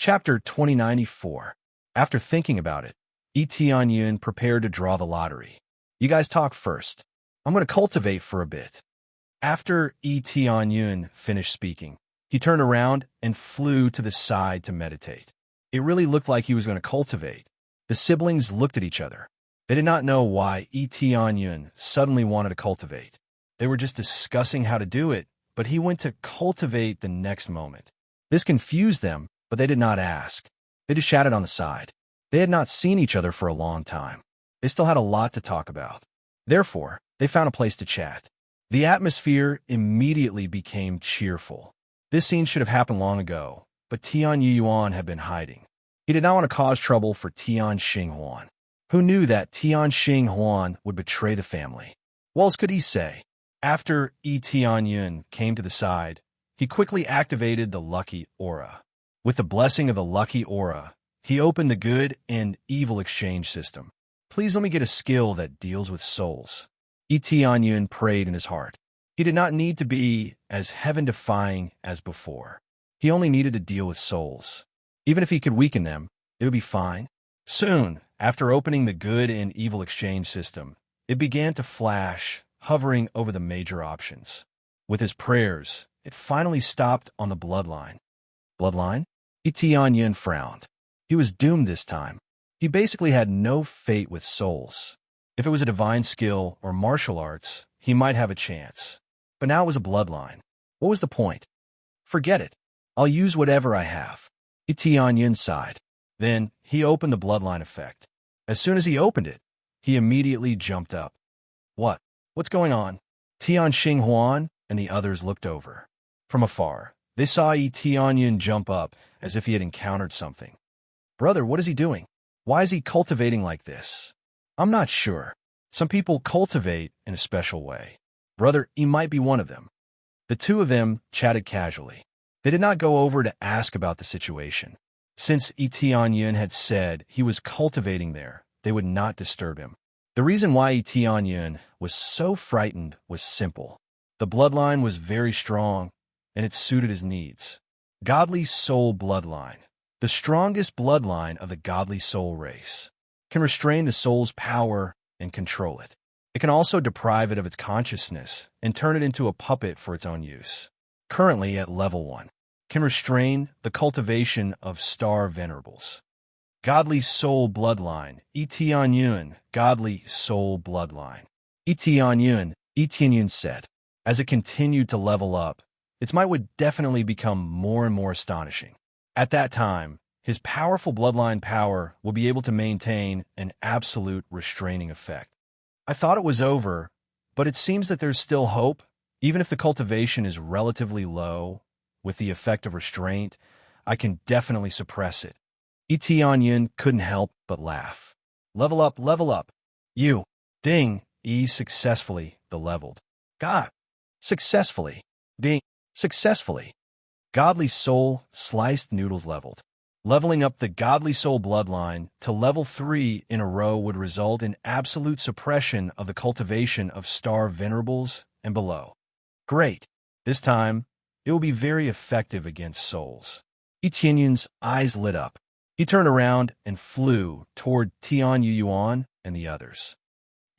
Chapter 2094. After thinking about it, Tianyun prepared to draw the lottery. You guys talk first. I'm going to cultivate for a bit. After Tianyun finished speaking, he turned around and flew to the side to meditate. It really looked like he was going to cultivate. The siblings looked at each other. They did not know why Tianyun suddenly wanted to cultivate. They were just discussing how to do it, but he went to cultivate the next moment. This confused them, but they did not ask. They just chatted on the side. They had not seen each other for a long time. They still had a lot to talk about. Therefore, they found a place to chat. The atmosphere immediately became cheerful. This scene should have happened long ago, but Tian Yuan had been hiding. He did not want to cause trouble for Tian Xinghuan. Who knew that Tian Xinghuan would betray the family? What else could he say? After Tianyun came to the side, he quickly activated the lucky aura. With the blessing of the lucky aura, he opened the good and evil exchange system. Please let me get a skill that deals with souls. Tianyun prayed in his heart. He did not need to be as heaven-defying as before. He only needed to deal with souls. Even if he could weaken them, it would be fine. Soon, after opening the good and evil exchange system, it began to flash, hovering over the major options. With his prayers, it finally stopped on the bloodline. Bloodline? Tianyun frowned. He was doomed this time. He basically had no fate with souls. If it was a divine skill or martial arts, he might have a chance. But now it was a bloodline. What was the point? Forget it. I'll use whatever I have. Tianyun sighed. Then he opened the bloodline effect. As soon as he opened it, he immediately jumped up. What? What's going on? Tian Xinghuan and the others looked over. From afar, they saw Tianyun jump up as if he had encountered something. Brother, what is he doing? Why is he cultivating like this? I'm not sure. Some people cultivate in a special way. Brother, he might be one of them. The two of them chatted casually. They did not go over to ask about the situation. Since Tianyun had said he was cultivating there, they would not disturb him. The reason why Tianyun was so frightened was simple. The bloodline was very strong, and it suited his needs. Godly soul bloodline, the strongest bloodline of the godly soul race, can restrain the soul's power and control it. It can also deprive it of its consciousness and turn it into a puppet for its own use. Currently at level 1, can restrain the cultivation of star venerables. Godly soul bloodline, Tianyun, godly soul bloodline. Tianyun said. As it continued to level up, its might would definitely become more and more astonishing. At that time, his powerful bloodline power will be able to maintain an absolute restraining effect. I thought it was over, but it seems that there's still hope. Even if the cultivation is relatively low, with the effect of restraint, I can definitely suppress it. Tianyun couldn't help but laugh. Level up, level up. You. Ding. Successfully, the leveled. God. Successfully. Ding. Successfully. Godly soul, sliced noodles leveled. Leveling up the godly soul bloodline to level 3 in a row would result in absolute suppression of the cultivation of star venerables and below. Great. This time, it will be very effective against souls. Tianyun's eyes lit up. He turned around and flew toward Tian Yuan and the others.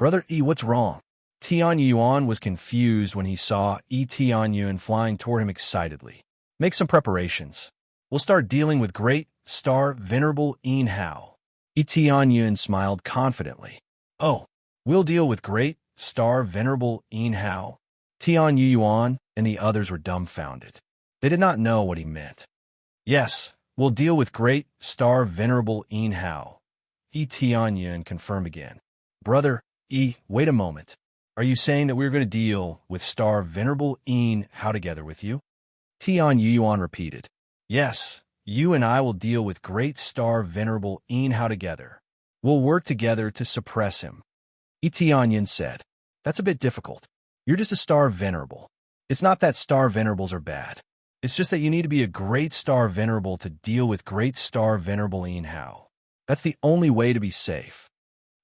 Brother what's wrong? Tian Yuan was confused when he saw Tianyun flying toward him excitedly. Make some preparations. We'll start dealing with great star venerable Hao. Tianyun smiled confidently. Oh, we'll deal with great star venerable Hao. Tian Yuan and the others were dumbfounded. They did not know what he meant. Yes, we'll deal with great star venerable Hao. Tianyun confirmed again. Brother, wait a moment. Are you saying that we're going to deal with star venerable Hao together with you? Tian Yuan repeated. Yes, you and I will deal with great star venerable Hao together. We'll work together to suppress him. Tianyun said. That's a bit difficult. You're just a star venerable. It's not that star venerables are bad. It's just that you need to be a great star venerable to deal with great star venerable Hao. That's the only way to be safe.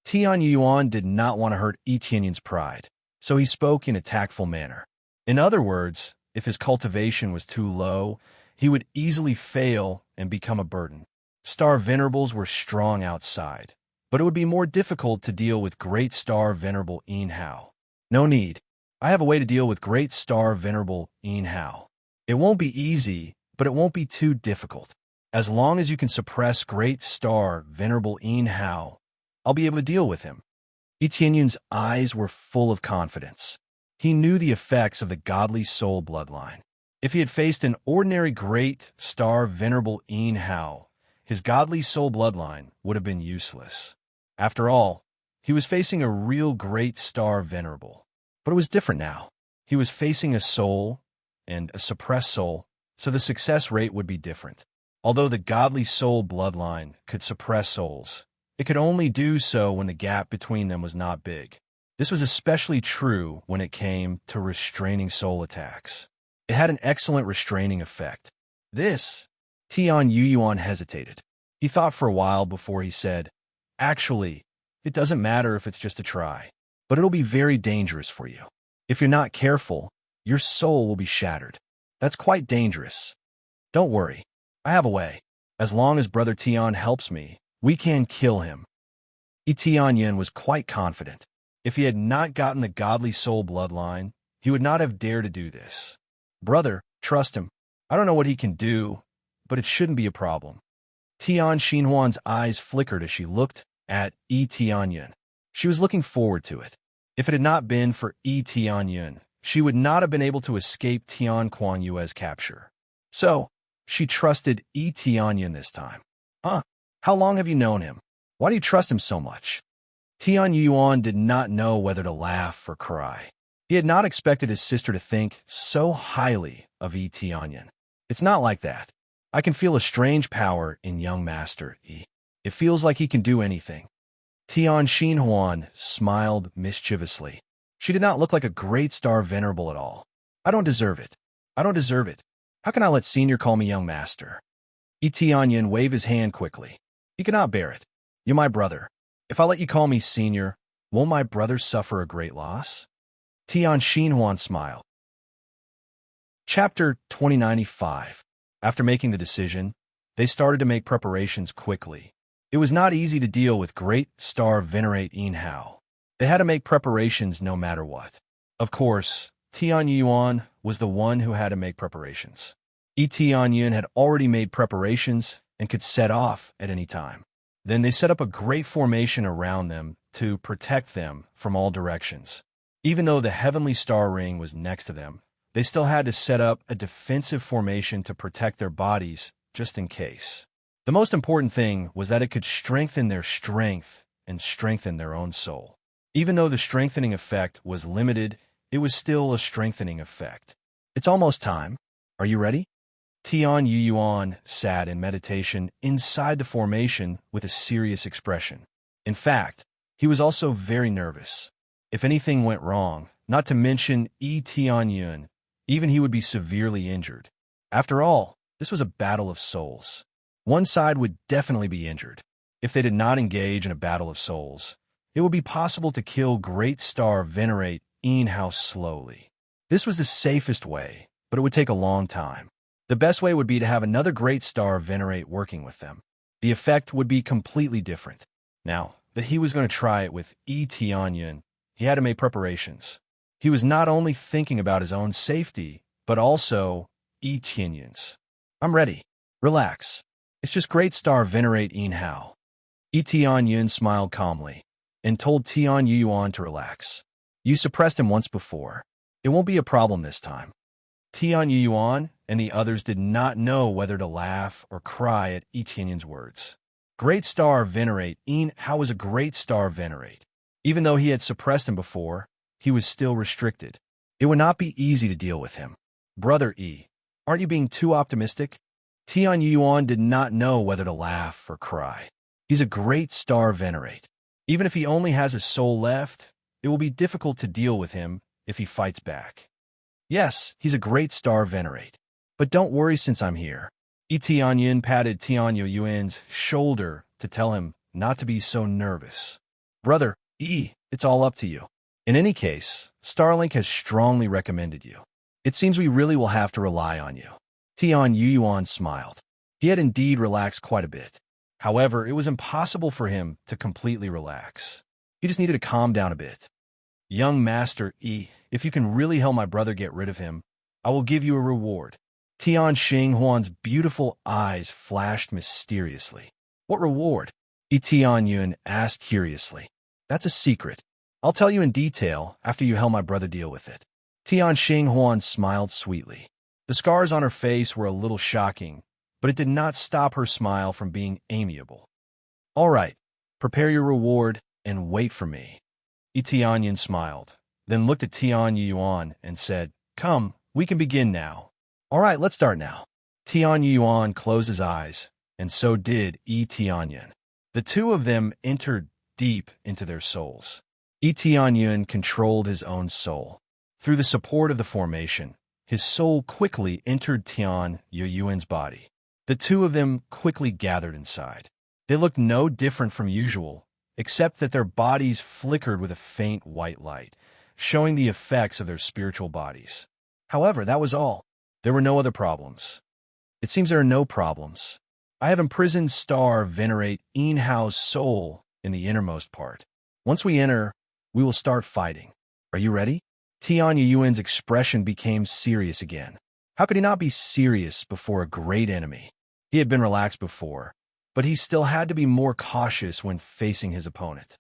Tian Yuan did not want to hurt Tianyun's pride, so he spoke in a tactful manner. In other words, if his cultivation was too low, he would easily fail and become a burden. Star venerables were strong outside, but it would be more difficult to deal with Great Star Venerable Een Hao. No need. I have a way to deal with Great Star Venerable Een Hao. It won't be easy, but it won't be too difficult. As long as you can suppress Great Star Venerable Een Hao, I'll be able to deal with him. Yi Tianyun's eyes were full of confidence. He knew the effects of the godly soul bloodline. If he had faced an ordinary Great Star Venerable Een Hao, his godly soul bloodline would have been useless. After all, he was facing a real Great Star Venerable. But it was different now. He was facing a soul, and a suppressed soul, so the success rate would be different. Although the godly soul bloodline could suppress souls, it could only do so when the gap between them was not big. This was especially true when it came to restraining soul attacks. It had an excellent restraining effect. Tian Yuyuan hesitated. He thought for a while before he said, "Actually, it doesn't matter if it's just a try, but it'll be very dangerous for you. If you're not careful, your soul will be shattered. That's quite dangerous. Don't worry. I have a way. As long as Brother Tian helps me, we can kill him." Yi Tianyun was quite confident. If he had not gotten the godly soul bloodline, he would not have dared to do this. "Brother, trust him. I don't know what he can do, but it shouldn't be a problem." Tian Xinhuan's eyes flickered as she looked at Yi Tianyun. She was looking forward to it. If it had not been for Yi Tianyun, she would not have been able to escape Tian Kuan-Yue's capture. So, she trusted Yi Tianyun this time. How long have you known him? Why do you trust him so much?" Tian Yuan did not know whether to laugh or cry. He had not expected his sister to think so highly of Yi Tianyun. "It's not like that. I can feel a strange power in young Master Yi. It feels like he can do anything." Tian Xinhuan smiled mischievously. She did not look like a Great Star Venerable at all. "I don't deserve it. I don't deserve it. How can I let Senior call me young master?" Yi Tianyun waved his hand quickly. "You cannot bear it. You're my brother. If I let you call me Senior, won't my brother suffer a great loss?" Tian Xinhuan smiled. Chapter 2095. After making the decision, they started to make preparations quickly. It was not easy to deal with Great Star Venerate Een Hao. They had to make preparations no matter what. Of course, Tian Yuan was the one who had to make preparations. Yi Tianyun had already made preparations and could set off at any time. Then they set up a great formation around them to protect them from all directions. Even though the heavenly star ring was next to them, they still had to set up a defensive formation to protect their bodies just in case. The most important thing was that it could strengthen their strength and strengthen their own soul. Even though the strengthening effect was limited, it was still a strengthening effect. "It's almost time. Are you ready?" Tian Yuyuan sat in meditation inside the formation with a serious expression. In fact, he was also very nervous. If anything went wrong, not to mention Yi Tianyun, even he would be severely injured. After all, this was a battle of souls. One side would definitely be injured. If they did not engage in a battle of souls, it would be possible to kill Great Star Venerate Een Hao slowly. This was the safest way, but it would take a long time. The best way would be to have another Great Star Venerate working with them. The effect would be completely different. Now that he was going to try it with Yi Tianyun, he had to make preparations. He was not only thinking about his own safety, but also Yi Tianyun's. "I'm ready. Relax. It's just Great Star Venerate Een Hao." Yi Tianyun smiled calmly and told Tian Yuan to relax. "You suppressed him once before. It won't be a problem this time." Tian Yuan and the others did not know whether to laugh or cry at Yi Tianyun's words. Great Star Venerate Een Hao was a Great Star Venerate. Even though he had suppressed him before, he was still restricted. It would not be easy to deal with him. "Brother Yi, aren't you being too optimistic?" Tian Yuan did not know whether to laugh or cry. He's a Great Star Venerate. Even if he only has a soul left, it will be difficult to deal with him if he fights back. "Yes, he's a Great Star Venerate. But don't worry since I'm here." Yi Tianyun patted Tian Yuan's shoulder to tell him not to be so nervous. "Brother Yi, it's all up to you. In any case, Starlink has strongly recommended you. It seems we really will have to rely on you." Tian Yuan smiled. He had indeed relaxed quite a bit. However, it was impossible for him to completely relax. He just needed to calm down a bit. Young Master E, if you can really help my brother get rid of him, I will give you a reward. Tian Xinghuan's beautiful eyes flashed mysteriously. What reward? Tian Yun asked curiously. That's a secret. I'll tell you in detail after you help my brother deal with it. Tian Xinghuan smiled sweetly. The scars on her face were a little shocking, but it did not stop her smile from being amiable. All right, prepare your reward and wait for me. Tian Yun smiled, then looked at Tian Yuan and said, Come, we can begin now. All right, let's start now. Tian Yuan closed his eyes, and so did Tian Yun. The two of them entered deep into their souls. Tian Yun controlled his own soul. Through the support of the formation, his soul quickly entered Tian Yuan's body. The two of them quickly gathered inside. They looked no different from usual, except that their bodies flickered with a faint white light, showing the effects of their spiritual bodies. However, that was all. There were no other problems. It seems there are no problems. I have imprisoned Star Venerate Enhao's soul in the innermost part. Once we enter, we will start fighting. Are you ready? Tian Yuan's expression became serious again. How could he not be serious before a great enemy? He had been relaxed before, but he still had to be more cautious when facing his opponent.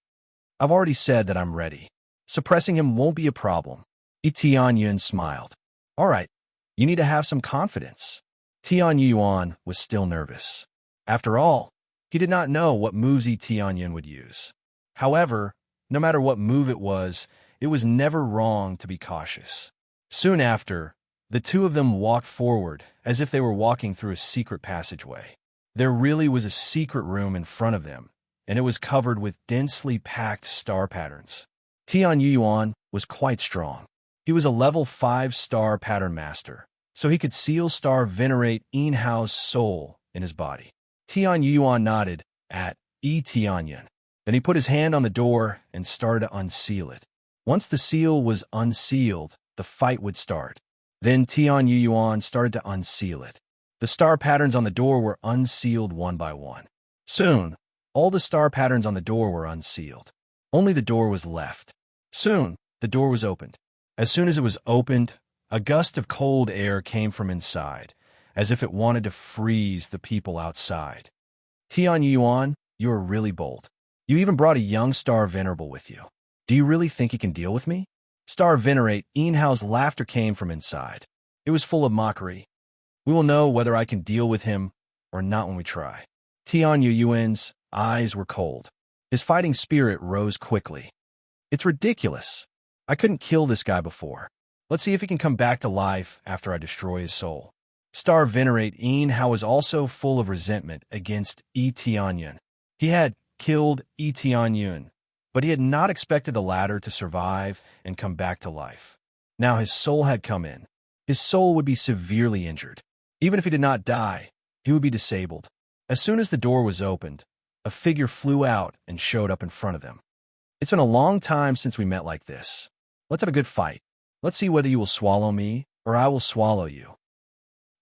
I've already said that I'm ready. Suppressing him won't be a problem. Tian Yun smiled. All right, you need to have some confidence. Tian Yuan was still nervous. After all, he did not know what moves Tian Yun would use. However, no matter what move it was never wrong to be cautious. Soon after, the two of them walked forward as if they were walking through a secret passageway. There really was a secret room in front of them, and it was covered with densely packed star patterns. Tian Yuan was quite strong. He was a level 5 star pattern master, so he could seal Star Venerate Enhao's soul in his body. Tian Yuan nodded at Tian Yun. Then he put his hand on the door and started to unseal it. Once the seal was unsealed, the fight would start. Then Tian Yuan started to unseal it. The star patterns on the door were unsealed one by one. Soon, all the star patterns on the door were unsealed. Only the door was left. Soon, the door was opened. As soon as it was opened, a gust of cold air came from inside, as if it wanted to freeze the people outside. Tian Yuan, you are really bold. You even brought a young Star Venerable with you. Do you really think he can deal with me? Star Venerate Enhao's laughter came from inside. It was full of mockery. We will know whether I can deal with him or not when we try. Tian Yuan's eyes were cold. His fighting spirit rose quickly. It's ridiculous. I couldn't kill this guy before. Let's see if he can come back to life after I destroy his soul. Star Venerate Enhao was also full of resentment against Tian Yun. He had killed Tian Yun, but he had not expected the latter to survive and come back to life. Now his soul had come in. His soul would be severely injured. Even if he did not die, he would be disabled. As soon as the door was opened, a figure flew out and showed up in front of them. It's been a long time since we met like this. Let's have a good fight. Let's see whether you will swallow me or I will swallow you.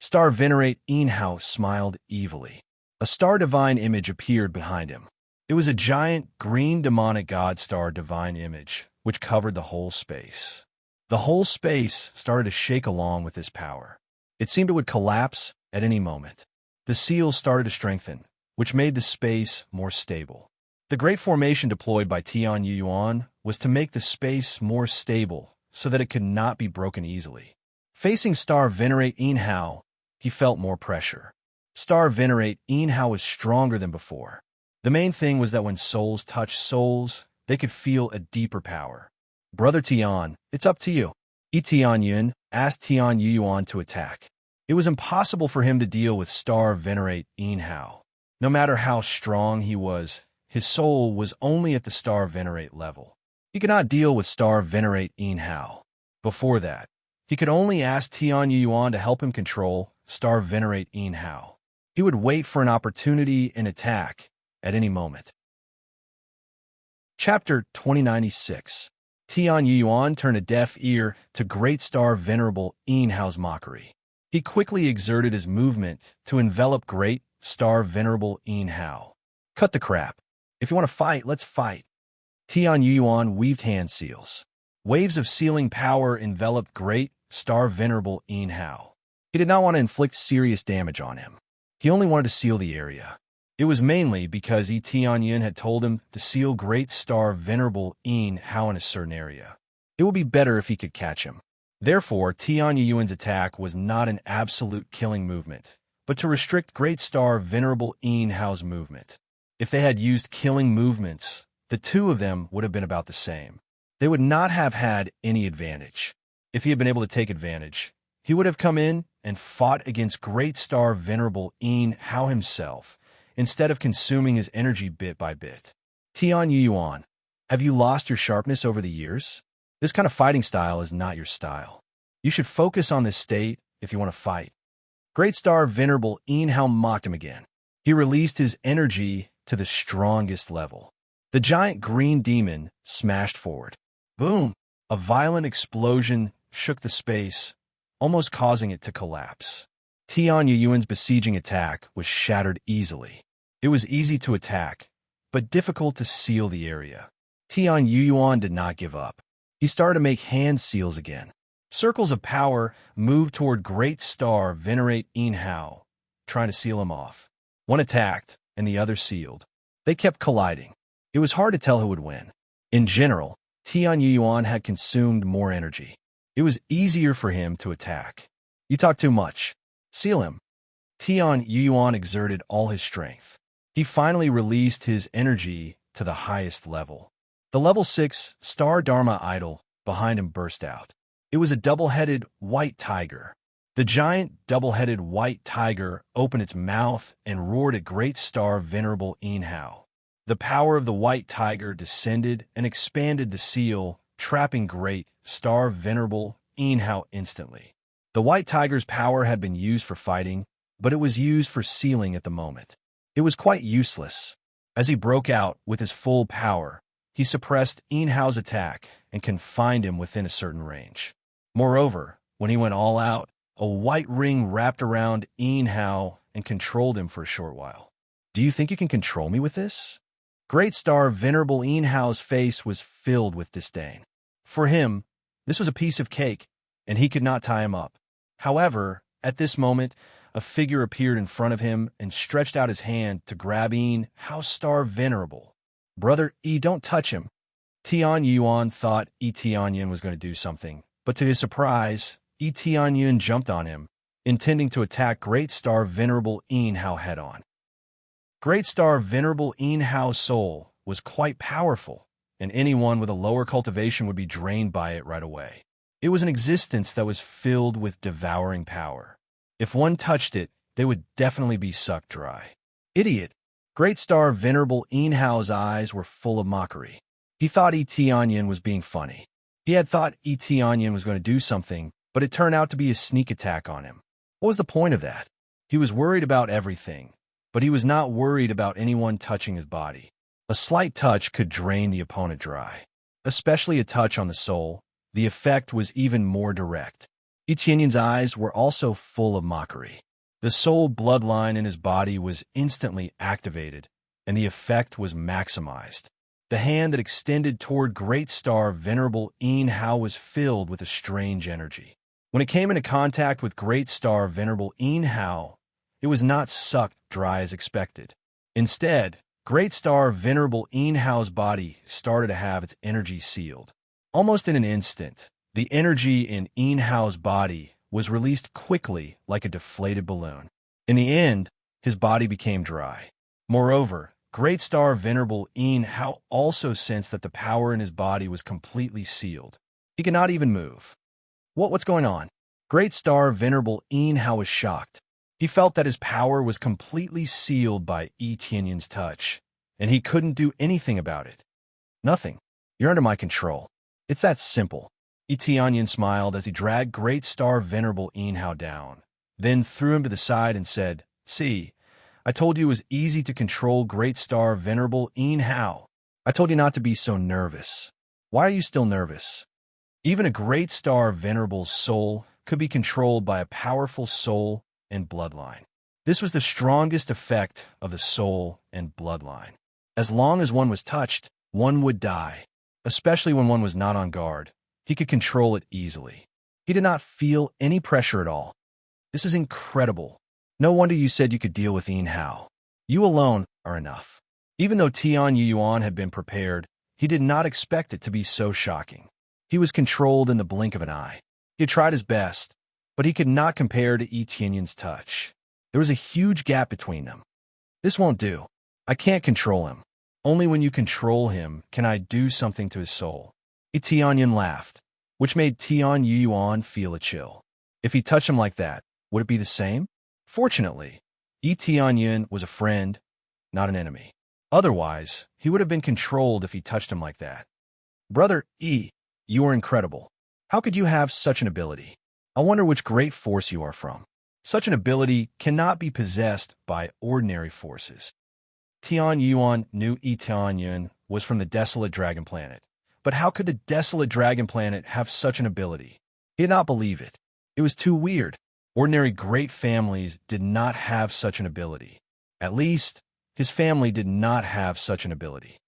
Star Venerate Enhao smiled evilly. A star divine image appeared behind him. It was a giant green demonic god star divine image, which covered the whole space. The whole space started to shake along with this power. It seemed it would collapse at any moment. The seal started to strengthen, which made the space more stable. The great formation deployed by Tian Yuan was to make the space more stable so that it could not be broken easily. Facing Star Venerate Enhao, he felt more pressure. Star Venerate Enhao was stronger than before. The main thing was that when souls touch souls, they could feel a deeper power. Brother Tian, it's up to you. Tian Yun asked Tian Yuan to attack. It was impossible for him to deal with Star Venerate Enhao. No matter how strong he was, his soul was only at the Star Venerate level. He could not deal with Star Venerate Enhao. Before that, he could only ask Tian Yuan to help him control Star Venerate Enhao. He would wait for an opportunity and attack at any moment. Chapter 2096. Tian Yuan turned a deaf ear to Great Star Venerable Enhao's mockery. He quickly exerted his movement to envelop Great Star Venerable Een Hao. Cut the crap. If you want to fight, let's fight. Tian Yuan weaved hand seals. Waves of sealing power enveloped Great Star Venerable Een Hao. He did not want to inflict serious damage on him. He only wanted to seal the area. It was mainly because Tianyun had told him to seal Great Star Venerable Een Hao in a certain area. It would be better if he could catch him. Therefore, Tianyuan's attack was not an absolute killing movement, but to restrict Great Star Venerable Een Hao's movement. If they had used killing movements, the two of them would have been about the same. They would not have had any advantage. If he had been able to take advantage, he would have come in and fought against Great Star Venerable Een Hao himself, instead of consuming his energy bit by bit. Tian Yuan, have you lost your sharpness over the years? This kind of fighting style is not your style. You should focus on this state if you want to fight. Great Star Venerable Een Hao mocked him again. He released his energy to the strongest level. The giant green demon smashed forward. Boom! A violent explosion shook the space, almost causing it to collapse. Tian Yuan's besieging attack was shattered easily. It was easy to attack, but difficult to seal the area. Tian Yuan did not give up. He started to make hand seals again. Circles of power moved toward Great Star Venerate Een Hao, trying to seal him off. One attacked, and the other sealed. They kept colliding. It was hard to tell who would win. In general, Tian Yuan had consumed more energy. It was easier for him to attack. You talk too much. Seal him. Tian Yuan exerted all his strength. He finally released his energy to the highest level. The level 6 Star Dharma idol behind him burst out. It was a double-headed white tiger. The giant double-headed white tiger opened its mouth and roared at Great Star Venerable Een Hao. The power of the white tiger descended and expanded the seal, trapping Great Star Venerable Een Hao instantly. The white tiger's power had been used for fighting, but it was used for sealing at the moment. It was quite useless. As he broke out with his full power, he suppressed Een Hao's attack and confined him within a certain range. Moreover, when he went all out, a white ring wrapped around Een Hao and controlled him for a short while. Do you think you can control me with this? Great Star Venerable Een Hao's face was filled with disdain. For him, this was a piece of cake, and he could not tie him up. However, at this moment, a figure appeared in front of him and stretched out his hand to grab Een Hao Star Venerable. Brother don't touch him. Tian Yuan thought Tianyun was going to do something, but to his surprise, Tianyun jumped on him, intending to attack Great Star Venerable Een Hao head-on. Great Star Venerable Een Hao's soul was quite powerful, and anyone with a lower cultivation would be drained by it right away. It was an existence that was filled with devouring power. If one touched it, they would definitely be sucked dry. Idiot! Great Star Venerable Een Hao's eyes were full of mockery. He thought Tianyun was being funny. He had thought Tianyun was going to do something, but it turned out to be a sneak attack on him. What was the point of that? He was worried about everything, but he was not worried about anyone touching his body. A slight touch could drain the opponent dry. Especially a touch on the soul, the effect was even more direct. Tianyun's eyes were also full of mockery. The soul bloodline in his body was instantly activated, and the effect was maximized. The hand that extended toward Great Star Venerable Een Hao was filled with a strange energy. When it came into contact with Great Star Venerable Een Hao, it was not sucked dry as expected. Instead, Great Star Venerable Een Hao's body started to have its energy sealed. Almost in an instant, the energy in Een Hao's body was released quickly like a deflated balloon. In the end, his body became dry. Moreover, Great Star Venerable Een Hao also sensed that the power in his body was completely sealed. He could not even move. What's going on? Great Star Venerable Een Hao was shocked. He felt that his power was completely sealed by Tianyun's touch, and he couldn't do anything about it. Nothing. You're under my control. It's that simple. Tianyun smiled as he dragged Great Star Venerable Een Hao down, then threw him to the side and said, "See, I told you it was easy to control Great Star Venerable Een Hao. I told you not to be so nervous. Why are you still nervous? Even a Great Star Venerable's soul could be controlled by a powerful soul and bloodline. This was the strongest effect of the soul and bloodline. As long as one was touched, one would die. Especially when one was not on guard, he could control it easily. He did not feel any pressure at all. This is incredible. No wonder you said you could deal with Yin Hao. You alone are enough. Even though Tian Yuan had been prepared, he did not expect it to be so shocking. He was controlled in the blink of an eye. He had tried his best, but he could not compare to Yi Tianyun's touch. There was a huge gap between them. This won't do. I can't control him. Only when you control him can I do something to his soul. Yi Tianyun laughed, which made Tian Yuan feel a chill. If he touched him like that, would it be the same? Fortunately, Yi Tianyun was a friend, not an enemy. Otherwise, he would have been controlled if he touched him like that. Brother Yi, you are incredible. How could you have such an ability? I wonder which great force you are from. Such an ability cannot be possessed by ordinary forces. Tian Yuan knew Yi Tianyun was from the desolate dragon planet. But how could the desolate dragon planet have such an ability? He did not believe it. It was too weird. Ordinary great families did not have such an ability. At least, his family did not have such an ability.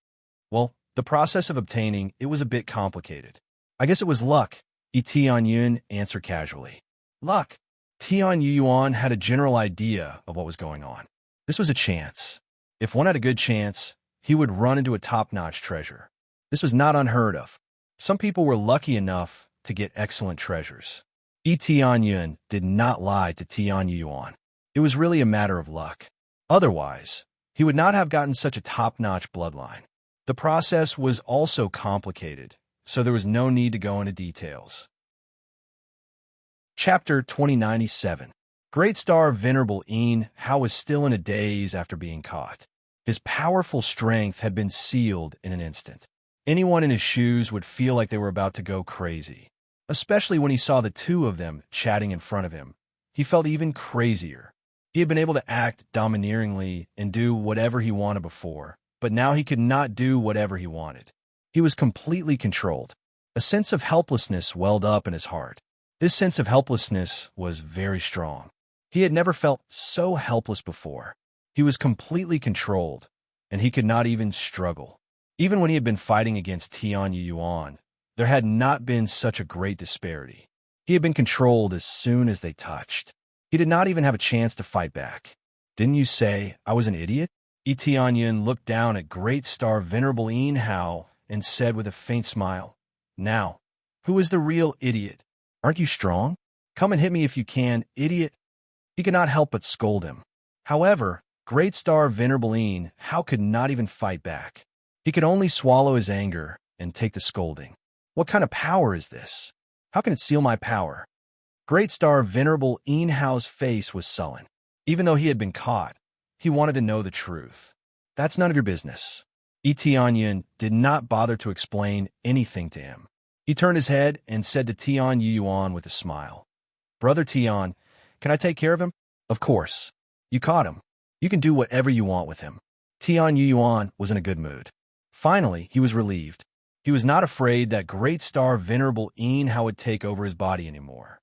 Well, the process of obtaining it was a bit complicated. I guess it was luck, Yi Tianyun answered casually. Luck. Tian Yuan had a general idea of what was going on. This was a chance. If one had a good chance, he would run into a top-notch treasure. This was not unheard of. Some people were lucky enough to get excellent treasures. Yi Tianyun did not lie to Tian Yuan. It was really a matter of luck. Otherwise, he would not have gotten such a top-notch bloodline. The process was also complicated, so there was no need to go into details. Chapter 2097. Great Star Venerable Yin Hao was still in a daze after being caught. His powerful strength had been sealed in an instant. Anyone in his shoes would feel like they were about to go crazy. Especially when he saw the two of them chatting in front of him. He felt even crazier. He had been able to act domineeringly and do whatever he wanted before, but now he could not do whatever he wanted. He was completely controlled. A sense of helplessness welled up in his heart. This sense of helplessness was very strong. He had never felt so helpless before. He was completely controlled, and he could not even struggle. Even when he had been fighting against Tian Yuan, there had not been such a great disparity. He had been controlled as soon as they touched. He did not even have a chance to fight back. Didn't you say I was an idiot? Yi Tianyun looked down at Great Star Venerable Yin Hao and said with a faint smile, Now, who is the real idiot? Aren't you strong? Come and hit me if you can, idiot. He could not help but scold him. However, Great Star Venerable Yin Hao could not even fight back. He could only swallow his anger and take the scolding. What kind of power is this? How can it seal my power? Great Star Venerable Yin Hao's face was sullen. Even though he had been caught, he wanted to know the truth. That's none of your business. Yi Tianyun did not bother to explain anything to him. He turned his head and said to Tian Yuan with a smile, Brother Tian, can I take care of him? Of course. You caught him. You can do whatever you want with him. Tian Yuan was in a good mood. Finally, he was relieved. He was not afraid that Great Star Venerable Yin Hao would take over his body anymore.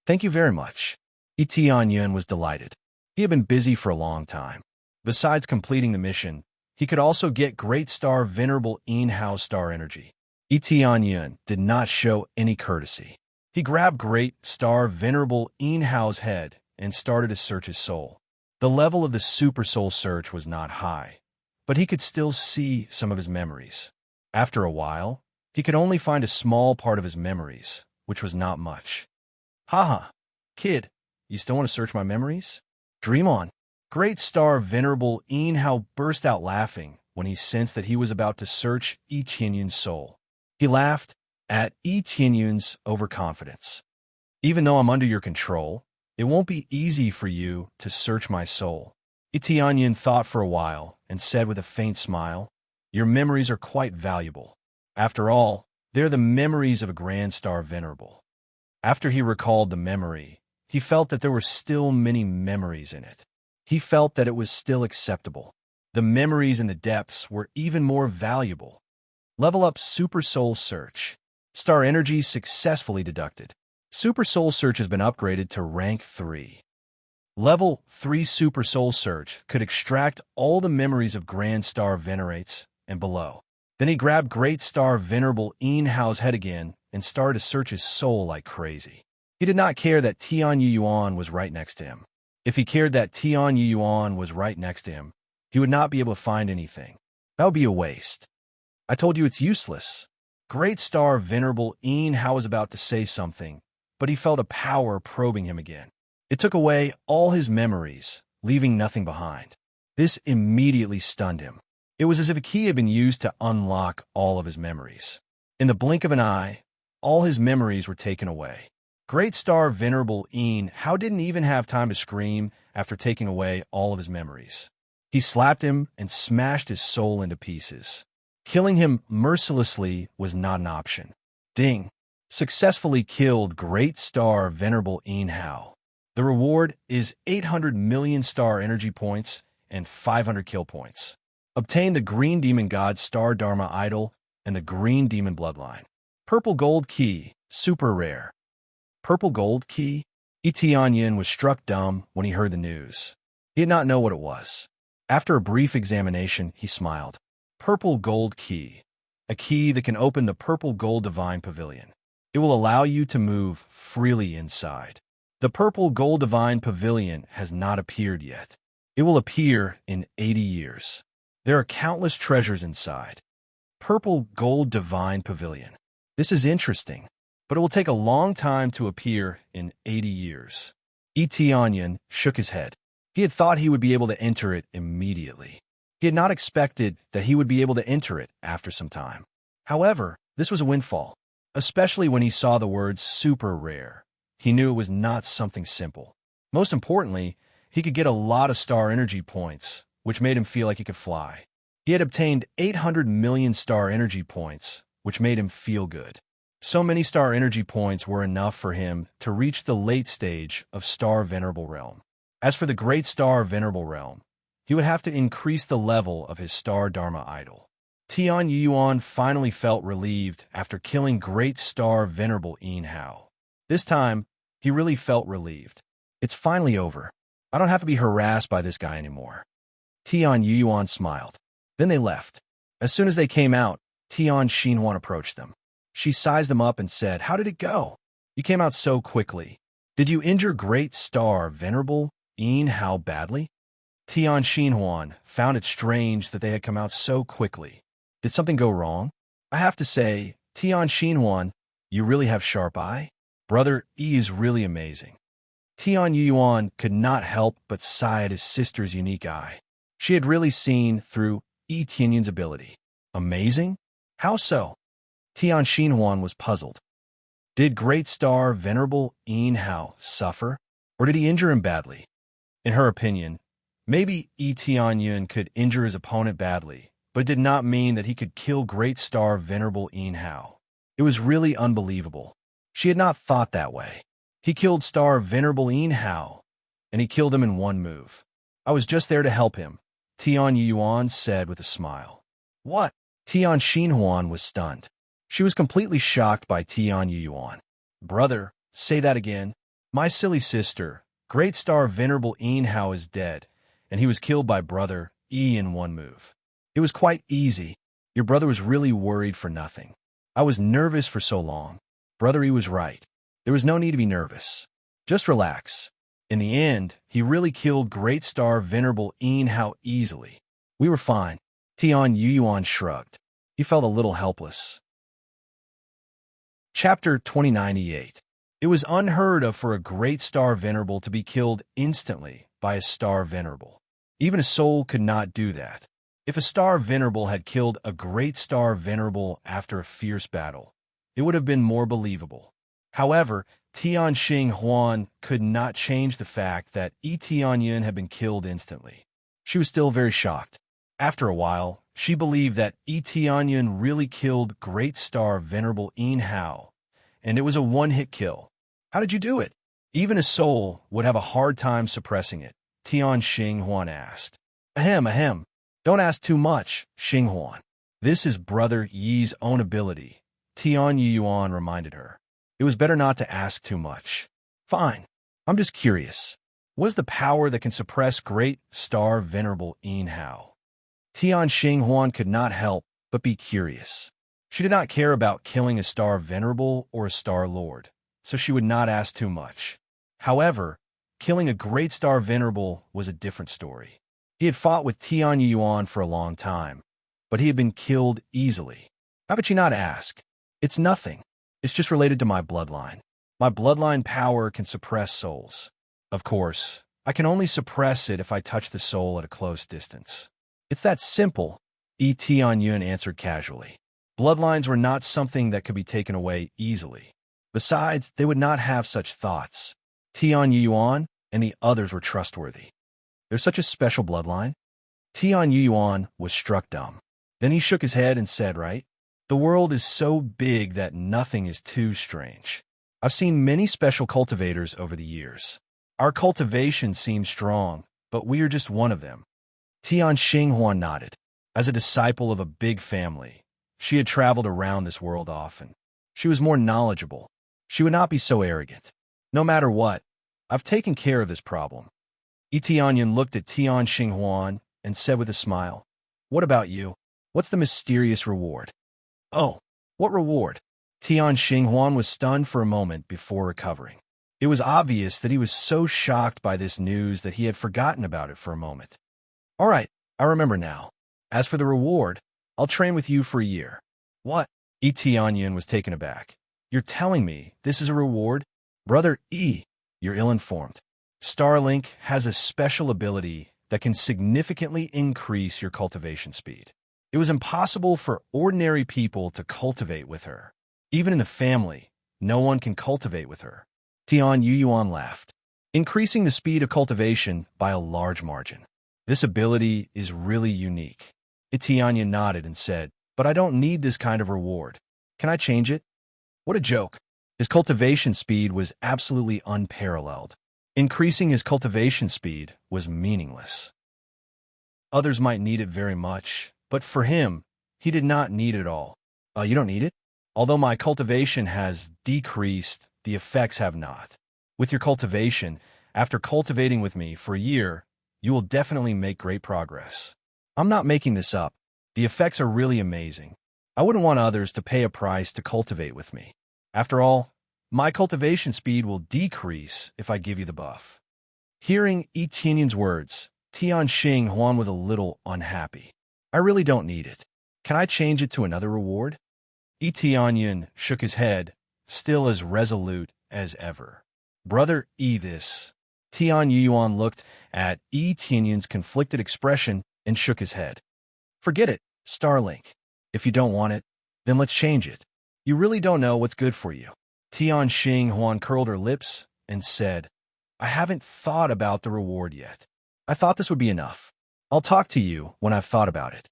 Thank you very much. Yi Tianyun was delighted. He had been busy for a long time. Besides completing the mission, he could also get Great Star Venerable Yin Hao's star energy. Yi Tianyun did not show any courtesy. He grabbed Great Star Venerable Yin Hao's head and started to search his soul. The level of the Super Soul Search was not high, but he could still see some of his memories. After a while, he could only find a small part of his memories, which was not much. Haha, kid, you still want to search my memories? Dream on. Great Star Venerable Yin Hao burst out laughing when he sensed that he was about to search Yi Tianyun's soul. He laughed at Yi Tianyun's overconfidence. Even though I'm under your control, it won't be easy for you to search my soul. Yi Tianyun thought for a while and said with a faint smile, Your memories are quite valuable. After all, they're the memories of a Grand Star Venerable. After he recalled the memory, he felt that there were still many memories in it. He felt that it was still acceptable. The memories in the depths were even more valuable. Level up Super Soul Search. Star energy successfully deducted. Super Soul Search has been upgraded to rank 3. Level 3 Super Soul Search could extract all the memories of Grand Star Venerates and below. Then he grabbed Great Star Venerable Hao's head again and started to search his soul like crazy. He did not care that Tian Yuan was right next to him. If he cared that Tian Yuan was right next to him, he would not be able to find anything. That would be a waste. I told you it's useless. Great Star Venerable Hao was about to say something, but he felt a power probing him again. It took away all his memories, leaving nothing behind. This immediately stunned him. It was as if a key had been used to unlock all of his memories. In the blink of an eye, all his memories were taken away. Great Star Venerable Hao didn't even have time to scream after taking away all of his memories. He slapped him and smashed his soul into pieces. Killing him mercilessly was not an option. Ding! Successfully killed Great Star Venerable Hao. The reward is 800 million star energy points and 500 kill points. Obtain the Green Demon God Star Dharma Idol and the Green Demon Bloodline. Purple Gold Key, super rare. Purple Gold Key? Tianyin was struck dumb when he heard the news. He did not know what it was. After a brief examination, he smiled. Purple Gold Key. A key that can open the Purple Gold Divine Pavilion. It will allow you to move freely inside. The Purple Gold Divine Pavilion has not appeared yet. It will appear in 80 years. There are countless treasures inside. Purple Gold Divine Pavilion. This is interesting, but it will take a long time to appear in 80 years. Tianyin shook his head. He had thought he would be able to enter it immediately. He had not expected that he would be able to enter it after some time. However, this was a windfall, especially when he saw the words super rare. He knew it was not something simple. Most importantly, he could get a lot of star energy points, which made him feel like he could fly. He had obtained 800 million star energy points, which made him feel good. So many star energy points were enough for him to reach the late stage of Star Venerable Realm. As for the Great Star Venerable Realm, he would have to increase the level of his Star Dharma Idol. Tian Yuan finally felt relieved after killing Great Star Venerable Hao. This time, he really felt relieved. It's finally over. I don't have to be harassed by this guy anymore. Tian Yuan smiled. Then they left. As soon as they came out, Tian Xinhuan approached them. She sized them up and said, "How did it go? You came out so quickly. Did you injure Great Star Venerable Hao badly?" Tian Xinhuan found it strange that they had come out so quickly. Did something go wrong? I have to say, Tian Xinhuan, you really have sharp eye. Brother E is really amazing. Tian Yuan could not help but sigh at his sister's unique eye. She had really seen through Tianyin's ability. Amazing? How so? Tian Xinhuan was puzzled. Did Great Star Venerable Hao suffer, or did he injure him badly? In her opinion, maybe Tianyin could injure his opponent badly, but it did not mean that he could kill Great Star Venerable Hao. It was really unbelievable. She had not thought that way. He killed Star Venerable Hao, and he killed him in one move. I was just there to help him, Tian Yuan said with a smile. What? Tian Xinhuan was stunned. She was completely shocked by Tian Yuan. Brother, say that again. My silly sister, Great Star Venerable Hao is dead, and he was killed by Brother E in one move. It was quite easy. Your brother was really worried for nothing. I was nervous for so long. Brother E was right. There was no need to be nervous. Just relax. In the end, he really killed Great Star Venerable Hao easily. We were fine. Tian Yuan shrugged. He felt a little helpless. Chapter 2098. It was unheard of for a Great Star Venerable to be killed instantly by a Star Venerable. Even a soul could not do that. If a Star Venerable had killed a Great Star Venerable after a fierce battle, it would have been more believable. However, Tian Xinhuan could not change the fact that Tianyin had been killed instantly. She was still very shocked. After a while, she believed that Tianyin really killed Great Star Venerable Hao, and it was a one-hit kill. How did you do it? Even a soul would have a hard time suppressing it, Tian Xinhuan asked. Ahem. Don't ask too much, Xinhuan. This is Brother Yi's own ability, Tian Yuan reminded her. It was better not to ask too much. Fine. I'm just curious. was the power that can suppress great star venerable Yin Hao. Tian Xinghuan could not help but be curious. She did not care about killing a star venerable or a star lord, so she would not ask too much. However, killing a great star venerable was a different story. He had fought with Tian Yuan for a long time, but he had been killed easily. How could she not ask? It's nothing. It's just related to my bloodline. My bloodline power can suppress souls. Of course, I can only suppress it if I touch the soul at a close distance. It's that simple, Tian Yun answered casually. Bloodlines were not something that could be taken away easily. Besides, they would not have such thoughts. Tian Yuan and the others were trustworthy. There's such a special bloodline? Tian Yuan was struck dumb. Then he shook his head and said, right? The world is so big that nothing is too strange. I've seen many special cultivators over the years. Our cultivation seems strong, but we are just one of them. Tian Xinghuan nodded. As a disciple of a big family, she had traveled around this world often. She was more knowledgeable. She would not be so arrogant. No matter what, I've taken care of this problem. Tianyan looked at Tian Xinghuan and said with a smile, what about you? What's the mysterious reward? Oh, what reward? Tian Xinghuan was stunned for a moment before recovering. It was obvious that he was so shocked by this news that he had forgotten about it for a moment. All right, I remember now. As for the reward, I'll train with you for a year. What? Tianyan was taken aback. You're telling me this is a reward? Brother E, you're ill-informed. Starlink has a special ability that can significantly increase your cultivation speed. It was impossible for ordinary people to cultivate with her. Even in the family, no one can cultivate with her. Tian Yuan laughed, increasing the speed of cultivation by a large margin. This ability is really unique. Tianyan nodded and said, but I don't need this kind of reward. Can I change it? What a joke. His cultivation speed was absolutely unparalleled. Increasing his cultivation speed was meaningless. Others might need it very much, but for him, he did not need it all. You don't need it? Although my cultivation has decreased, the effects have not. With your cultivation, after cultivating with me for a year, you will definitely make great progress. I'm not making this up. The effects are really amazing. I wouldn't want others to pay a price to cultivate with me. After all, my cultivation speed will decrease if I give you the buff. Hearing Tianyan's words, Tian Xinghuan was a little unhappy. I really don't need it. Can I change it to another reward? Tianyan shook his head, still as resolute as ever. Brother E this. Tian Yuan looked at Tianyan's conflicted expression and shook his head. Forget it, Starlink. If you don't want it, then let's change it. You really don't know what's good for you. Tian Xinghuan curled her lips and said, I haven't thought about the reward yet. I thought this would be enough. I'll talk to you when I've thought about it.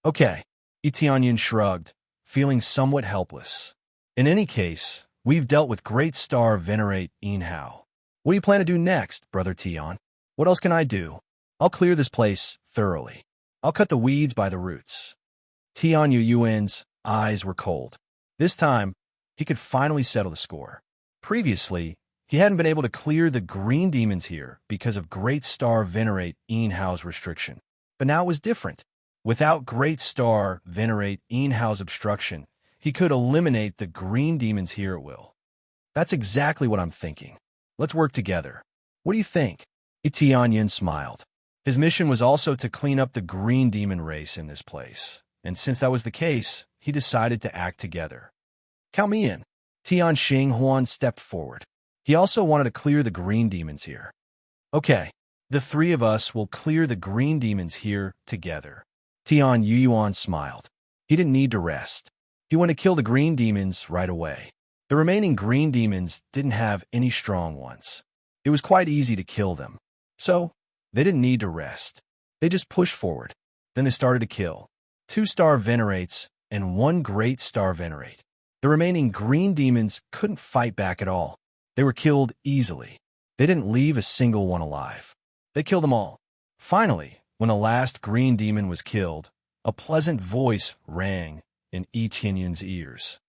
Okay. Tianyan shrugged, feeling somewhat helpless. In any case, we've dealt with great star venerate Yin Hao. What do you plan to do next, Brother Tian? What else can I do? I'll clear this place thoroughly. I'll cut the weeds by the roots. Tian Yuan's eyes were cold. This time, he could finally settle the score. Previously, he hadn't been able to clear the green demons here because of Great Star Venerate Yin Hao's restriction. But now it was different. Without Great Star Venerate Yin Hao's obstruction, he could eliminate the green demons here at will. That's exactly what I'm thinking. Let's work together. What do you think? Tianyan smiled. His mission was also to clean up the green demon race in this place, and since that was the case, he decided to act together. Count me in. Tian Xinghuan stepped forward. He also wanted to clear the green demons here. Okay, the three of us will clear the green demons here together. Tian Yuan smiled. He didn't need to rest. He wanted to kill the green demons right away. The remaining green demons didn't have any strong ones. It was quite easy to kill them. So, they didn't need to rest. They just pushed forward. Then they started to kill 2 star venerates and 1 great star venerate. The remaining green demons couldn't fight back at all. They were killed easily. They didn't leave a single one alive. They killed them all. Finally, when the last green demon was killed, a pleasant voice rang in Tianyan's ears.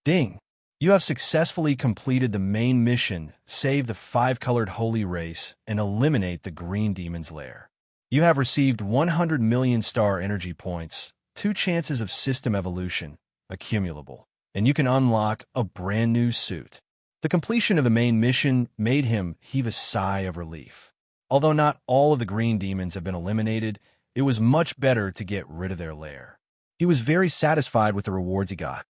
Ding! You have successfully completed the main mission, save the 5-colored holy race, and eliminate the green demon's lair. You have received 100 million star energy points, 2 chances of system evolution, accumulable, and you can unlock a brand new suit. The completion of the main mission made him heave a sigh of relief. Although not all of the green demons have been eliminated, it was much better to get rid of their lair. He was very satisfied with the rewards he got.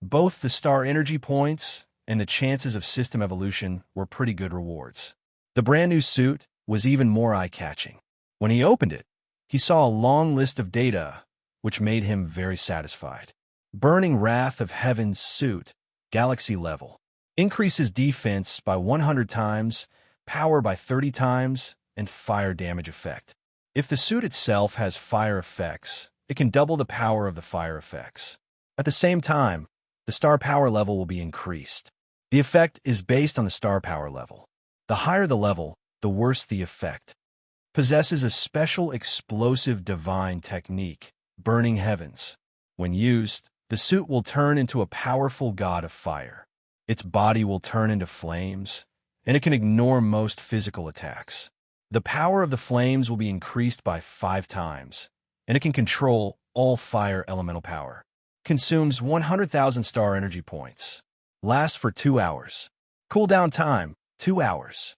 Both the star energy points and the chances of system evolution were pretty good rewards. The brand new suit was even more eye-catching. When he opened it, he saw a long list of data, which made him very satisfied. Burning Wrath of Heaven's suit, galaxy level. Increases defense by 100 times, power by 30 times, and fire damage effect. If the suit itself has fire effects, it can double the power of the fire effects. At the same time, the star power level will be increased. The effect is based on the star power level. The higher the level, the worse the effect. Possesses a special explosive divine technique, Burning Heavens. When used, the suit will turn into a powerful god of fire. Its body will turn into flames, and it can ignore most physical attacks. The power of the flames will be increased by 5 times, and it can control all fire elemental power. Consumes 100,000 star energy points. Lasts for 2 hours. Cooldown time, 2 hours.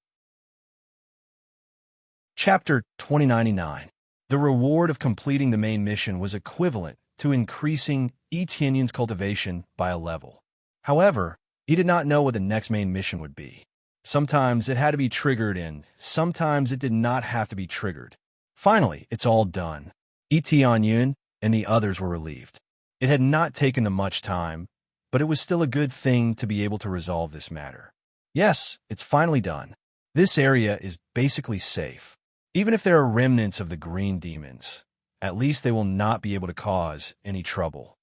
Chapter 2099. The reward of completing the main mission was equivalent to increasing Etienne's cultivation by a level. However, he did not know what the next main mission would be. Sometimes it had to be triggered and sometimes it did not have to be triggered. Finally, it's all done. Etienne and the others were relieved. It had not taken them much time, but it was still a good thing to be able to resolve this matter. Yes, it's finally done. This area is basically safe. Even if there are remnants of the green demons, at least they will not be able to cause any trouble.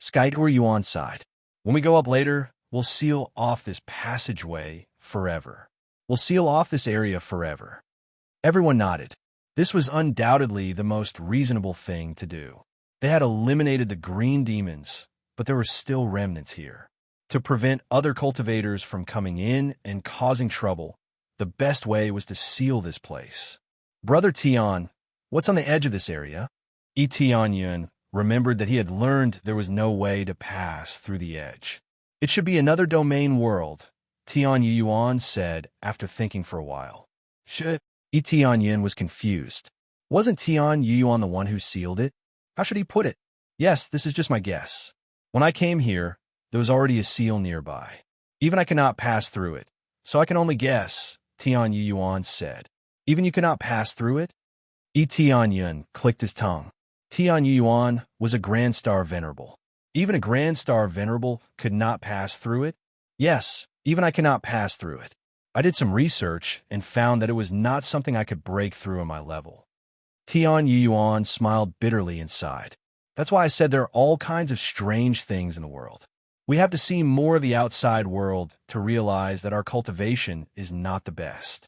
Skype, were you on side? When we go up later, we'll seal off this passageway forever. We'll seal off this area forever. Everyone nodded. This was undoubtedly the most reasonable thing to do. They had eliminated the green demons, but there were still remnants here. To prevent other cultivators from coming in and causing trouble, the best way was to seal this place. Brother Tian, what's on the edge of this area? Etienne remembered that he had learned there was no way to pass through the edge. It should be another domain world, Tian Yuan said after thinking for a while. Should? Etienne was confused. Wasn't Tian Yuan the one who sealed it? How should he put it? Yes, this is just my guess. When I came here, there was already a seal nearby. Even I cannot pass through it, so I can only guess, Tian Yuan said. Even you cannot pass through it? Etienne clicked his tongue. Tian Yuan was a Grand Star Venerable. Even a Grand Star Venerable could not pass through it? Yes, even I cannot pass through it. I did some research and found that it was not something I could break through on my level. Tian Yuan smiled bitterly inside. That's why I said there are all kinds of strange things in the world. We have to see more of the outside world to realize that our cultivation is not the best.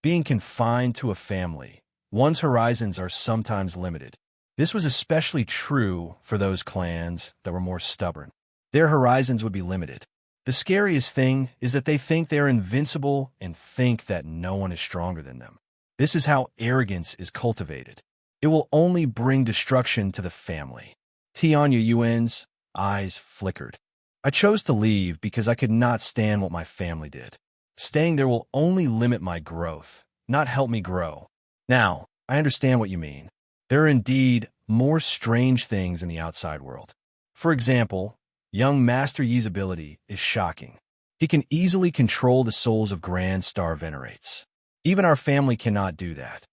Being confined to a family, one's horizons are sometimes limited. This was especially true for those clans that were more stubborn. Their horizons would be limited. The scariest thing is that they think they're invincible and think that no one is stronger than them. This is how arrogance is cultivated. It will only bring destruction to the family. Tian Yuan's eyes flickered. I chose to leave because I could not stand what my family did. Staying there will only limit my growth, not help me grow. Now, I understand what you mean. There are indeed more strange things in the outside world. For example, young Master Yi's ability is shocking. He can easily control the souls of Grand Star Venerates. Even our family cannot do that.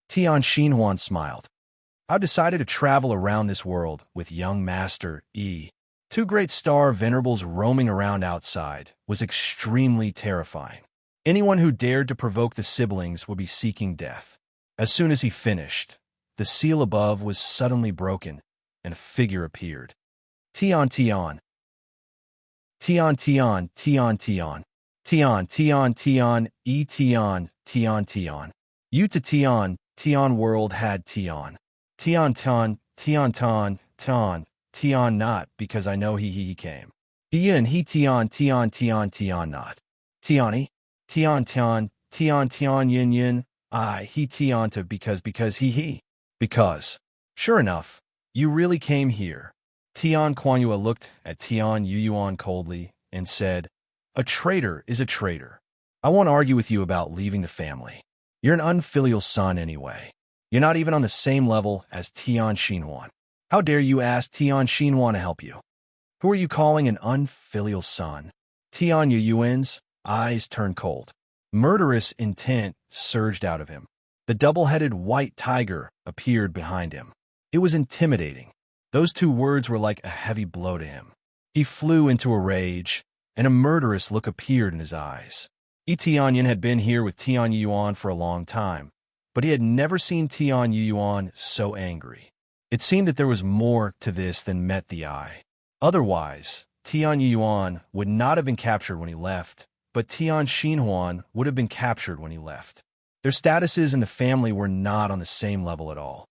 Tian Xinhuan smiled. I decided to travel around this world with young Master Yi. 2 Great Star Venerables roaming around outside was extremely terrifying. Anyone who dared to provoke the siblings would be seeking death. As soon as he finished, the seal above was suddenly broken, and a figure appeared. Tian Tian. Tian Tian Tian Tian. Tian Tian Tian E Tian Tian Tian. You to Tian, Tian world had Tian. Tian Tan, Tian Tan, Tan. Tian not because I know he came. Yin he tion not. Tiani, tion yin yin, I he tionta because he. Because. Sure enough, you really came here. Tian Quanua looked at Tian Yuyuan coldly and said, "A traitor is a traitor. I won't argue with you about leaving the family. You're an unfilial son anyway. You're not even on the same level as Tian Xinhuan. How dare you ask Tian Xinhuan to help you? Who are you calling an unfilial son?" Tian Yuyuan's eyes turned cold. Murderous intent surged out of him. The double-headed white tiger appeared behind him. It was intimidating. Those two words were like a heavy blow to him. He flew into a rage, and a murderous look appeared in his eyes. Tianyan had been here with Tian Yuan for a long time, but he had never seen Tian Yuan so angry. It seemed that there was more to this than met the eye. Otherwise, Tian Yuan would not have been captured when he left, but Tian Xinhuan would have been captured when he left. Their statuses in the family were not on the same level at all.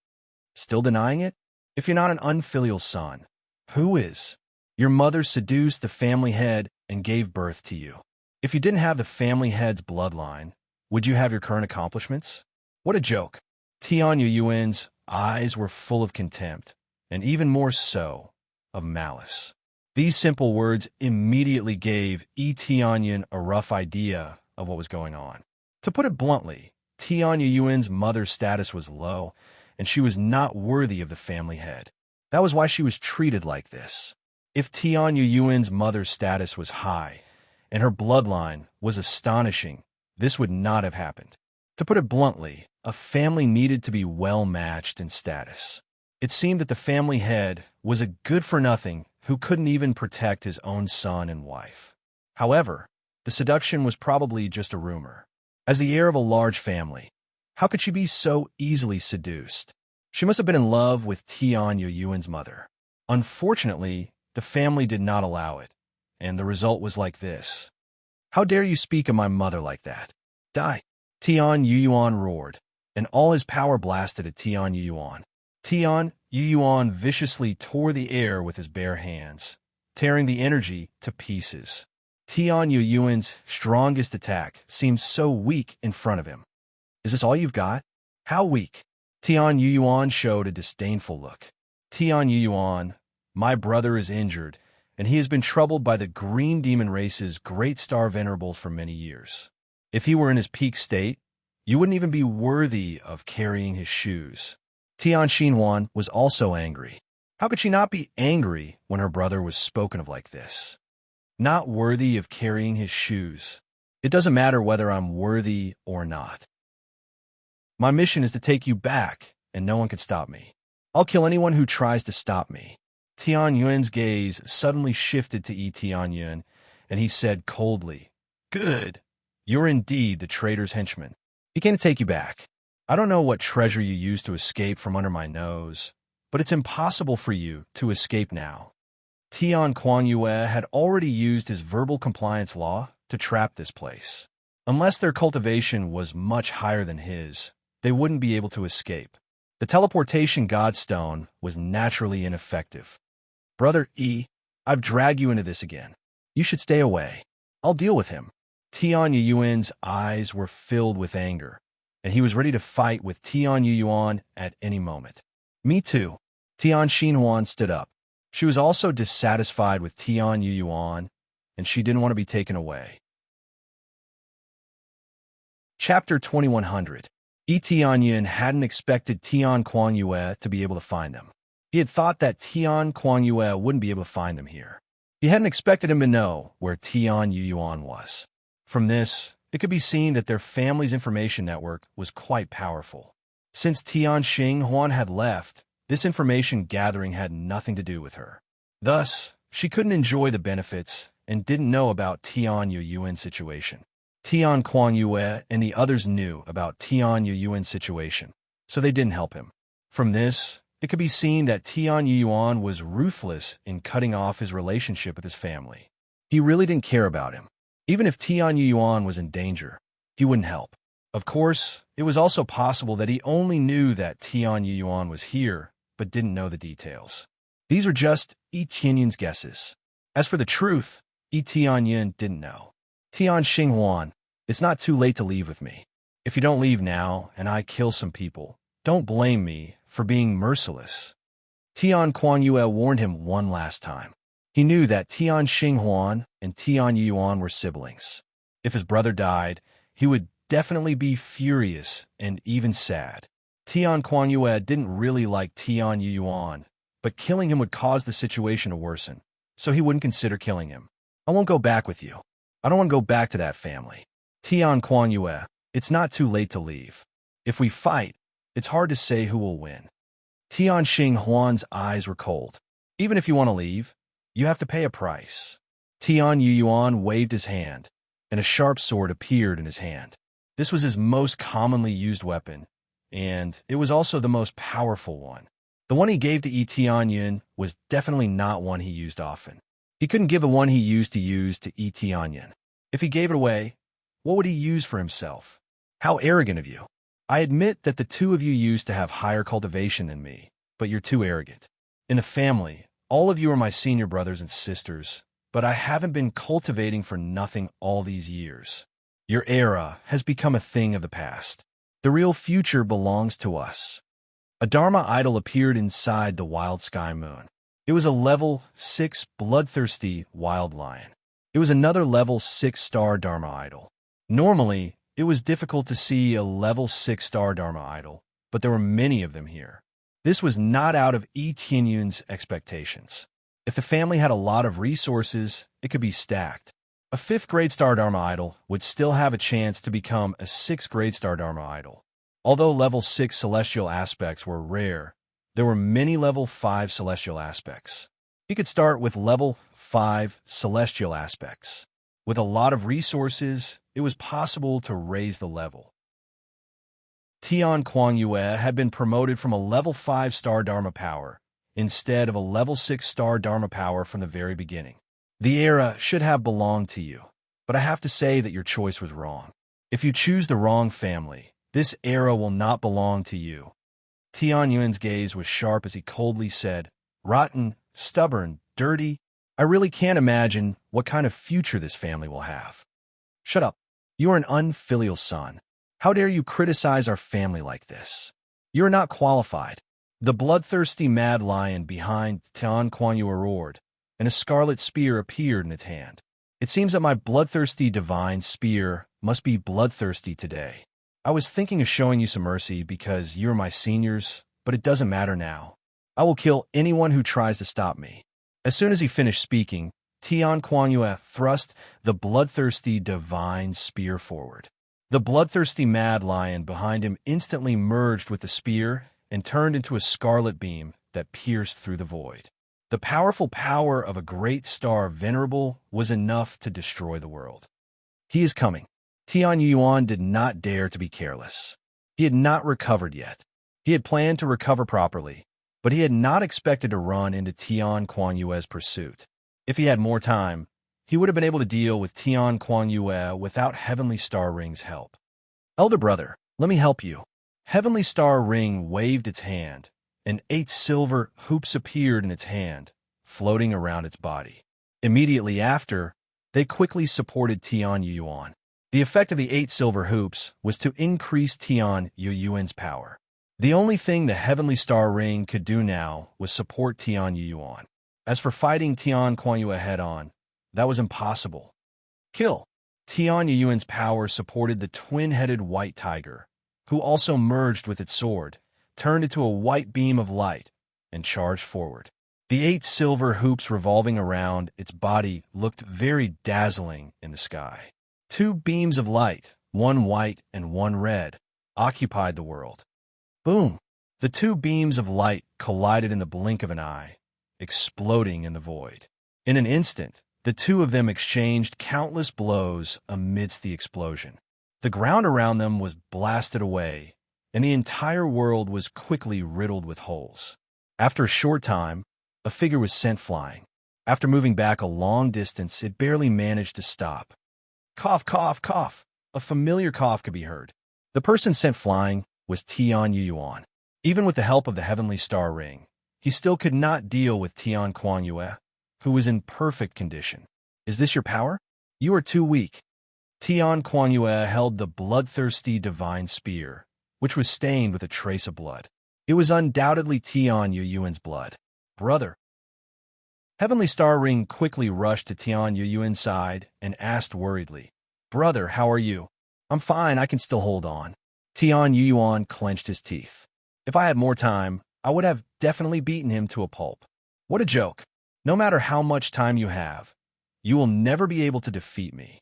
Still denying it? If you're not an unfilial son, who is? Your mother seduced the family head and gave birth to you. If you didn't have the family head's bloodline, would you have your current accomplishments? What a joke. Tian Yuan's eyes were full of contempt, and even more so, of malice. These simple words immediately gave Tianyan a rough idea of what was going on. To put it bluntly, Tian Yuan's mother's status was low, and she was not worthy of the family head. That was why she was treated like this. If Tian Yuan's mother's status was high, and her bloodline was astonishing, this would not have happened. To put it bluntly, a family needed to be well-matched in status. It seemed that the family head was a good-for-nothing who couldn't even protect his own son and wife. However, the seduction was probably just a rumor. As the heir of a large family, how could she be so easily seduced? She must have been in love with Tian Yuan's mother. Unfortunately, the family did not allow it, and the result was like this. "How dare you speak of my mother like that? Die!" Tian Yuan roared, and all his power blasted at Tian Yuan. Tian Yuan viciously tore the air with his bare hands, tearing the energy to pieces. Tian Yuan's strongest attack seemed so weak in front of him. "Is this all you've got? How weak?" Tian Yuan showed a disdainful look. "Tian Yuan, my brother is injured, and he has been troubled by the Green Demon race's Great Star Venerables for many years. If he were in his peak state, you wouldn't even be worthy of carrying his shoes." Tian Xinhuan was also angry. How could she not be angry when her brother was spoken of like this? Not worthy of carrying his shoes. It doesn't matter whether I'm worthy or not. My mission is to take you back, and no one can stop me. I'll kill anyone who tries to stop me. Tian Yuan's gaze suddenly shifted to Tianyan, and he said coldly, "Good. You're indeed the traitor's henchman. He came to take you back. I don't know what treasure you used to escape from under my nose, but it's impossible for you to escape now." Tian Quanyue had already used his verbal compliance law to trap this place. Unless their cultivation was much higher than his, they wouldn't be able to escape. The teleportation godstone was naturally ineffective. "Brother E, I've dragged you into this again. You should stay away. I'll deal with him." Tian Yuan's eyes were filled with anger, and he was ready to fight with Tian Yuan at any moment. "Me too." Tian Xinhuan stood up. She was also dissatisfied with Tian Yuan, and she didn't want to be taken away. Chapter 2100. Tianyan hadn't expected Tian Quanyue to be able to find them. He had thought that Tian Quanyue wouldn't be able to find them here. He hadn't expected him to know where Tian Yuan was. From this, it could be seen that their family's information network was quite powerful. Since Tian Xinhuan had left, this information gathering had nothing to do with her. Thus, she couldn't enjoy the benefits and didn't know about Tian Yuan's situation. Tian Quanyue and the others knew about Tian Yuan's situation, so they didn't help him. From this, it could be seen that Tian Yuan was ruthless in cutting off his relationship with his family. He really didn't care about him. Even if Tian Yuan was in danger, he wouldn't help. Of course, it was also possible that he only knew that Tian Yuan was here, but didn't know the details. These were just Tianyan's guesses. As for the truth, Tianyun didn't know. Tian Xinghuan, it's not too late to leave with me. If you don't leave now and I kill some people, don't blame me for being merciless. Tian Kuan-Yue warned him one last time. He knew that Tian Xinghuan and Tian Yuan were siblings. If his brother died, he would definitely be furious and even sad. Tian Kuan-Yue didn't really like Tian Yuan, but killing him would cause the situation to worsen, so he wouldn't consider killing him. I won't go back with you. I don't want to go back to that family. Tian Kuan-Yue, it's not too late to leave. If we fight, it's hard to say who will win. Tian Xinghuan's eyes were cold. Even if you want to leave, you have to pay a price. Tian Yuan waved his hand, and a sharp sword appeared in his hand. This was his most commonly used weapon, and it was also the most powerful one. The one he gave to Tianyun was definitely not one he used often. He couldn't give the one he used to Tianyun. If he gave it away, what would he use for himself? How arrogant of you. I admit that the two of you used to have higher cultivation than me, but you're too arrogant. In the family, all of you are my senior brothers and sisters, but I haven't been cultivating for nothing all these years. Your era has become a thing of the past. The real future belongs to us. A Dharma idol appeared inside the wild sky moon. It was a level 6 bloodthirsty wild lion. It was another level 6-star Dharma idol. Normally, it was difficult to see a level 6-star Dharma idol, but there were many of them here. This was not out of Tianyun's expectations. If the family had a lot of resources, it could be stacked. A 5th grade star Dharma idol would still have a chance to become a 6th grade star Dharma idol. Although level 6 celestial aspects were rare, there were many level 5 celestial aspects. He could start with level 5 celestial aspects. With a lot of resources, it was possible to raise the level. Tian Kuan-Yue had been promoted from a level 5-star Dharma power instead of a level 6-star Dharma power from the very beginning. The era should have belonged to you, but I have to say that your choice was wrong. If you choose the wrong family, this era will not belong to you. Tianyun's gaze was sharp as he coldly said, rotten, stubborn, dirty. I really can't imagine what kind of future this family will have. Shut up. You are an unfilial son. How dare you criticize our family like this? You are not qualified. The bloodthirsty mad lion behind Tian Kuan-Yue roared, and a scarlet spear appeared in its hand. It seems that my bloodthirsty divine spear must be bloodthirsty today. I was thinking of showing you some mercy because you're my seniors, but it doesn't matter now. I will kill anyone who tries to stop me. As soon as he finished speaking, Tian Kuan-Yue thrust the bloodthirsty divine spear forward. The bloodthirsty mad lion behind him instantly merged with the spear and turned into a scarlet beam that pierced through the void. The powerful power of a great star venerable was enough to destroy the world. He is coming. Tian Yuan did not dare to be careless. He had not recovered yet. He had planned to recover properly, but he had not expected to run into Tian Kuan-Yue's pursuit. If he had more time, he would have been able to deal with Tian Kuan-Yue without Heavenly Star Ring's help. Elder brother, let me help you. Heavenly Star Ring waved its hand, and 8 silver hoops appeared in its hand, floating around its body. Immediately after, they quickly supported Tian Yuan. The effect of the 8 silver hoops was to increase Tian Yuan's power. The only thing the Heavenly Star Ring could do now was support Tian Yuan. As for fighting Tian Kuan-Yue head-on, that was impossible. Kill. Tian Yuan's power supported the twin-headed white tiger, who also merged with its sword, turned into a white beam of light, and charged forward. The 8 silver hoops revolving around its body looked very dazzling in the sky. 2 beams of light, one white and one red, occupied the world. Boom! The 2 beams of light collided in the blink of an eye, exploding in the void. In an instant, the 2 of them exchanged countless blows amidst the explosion. The ground around them was blasted away, and the entire world was quickly riddled with holes. After a short time, a figure was sent flying. After moving back a long distance, it barely managed to stop. Cough, cough, cough. A familiar cough could be heard. The person sent flying was Tian Yuan. Even with the help of the Heavenly Star Ring, he still could not deal with Tian Kuan-Yue, who was in perfect condition. Is this your power? You are too weak. Tian Quanyue held the bloodthirsty divine spear, which was stained with a trace of blood. It was undoubtedly Tian Yuyuan's blood. Brother. Heavenly Star Ring quickly rushed to Tian Yuyuan's side and asked worriedly, Brother, how are you? I'm fine, I can still hold on. Tian Yuyuan clenched his teeth. If I had more time, I would have definitely beaten him to a pulp. What a joke. No matter how much time you have, you will never be able to defeat me.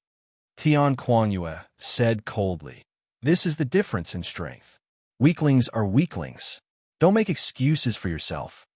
Tian Quanyue said coldly. This is the difference in strength. Weaklings are weaklings. Don't make excuses for yourself.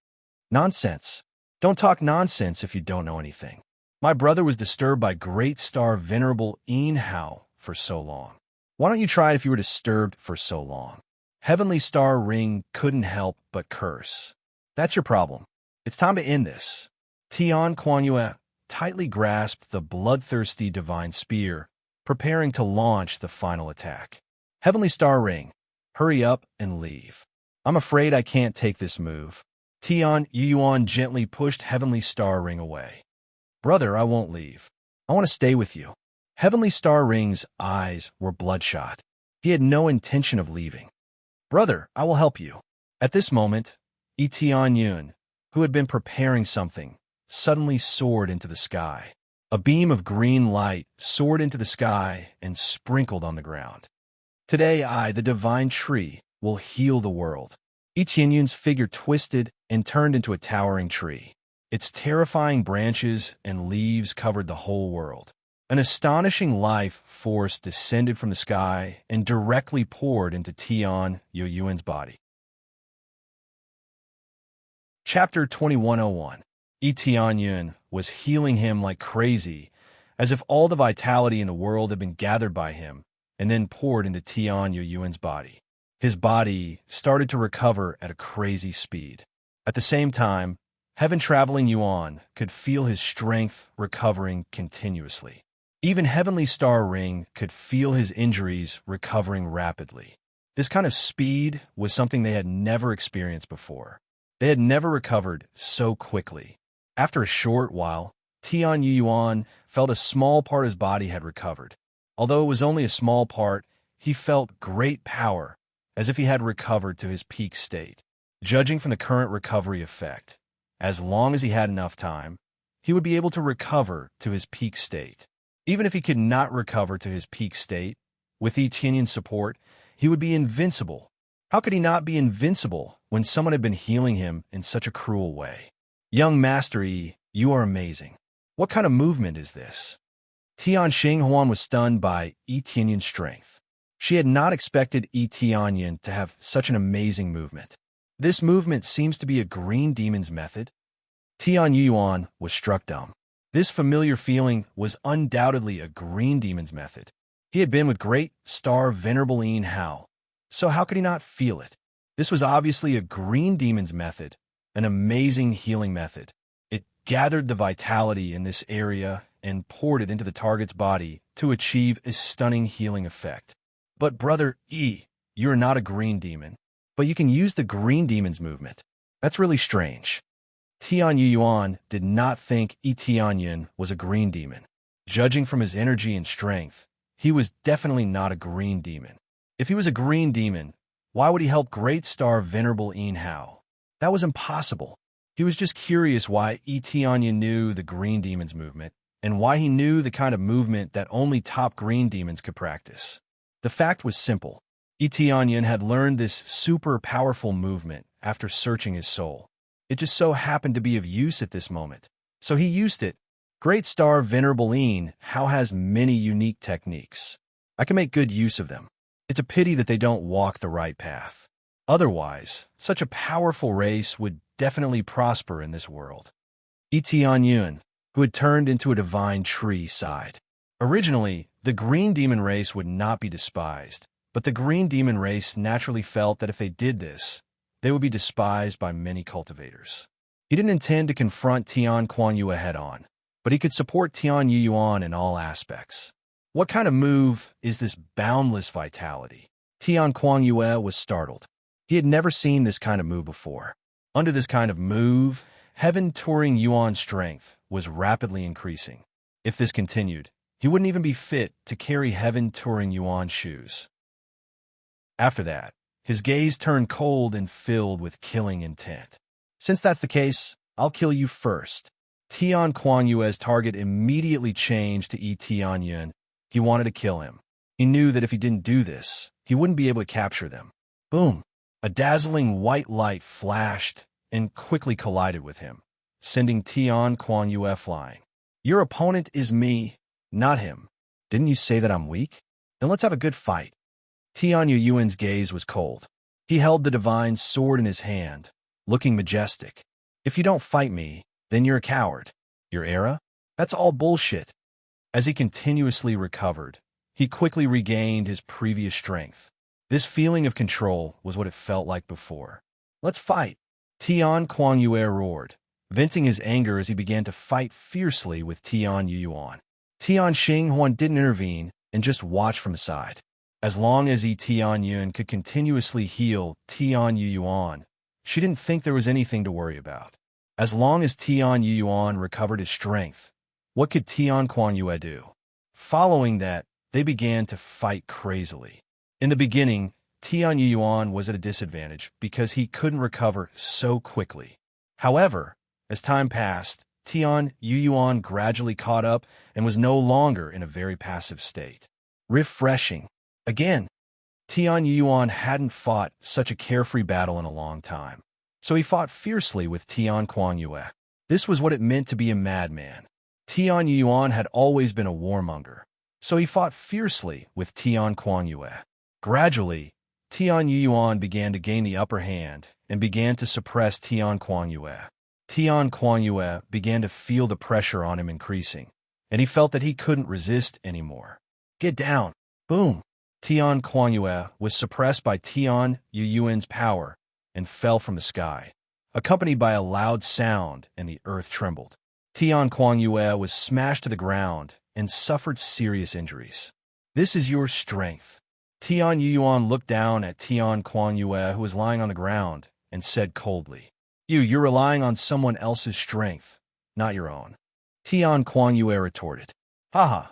Nonsense. Don't talk nonsense if you don't know anything. My brother was disturbed by great star venerable Yin Hao for so long. Why don't you try it if you were disturbed for so long? Heavenly Star Ring couldn't help but curse. That's your problem. It's time to end this. Tian Quanyue tightly grasped the bloodthirsty divine spear, preparing to launch the final attack. Heavenly Star Ring, hurry up and leave. I'm afraid I can't take this move. Tian Yuyuan gently pushed Heavenly Star Ring away. Brother, I won't leave. I want to stay with you. Heavenly Star Ring's eyes were bloodshot. He had no intention of leaving. Brother, I will help you. At this moment, Tian Yun, who had been preparing something, suddenly soared into the sky. A beam of green light soared into the sky and sprinkled on the ground. Today I, the divine tree, will heal the world. Tian Yun's figure twisted and turned into a towering tree. Its terrifying branches and leaves covered the whole world. An astonishing life force descended from the sky and directly poured into Tian Yuyuan's body. Chapter 2101. Tian Yun was healing him like crazy, as if all the vitality in the world had been gathered by him and then poured into Tian Yuyuan's body. His body started to recover at a crazy speed. At the same time, heaven-traveling Yuan could feel his strength recovering continuously. Even Heavenly Star Ring could feel his injuries recovering rapidly. This kind of speed was something they had never experienced before. They had never recovered so quickly. After a short while, Tian Yuyuan felt a small part of his body had recovered. Although it was only a small part, he felt great power, as if he had recovered to his peak state. Judging from the current recovery effect, as long as he had enough time, he would be able to recover to his peak state. Even if he could not recover to his peak state, with Tianyan's support, he would be invincible. How could he not be invincible when someone had been healing him in such a cruel way? Young Master Yi, you are amazing. What kind of movement is this? Tian Xinghuan was stunned by Tianyan's strength. She had not expected Tianyan to have such an amazing movement. This movement seems to be a green demon's method. Tian Yuan was struck dumb. This familiar feeling was undoubtedly a green demon's method. He had been with great star Venerable Yin Hao, so how could he not feel it? This was obviously a green demon's method, an amazing healing method. It gathered the vitality in this area and poured it into the target's body to achieve a stunning healing effect. But Brother E, you're not a green demon, but you can use the green demon's movement. That's really strange. Tian Yuan did not think Tianyan was a green demon. Judging from his energy and strength, he was definitely not a green demon. If he was a green demon, why would he help Great Star Venerable Yin Hao? That was impossible. He was just curious why Tianyan knew the green demon's movement, and why he knew the kind of movement that only top green demons could practice. The fact was simple. Tianyan had learned this super powerful movement after searching his soul. It just so happened to be of use at this moment. So he used it. Great Star Venerable Yin Hao has many unique techniques. I can make good use of them. It's a pity that they don't walk the right path. Otherwise, such a powerful race would definitely prosper in this world. Tianyan, who had turned into a divine tree, sighed. Originally, the green demon race would not be despised, but the green demon race naturally felt that if they did this, they would be despised by many cultivators. He didn't intend to confront Tian Quanyue head-on, but he could support Tian Yuan in all aspects. What kind of move is this boundless vitality? Tian Quanyue was startled. He had never seen this kind of move before. Under this kind of move, Heaven touring Yuan's strength was rapidly increasing. If this continued, he wouldn't even be fit to carry heaven touring Yuan's shoes. After that, his gaze turned cold and filled with killing intent. Since that's the case, I'll kill you first. Tian Kuan-Yue's target immediately changed to Yi Tianyun. He wanted to kill him. He knew that if he didn't do this, he wouldn't be able to capture them. Boom! A dazzling white light flashed and quickly collided with him, sending Tian Kuan-Yue flying. Your opponent is me, not him. Didn't you say that I'm weak? Then let's have a good fight. Tian Yuan's gaze was cold. He held the divine sword in his hand, looking majestic. If you don't fight me, then you're a coward. Your era? That's all bullshit. As he continuously recovered, he quickly regained his previous strength. This feeling of control was what it felt like before. Let's fight. Tian Kuan-Yue roared, venting his anger as he began to fight fiercely with Tian Yuan. Tian Xinghuan didn't intervene and just watched from the side. As long as Yi Tianyun could continuously heal Tian Yuan, she didn't think there was anything to worry about. As long as Tian Yuan recovered his strength, what could Tian Kuan-Yue do? Following that, they began to fight crazily. In the beginning, Tian Yuan was at a disadvantage because he couldn't recover so quickly. However, as time passed, Tian Yuan gradually caught up and was no longer in a very passive state. Refreshing. Again, Tian Yuan hadn't fought such a carefree battle in a long time, so he fought fiercely with Tian Kuan-Yue. This was what it meant to be a madman. Tian Yuan had always been a warmonger, so he fought fiercely with Tian Kuan-Yue. Gradually, Tian Yuan began to gain the upper hand and began to suppress Tian Kuan-Yue. Tian Kuan-Yue began to feel the pressure on him increasing, and he felt that he couldn't resist anymore. Get down! Boom! Tian Kuan-Yue was suppressed by Tian Yuan's power and fell from the sky, accompanied by a loud sound, and the earth trembled. Tian Kuan-Yue was smashed to the ground and suffered serious injuries. This is your strength. Tian Yuan looked down at Tian Kuan-Yue, who was lying on the ground, and said coldly, You're relying on someone else's strength, not your own. Tian Kuan-Yue retorted, Haha,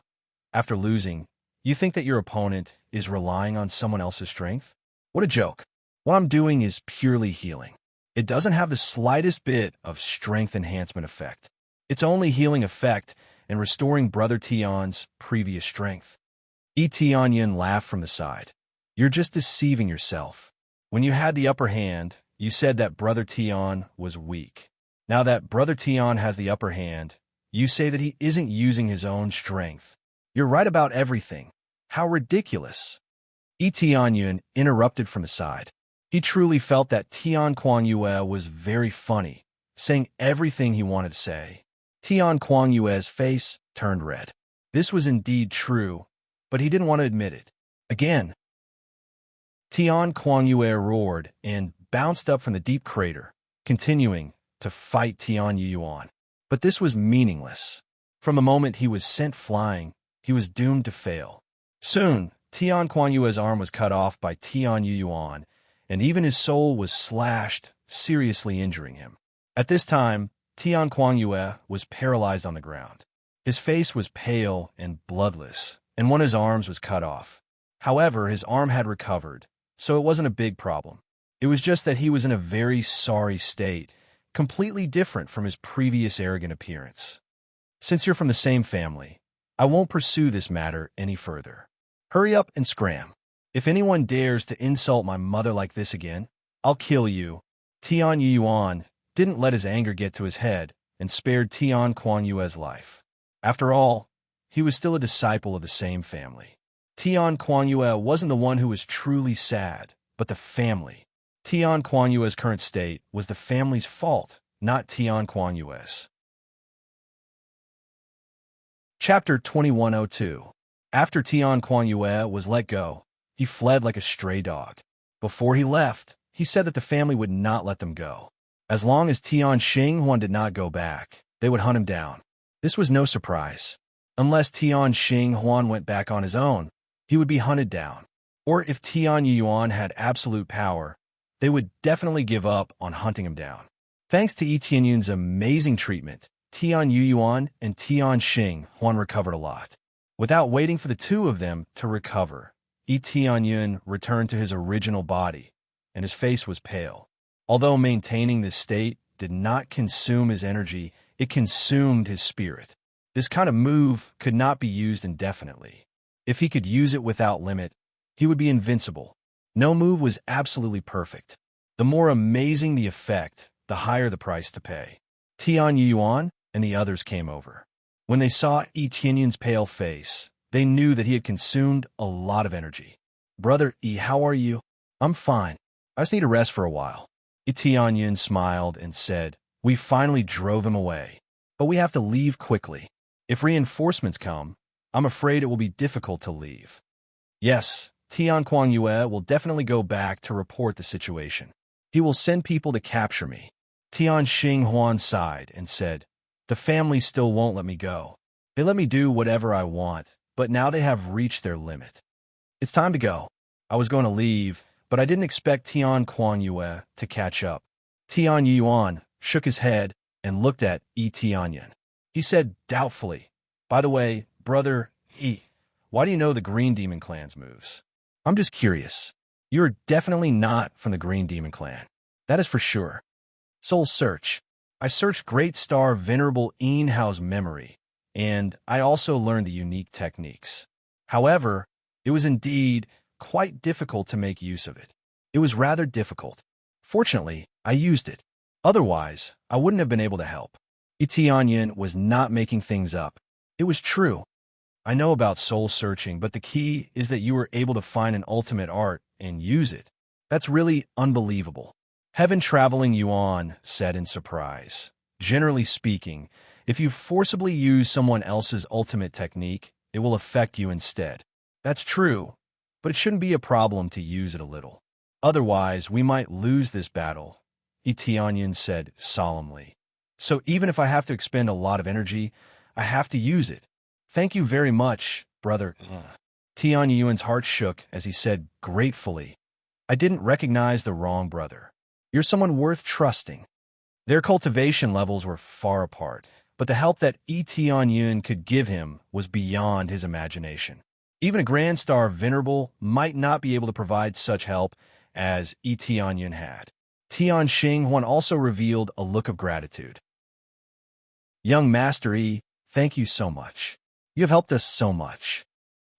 after losing, you think that your opponent is relying on someone else's strength? What a joke. What I'm doing is purely healing. It doesn't have the slightest bit of strength enhancement effect. It's only healing effect and restoring Brother Tian's previous strength. Yi Tianyun laughed from the side. You're just deceiving yourself. When you had the upper hand, you said that Brother Tian was weak. Now that Brother Tian has the upper hand, you say that he isn't using his own strength. You're right about everything. How ridiculous. Yi Tianyun interrupted from the side. He truly felt that Tian Kuan-Yue was very funny, saying everything he wanted to say. Tian Kuan-Yue's face turned red. This was indeed true, but he didn't want to admit it. Again, Tian Kuan-Yue roared and bounced up from the deep crater, continuing to fight Tian Yuan. But this was meaningless. From the moment he was sent flying, he was doomed to fail. Soon, Tian Kuan-Yue's arm was cut off by Tian Yuan, and even his soul was slashed, seriously injuring him. At this time, Tian Kuan-Yue was paralyzed on the ground. His face was pale and bloodless, and one of his arms was cut off. However, his arm had recovered, so it wasn't a big problem. It was just that he was in a very sorry state, completely different from his previous arrogant appearance. Since you're from the same family, I won't pursue this matter any further. Hurry up and scram. If anyone dares to insult my mother like this again, I'll kill you. Tian Yuan didn't let his anger get to his head and spared Tian Kuan-Yue's life. After all, he was still a disciple of the same family. Tian Kuan-Yue wasn't the one who was truly sad, but the family. Tian Kuan-Yue's current state was the family's fault, not Tian Kuan-Yue's. Chapter 2102. After Tian Kuan-Yue was let go, he fled like a stray dog. Before he left, he said that the family would not let them go. As long as Tian Xinghuan did not go back, they would hunt him down. This was no surprise. Unless Tian Xinghuan went back on his own, he would be hunted down. Or if Tian Yuan had absolute power, they would definitely give up on hunting him down. Thanks to Yi Tianyun's amazing treatment, Tian Yuyuan and Tian Xing Huan recovered a lot. Without waiting for the two of them to recover, Yi Tianyun returned to his original body, and his face was pale. Although maintaining this state did not consume his energy, it consumed his spirit. This kind of move could not be used indefinitely. If he could use it without limit, he would be invincible. No move was absolutely perfect. The more amazing the effect, the higher the price to pay. Tian Yuan and the others came over. When they saw Yi Tianyun's pale face, they knew that he had consumed a lot of energy. "Brother Yi, how are you?" "I'm fine. I just need to rest for a while." Yi Tianyun smiled and said, "We finally drove him away. But we have to leave quickly. If reinforcements come, I'm afraid it will be difficult to leave." "Yes, Tian Kuangyue will definitely go back to report the situation. He will send people to capture me." Tian Xing Huan sighed and said, "The family still won't let me go. They let me do whatever I want, but now they have reached their limit. It's time to go. I was going to leave, but I didn't expect Tian Kuangyue to catch up." Tian Yuan shook his head and looked at Yi Tianyun. He said doubtfully, "By the way, brother Yi, why do you know the Green Demon Clan's moves?" "I'm just curious. You are definitely not from the Green Demon Clan. That is for sure." "Soul Search. I searched Great Star Venerable Een Hao's memory, and I also learned the unique techniques. However, it was indeed quite difficult to make use of it. It was rather difficult. Fortunately, I used it. Otherwise, I wouldn't have been able to help." Yi Tianyun was not making things up. It was true. "I know about soul searching, but the key is that you were able to find an ultimate art and use it. That's really unbelievable." Heaven Traveling Yuan said in surprise. "Generally speaking, if you forcibly use someone else's ultimate technique, it will affect you instead. That's true, but it shouldn't be a problem to use it a little. Otherwise, we might lose this battle," Yi Tianyun said solemnly. "So even if I have to expend a lot of energy, I have to use it. Thank you very much, brother." Tian Yuan's heart shook as he said gratefully, "I didn't recognize the wrong brother. You're someone worth trusting." Their cultivation levels were far apart, but the help that Yi Tianyun could give him was beyond his imagination. Even a Grand Star Venerable might not be able to provide such help as Yi Tianyun had. Tian Xing Huan also revealed a look of gratitude. "Young Master Yi, thank you so much. You have helped us so much."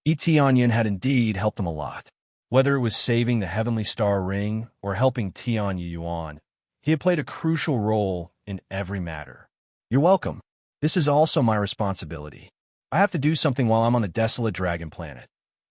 Yi Tianyun had indeed helped him a lot. Whether it was saving the Heavenly Star Ring or helping Tian Yuan, he had played a crucial role in every matter. "You're welcome. This is also my responsibility. I have to do something while I'm on the desolate dragon planet,"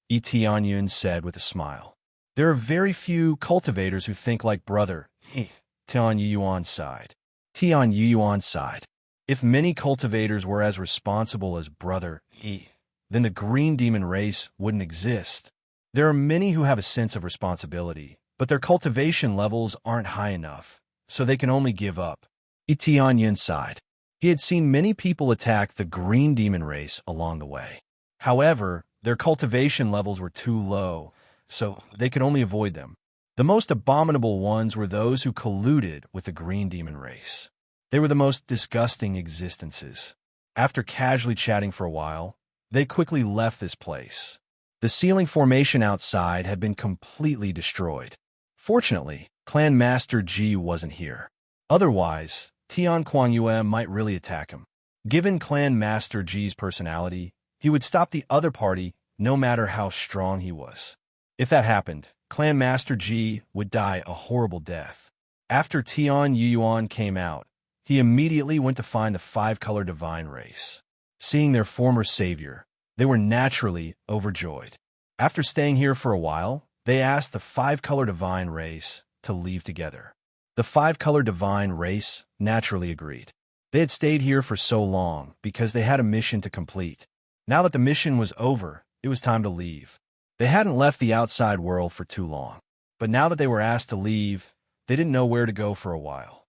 Yi Tianyun said with a smile. "There are very few cultivators who think like brother He." Tian Yuan sighed. Tian Yuan sighed. If many cultivators were as responsible as brother He, then the green demon race wouldn't exist. There are many who have a sense of responsibility, but their cultivation levels aren't high enough, so they can only give up. Yi Tianyun sighed. He had seen many people attack the green demon race along the way. However, their cultivation levels were too low, so they could only avoid them. The most abominable ones were those who colluded with the green demon race. They were the most disgusting existences. After casually chatting for a while, they quickly left this place. The ceiling formation outside had been completely destroyed. Fortunately, Clan Master Ji wasn't here. Otherwise, Tian Kuangyue might really attack him. Given Clan Master Ji's personality, he would stop the other party no matter how strong he was. If that happened, Clan Master Ji would die a horrible death. After Tian Yuan came out, he immediately went to find the five-color divine race. Seeing their former savior, they were naturally overjoyed. After staying here for a while, they asked the five-color divine race to leave together. The five-color divine race naturally agreed. They had stayed here for so long because they had a mission to complete. Now that the mission was over, it was time to leave. They hadn't left the outside world for too long, but now that they were asked to leave, they didn't know where to go for a while.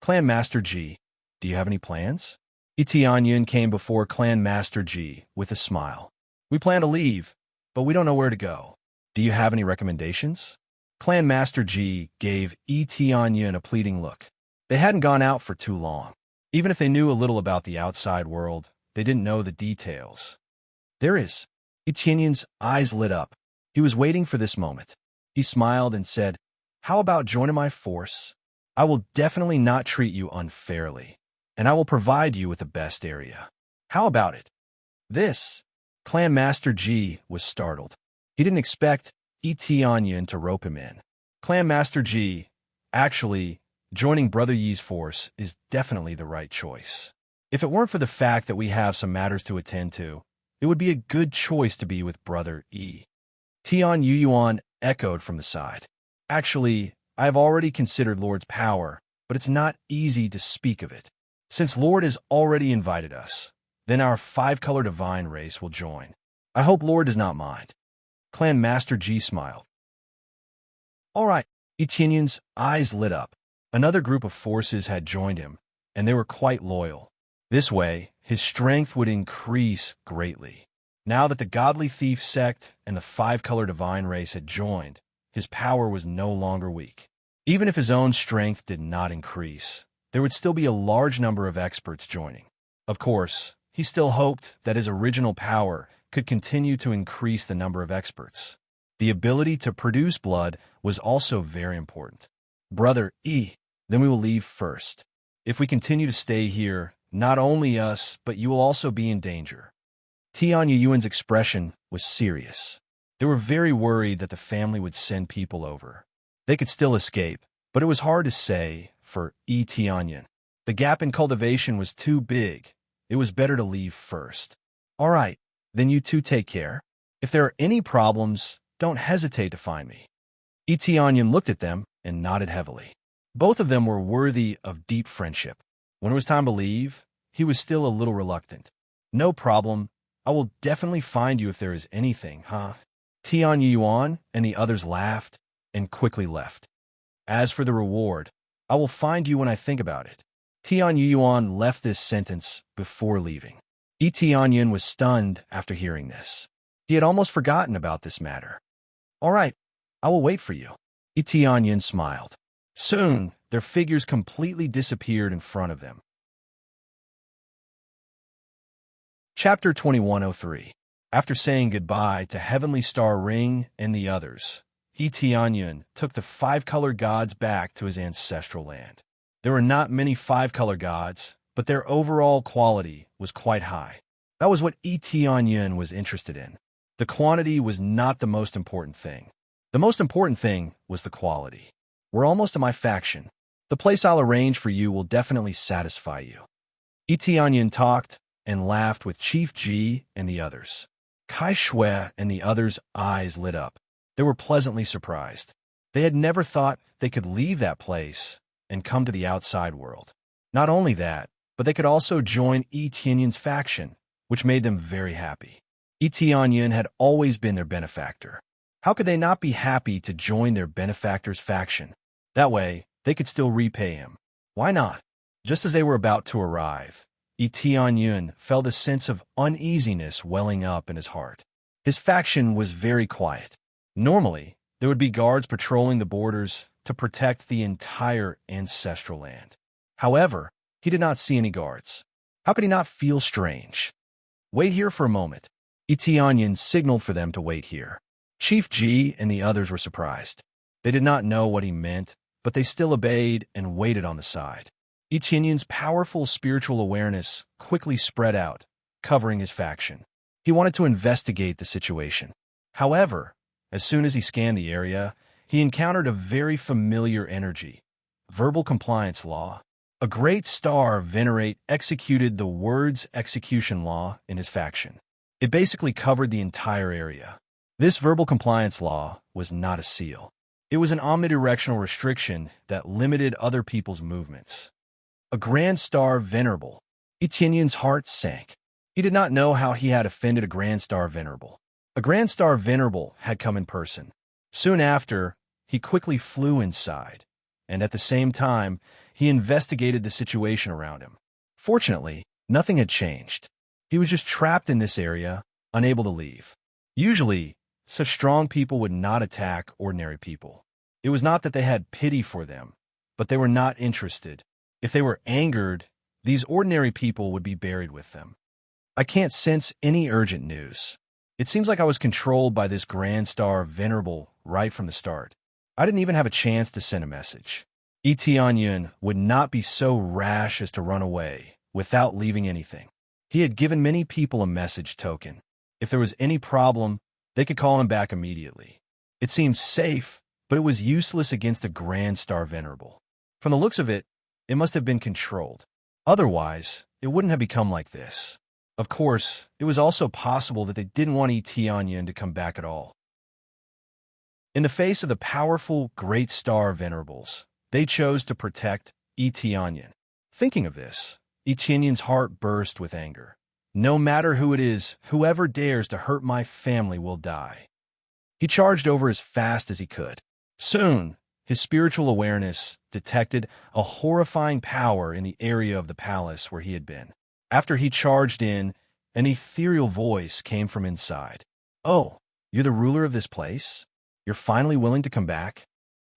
Clan Master Ji, do you have any plans? Yi Tianyun came before Clan Master Ji with a smile. We plan to leave, but we don't know where to go. Do you have any recommendations? Clan Master Ji gave Yi Tianyun a pleading look. They hadn't gone out for too long. Even if they knew a little about the outside world, they didn't know the details. There is. Etienne's eyes lit up. He was waiting for this moment. He smiled and said, "How about joining my force? I will definitely not treat you unfairly, and I will provide you with the best area. How about it?" This. Clan Master G was startled. He didn't expect Etienne to rope him in. Clan Master G, actually, joining Brother Yi's force is definitely the right choice. If it weren't for the fact that we have some matters to attend to, it would be a good choice to be with Brother E. Tian Yuyuan echoed from the side. Actually, I have already considered Lord's power, but it's not easy to speak of it. Since Lord has already invited us, then our five-color divine race will join. I hope Lord does not mind. Clan Master G smiled. All right. Etienne's eyes lit up. Another group of forces had joined him, and they were quite loyal. This way, his strength would increase greatly. Now that the Godly Thief sect and the five-color divine race had joined, his power was no longer weak. Even if his own strength did not increase, there would still be a large number of experts joining. Of course, he still hoped that his original power could continue to increase the number of experts. The ability to produce blood was also very important. Brother E, then we will leave first. If we continue to stay here, not only us, but you will also be in danger. Tian Yuan's expression was serious. They were very worried that the family would send people over. They could still escape, but it was hard to say for E. Tianyan. The gap in cultivation was too big. It was better to leave first. All right, then you two take care. If there are any problems, don't hesitate to find me. E. Tianyan looked at them and nodded heavily. Both of them were worthy of deep friendship. When it was time to leave, he was still a little reluctant. No problem. I will definitely find you if there is anything, huh? Tian Yuan and the others laughed and quickly left. As for the reward, I will find you when I think about it. Tian Yuan left this sentence before leaving. Yi Tianyan was stunned after hearing this. He had almost forgotten about this matter. All right, I will wait for you. Yi Tianyan smiled. Soon, their figures completely disappeared in front of them. Chapter 2103. After saying goodbye to Heavenly Star Ring and the others, Yi Tianyan took the five-color gods back to his ancestral land. There were not many five-color gods, but their overall quality was quite high. That was what Yi Tianyan was interested in. The quantity was not the most important thing. The most important thing was the quality. We're almost to my faction. The place I'll arrange for you will definitely satisfy you. Yi Tianyan talked and laughed with Chief Ji and the others. Kai Shui and the others' eyes lit up. They were pleasantly surprised. They had never thought they could leave that place and come to the outside world. Not only that, but they could also join Yi Tianyan's faction, which made them very happy. Yi Tianyan had always been their benefactor. How could they not be happy to join their benefactor's faction? That way, they could still repay him. Why not? Just as they were about to arrive, Yi Tianyan felt a sense of uneasiness welling up in his heart. His faction was very quiet. Normally, there would be guards patrolling the borders to protect the entire ancestral land. However, he did not see any guards. How could he not feel strange? Wait here for a moment. Yi Tianyan signaled for them to wait here. Chief Ji and the others were surprised. They did not know what he meant, but they still obeyed and waited on the side. Yi Tianyan's powerful spiritual awareness quickly spread out, covering his faction. He wanted to investigate the situation. However, as soon as he scanned the area, he encountered a very familiar energy. Verbal compliance law. A great star venerate executed the words execution law in his faction. It basically covered the entire area. This verbal compliance law was not a seal. It was an omnidirectional restriction that limited other people's movements. A grand star venerable. Yi Tianyan's heart sank. He did not know how he had offended a grand star venerable. A grand star venerable had come in person. Soon after, he quickly flew inside, and at the same time, he investigated the situation around him. Fortunately, nothing had changed. He was just trapped in this area, unable to leave. Usually, such strong people would not attack ordinary people. It was not that they had pity for them, but they were not interested. If they were angered, these ordinary people would be buried with them. I can't sense any urgent news. It seems like I was controlled by this Grand Star Venerable right from the start. I didn't even have a chance to send a message. Tianyun would not be so rash as to run away without leaving anything. He had given many people a message token. If there was any problem, they could call him back immediately. It seemed safe, but it was useless against a Grand Star Venerable. From the looks of it, it must have been controlled. Otherwise, it wouldn't have become like this. Of course, it was also possible that they didn't want Tianyun to come back at all. In the face of the powerful Great Star Venerables, they chose to protect Tianyun. Thinking of this, Tianyun's heart burst with anger. No matter who it is, whoever dares to hurt my family will die. He charged over as fast as he could. Soon, his spiritual awareness detected a horrifying power in the area of the palace where he had been. After he charged in, an ethereal voice came from inside. "Oh, you're the ruler of this place? You're finally willing to come back?"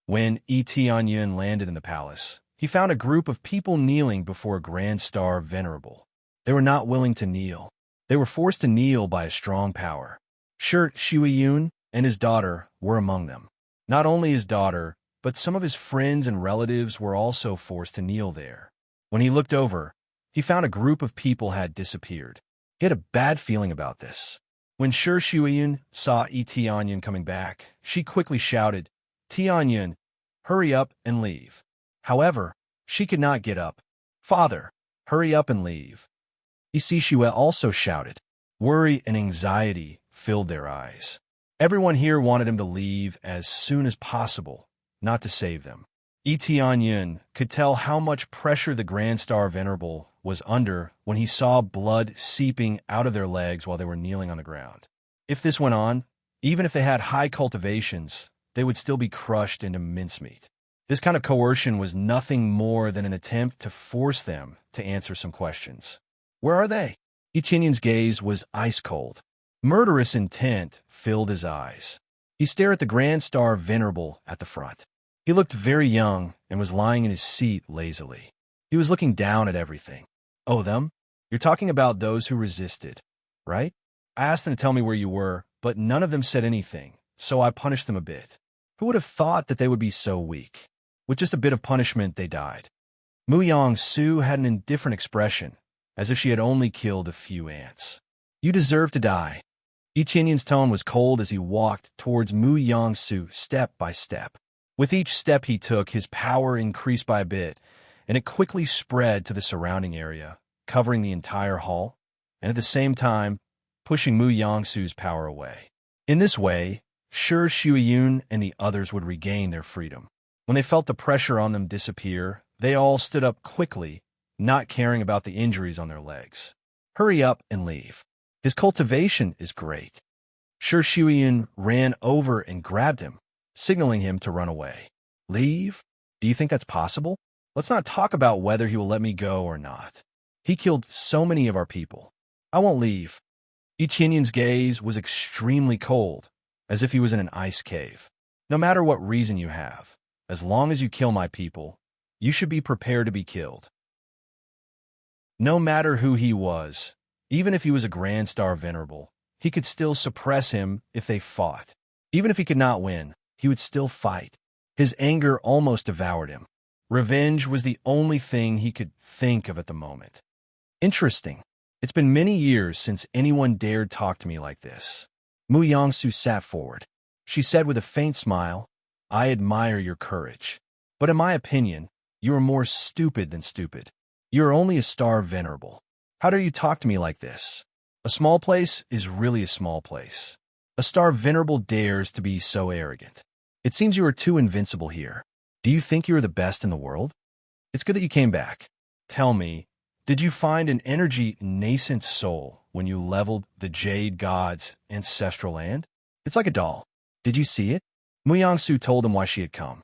When Tianyun landed in the palace, he found a group of people kneeling before a Grand Star Venerable. They were not willing to kneel. They were forced to kneel by a strong power. Shuiyun and his daughter were among them. Not only his daughter, but some of his friends and relatives were also forced to kneel there. When he looked over, he found a group of people had disappeared. He had a bad feeling about this. When Shuiyun saw Tianyun coming back, she quickly shouted, "Tianyun, hurry up and leave." However, she could not get up. "Father, hurry up and leave." Shue also shouted. Worry and anxiety filled their eyes. Everyone here wanted him to leave as soon as possible, not to save them. Tianyun could tell how much pressure the Grand Star Venerable was under when he saw blood seeping out of their legs while they were kneeling on the ground. If this went on, even if they had high cultivations, they would still be crushed into mincemeat. This kind of coercion was nothing more than an attempt to force them to answer some questions. Where are they? Tianyun's gaze was ice cold. Murderous intent filled his eyes. He stared at the Grand Star Venerable at the front. He looked very young and was lying in his seat lazily. He was looking down at everything. "Oh, them? You're talking about those who resisted, right? I asked them to tell me where you were, but none of them said anything, so I punished them a bit. Who would have thought that they would be so weak? With just a bit of punishment, they died." Su had an indifferent expression, as if she had only killed a few ants. "You deserve to die." Tianyun's tone was cold as he walked towards Su step by step. With each step he took, his power increased by a bit, and it quickly spread to the surrounding area, covering the entire hall, and at the same time, pushing Su's power away. In this way, Shuiyun and the others would regain their freedom. When they felt the pressure on them disappear, they all stood up quickly, not caring about the injuries on their legs. "Hurry up and leave. His cultivation is great." Shuiyun ran over and grabbed him, signaling him to run away. "Leave? Do you think that's possible? Let's not talk about whether he will let me go or not. He killed so many of our people. I won't leave." Tianyun's gaze was extremely cold, as if he was in an ice cave. "No matter what reason you have, as long as you kill my people, you should be prepared to be killed." No matter who he was, even if he was a Grand Star Venerable, he could still suppress him if they fought. Even if he could not win, he would still fight. His anger almost devoured him. Revenge was the only thing he could think of at the moment. "Interesting. It's been many years since anyone dared talk to me like this." Su sat forward. She said with a faint smile, "I admire your courage. But in my opinion, you are more stupid than stupid. You are only a Star Venerable. How dare you talk to me like this? A small place is really a small place. A Star Venerable dares to be so arrogant. It seems you are too invincible here. Do you think you are the best in the world? It's good that you came back. Tell me, did you find an energy nascent soul when you leveled the Jade God's ancestral land? It's like a doll. Did you see it?" Su told him why she had come.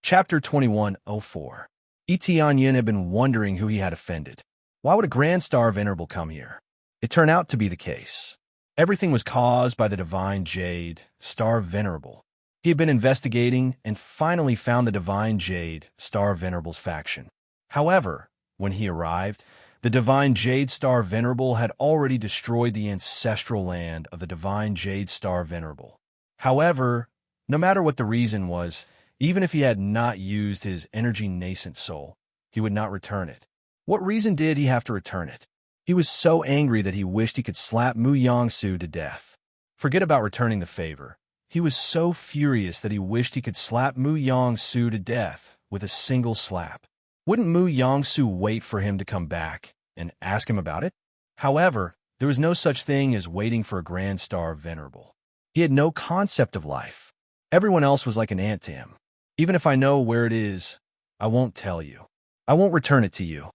Chapter 2104. Tianyun had been wondering who he had offended. Why would a Grand Star Venerable come here? It turned out to be the case. Everything was caused by the divine Jade Star Venerable. He had been investigating and finally found the Divine Jade, Star Venerable's faction. However, when he arrived, the Divine Jade Star Venerable had already destroyed the ancestral land of the Divine Jade Star Venerable. However, no matter what the reason was, even if he had not used his energy nascent soul, he would not return it. What reason did he have to return it? He was so angry that he wished he could slap Mu Yangsu to death. Forget about returning the favor. He was so furious that he wished he could slap Mu Yangsu to death with a single slap. Wouldn't Mu Yangsu wait for him to come back and ask him about it? However, there was no such thing as waiting for a Grand Star Venerable. He had no concept of life. Everyone else was like an ant to him. Even if I know where it is, I won't tell you. I won't return it to you.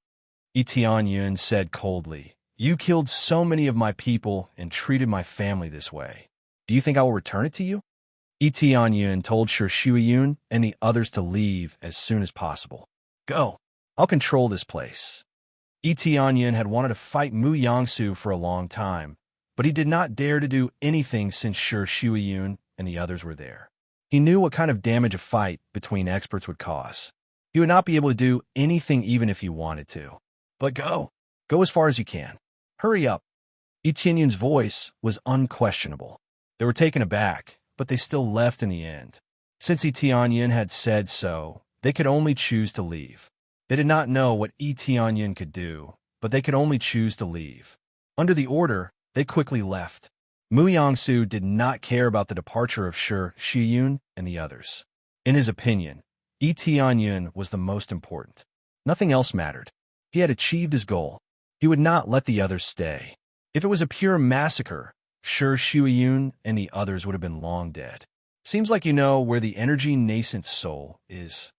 Tianyun said coldly, "You killed so many of my people and treated my family this way. Do you think I will return it to you?" Tianyun told Shuiyun and the others to leave as soon as possible. "Go. I'll control this place." Tianyun had wanted to fight Mu Yangsu for a long time, but he did not dare to do anything since Shuiyun and the others were there. He knew what kind of damage a fight between experts would cause. He would not be able to do anything even if he wanted to. But go. Go as far as you can. Hurry up. Tianyun's voice was unquestionable. They were taken aback, but they still left in the end. Since Tianyun had said so, they could only choose to leave. They did not know what Tianyun could do, but they could only choose to leave. Under the order, they quickly left. Mu Yangsu did not care about the departure of Shiyun and the others. In his opinion, Tianyun was the most important. Nothing else mattered. He had achieved his goal. He would not let the others stay. If it was a pure massacre, Shiyun and the others would have been long dead. Seems like you know where the energy nascent soul is.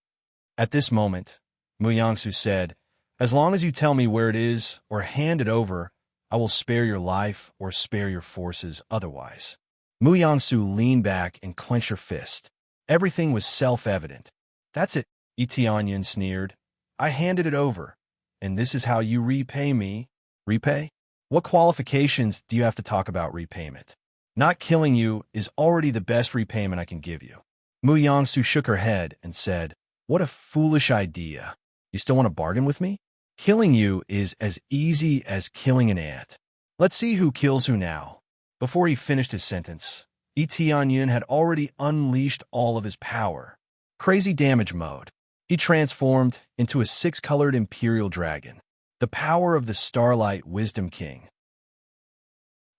At this moment, Mu Yangsu said, "As long as you tell me where it is or hand it over, I will spare your life or spare your forces otherwise." Mu Yangsu leaned back and clenched her fist. Everything was self-evident. "That's it," Tianyun sneered. "I handed it over, and this is how you repay me." "Repay? What qualifications do you have to talk about repayment? Not killing you is already the best repayment I can give you." Mu Yangsu shook her head and said, "What a foolish idea. You still want to bargain with me? Killing you is as easy as killing an ant. Let's see who kills who now." Before he finished his sentence, Tianyun had already unleashed all of his power. Crazy damage mode. He transformed into a six-colored imperial dragon. The power of the Starlight Wisdom King.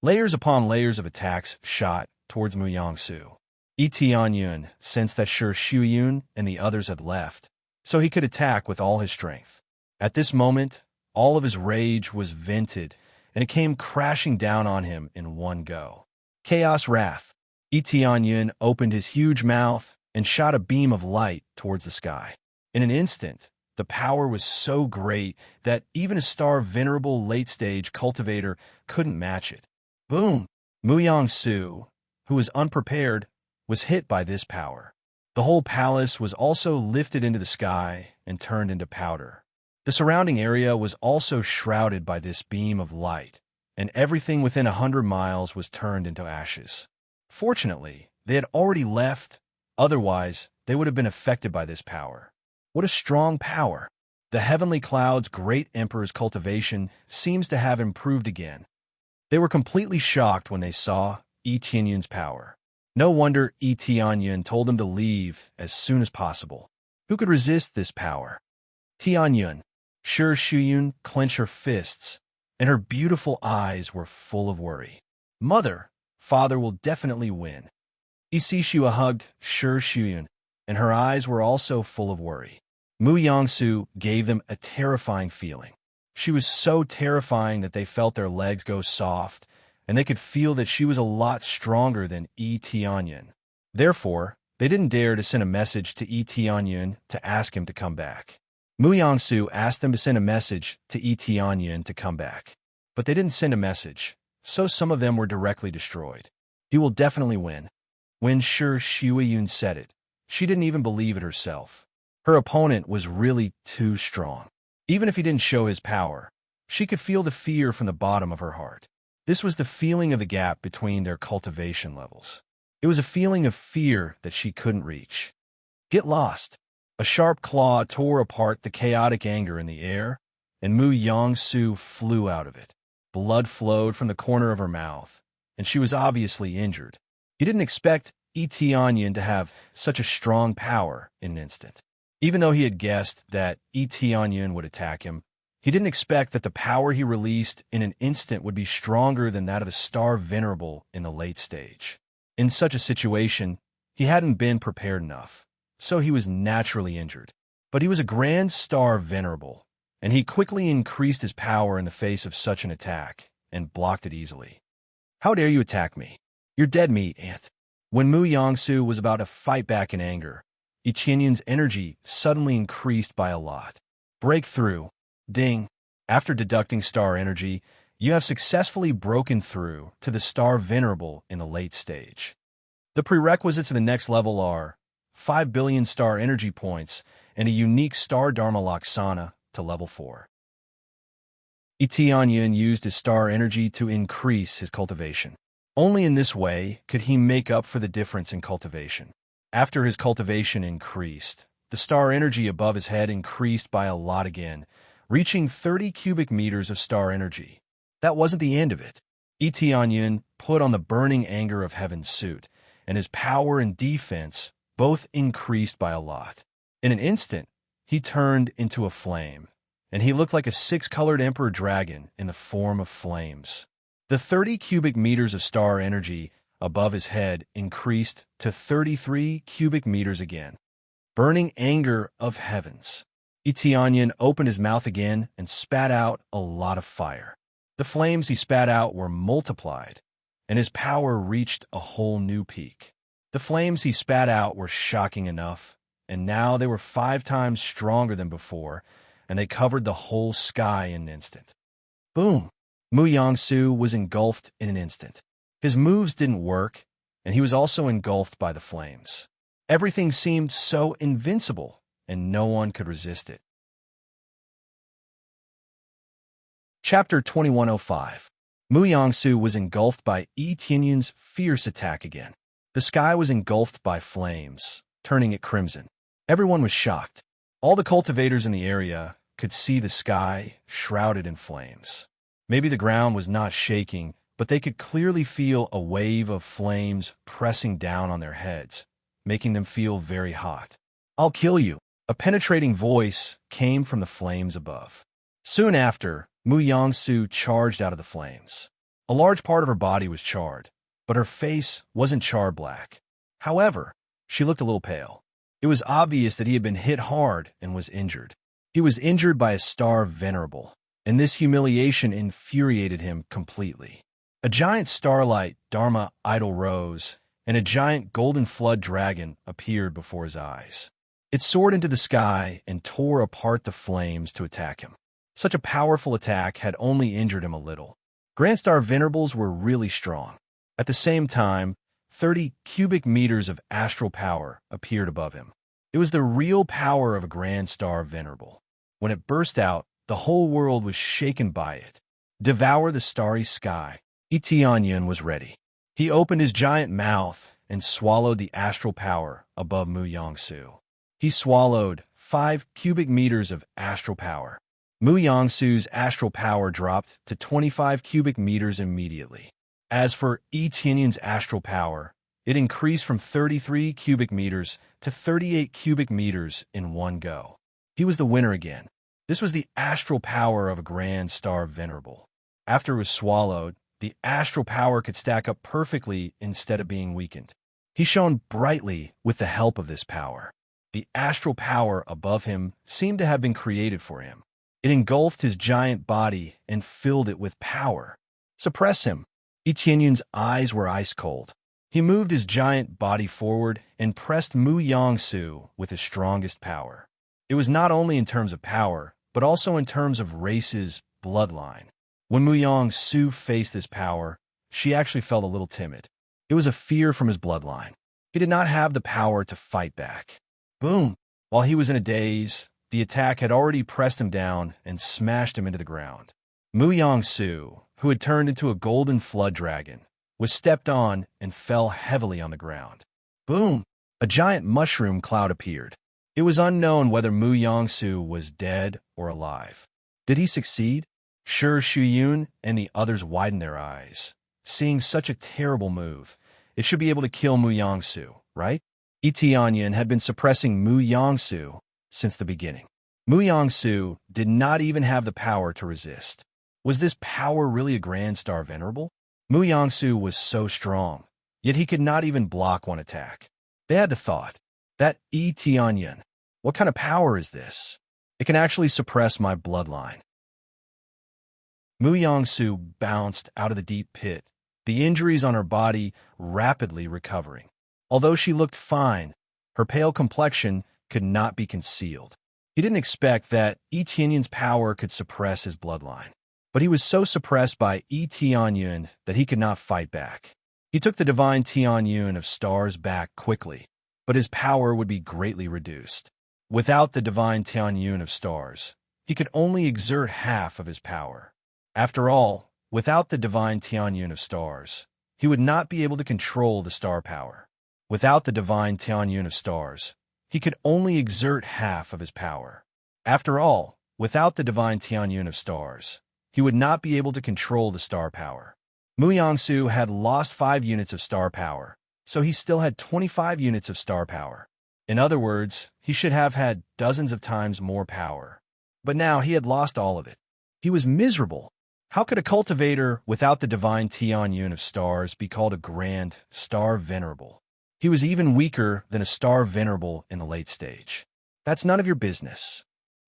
Layers upon layers of attacks shot towards Mu Yangsu. Tianyun sensed that Shiyun and the others had left, so he could attack with all his strength. At this moment, all of his rage was vented, and it came crashing down on him in one go. Chaos Wrath. Tianyun opened his huge mouth and shot a beam of light towards the sky. In an instant, the power was so great that even a Star Venerable late-stage cultivator couldn't match it. Boom! Mu Yangsu, who was unprepared, was hit by this power. The whole palace was also lifted into the sky and turned into powder. The surrounding area was also shrouded by this beam of light, and everything within 100 miles was turned into ashes. Fortunately, they had already left, otherwise they would have been affected by this power. What a strong power! The Heavenly Cloud's great Emperor's cultivation seems to have improved again. They were completely shocked when they saw Tianyun's power. No wonder Tianyun told them to leave as soon as possible. Who could resist this power? Tianyun. Shiyun clenched her fists, and her beautiful eyes were full of worry. Mother, father will definitely win. Isishua hugged Shiyun, and her eyes were also full of worry. Mu Yangsu gave them a terrifying feeling. She was so terrifying that they felt their legs go soft, and they could feel that she was a lot stronger than Tianyun. Therefore, they didn't dare to send a message to Tianyun to ask him to come back. Mu Yangsu asked them to send a message to Tianyun to come back. But they didn't send a message, so some of them were directly destroyed. He will definitely win. When Shiyun said it, she didn't even believe it herself. Her opponent was really too strong. Even if he didn't show his power, she could feel the fear from the bottom of her heart. This was the feeling of the gap between their cultivation levels. It was a feeling of fear that she couldn't reach. Get lost. A sharp claw tore apart the chaotic anger in the air, and Mu Yongsu flew out of it. Blood flowed from the corner of her mouth, and she was obviously injured. He didn't expect Yi Tianyan to have such a strong power in an instant. Even though he had guessed that Yi Tianyan would attack him, he didn't expect that the power he released in an instant would be stronger than that of the Star Venerable in the late stage. In such a situation, he hadn't been prepared enough, so he was naturally injured. But he was a Grand Star Venerable, and he quickly increased his power in the face of such an attack and blocked it easily. How dare you attack me? You're dead meat, Ant. When Mu Yongsu was about to fight back in anger, Yi Tianyan's energy suddenly increased by a lot. Breakthrough. Ding. After deducting star energy, you have successfully broken through to the Star Venerable in the late stage. The prerequisites of the next level are 5 billion star energy points and a unique Star Dharma Laksana to level 4. Yi Tianyan used his star energy to increase his cultivation. Only in this way could he make up for the difference in cultivation. After his cultivation increased, the star energy above his head increased by a lot again, reaching 30 cubic meters of star energy. That wasn't the end of it. Yi Tianyan put on the burning anger of heaven suit, and his power and defense both increased by a lot. In an instant, he turned into a flame, and he looked like a 6-colored emperor dragon in the form of flames. The 30 cubic meters of star energy above his head increased to 33 cubic meters again. Burning anger of heavens. Yi Tianyan opened his mouth again and spat out a lot of fire. The flames he spat out were multiplied, and his power reached a whole new peak. The flames he spat out were shocking enough, and now they were 5 times stronger than before, and they covered the whole sky in an instant. Boom! Mu Yongsu was engulfed in an instant. His moves didn't work, and he was also engulfed by the flames. Everything seemed so invincible, and no one could resist it. Chapter 2105. Mu Yongsu was engulfed by Yi Tianyan's fierce attack again. The sky was engulfed by flames, turning it crimson. Everyone was shocked. All the cultivators in the area could see the sky shrouded in flames. Maybe the ground was not shaking, but they could clearly feel a wave of flames pressing down on their heads, making them feel very hot. I'll kill you. A penetrating voice came from the flames above. Soon after, Mu Yongsu charged out of the flames. A large part of her body was charred, but her face wasn't char black. However, she looked a little pale. It was obvious that he had been hit hard and was injured. He was injured by a Star Venerable, and this humiliation infuriated him completely. A giant starlight Dharma idol rose, and a giant golden flood dragon appeared before his eyes. It soared into the sky and tore apart the flames to attack him. Such a powerful attack had only injured him a little. Grand Star Venerables were really strong. At the same time, 30 cubic meters of astral power appeared above him. It was the real power of a Grand Star Venerable. When it burst out, the whole world was shaken by it. Devour the starry sky. Yi Tianyan was ready. He opened his giant mouth and swallowed the astral power above Mu Yongsu. He swallowed 5 cubic meters of astral power. Mu Yongsu's astral power dropped to 25 cubic meters immediately. As for Yi Tianyan's astral power, it increased from 33 cubic meters to 38 cubic meters in one go. He was the winner again. This was the astral power of a Grand Star Venerable. After it was swallowed, the astral power could stack up perfectly instead of being weakened. He shone brightly with the help of this power. The astral power above him seemed to have been created for him. It engulfed his giant body and filled it with power. Suppress him. Yi Tianyan's eyes were ice cold. He moved his giant body forward and pressed Mu Yongsu with his strongest power. It was not only in terms of power, but also in terms of race's bloodline. When Mu Yongsu faced this power, she actually felt a little timid. It was a fear from his bloodline. He did not have the power to fight back. Boom! While he was in a daze, the attack had already pressed him down and smashed him into the ground. Mu Yongsu, who had turned into a golden flood dragon, was stepped on and fell heavily on the ground. Boom! A giant mushroom cloud appeared. It was unknown whether Mu Yongsu was dead or alive. Did he succeed? Sure, Shuyun and the others widened their eyes. Seeing such a terrible move, it should be able to kill Mu Yongsu, right? Tianyun had been suppressing Mu Yongsu since the beginning. Mu Yongsu did not even have the power to resist. Was this power really a Grand Star Venerable? Mu Yongsu was so strong, yet he could not even block one attack. They had the thought, that Tianyun, what kind of power is this? It can actually suppress my bloodline. Mu Yongsu bounced out of the deep pit, the injuries on her body rapidly recovering. Although she looked fine, her pale complexion could not be concealed. He didn't expect that Tianyun's power could suppress his bloodline. But he was so suppressed by Tianyun that he could not fight back. He took the divine Tianyun of stars back quickly, but his power would be greatly reduced. Without the divine Tianyun of stars, he could only exert half of his power. After all, without the divine Tianyun of stars, he would not be able to control the star power. Without the divine Tianyun of stars, he could only exert half of his power. After all, without the divine Tianyun of stars, he would not be able to control the star power. Mu Yongsu had lost 5 units of star power, so he still had 25 units of star power. In other words, he should have had dozens of times more power. But now he had lost all of it. He was miserable. How could a cultivator without the divine Tianyun of stars be called a Grand Star Venerable? He was even weaker than a Star Venerable in the late stage. That's none of your business.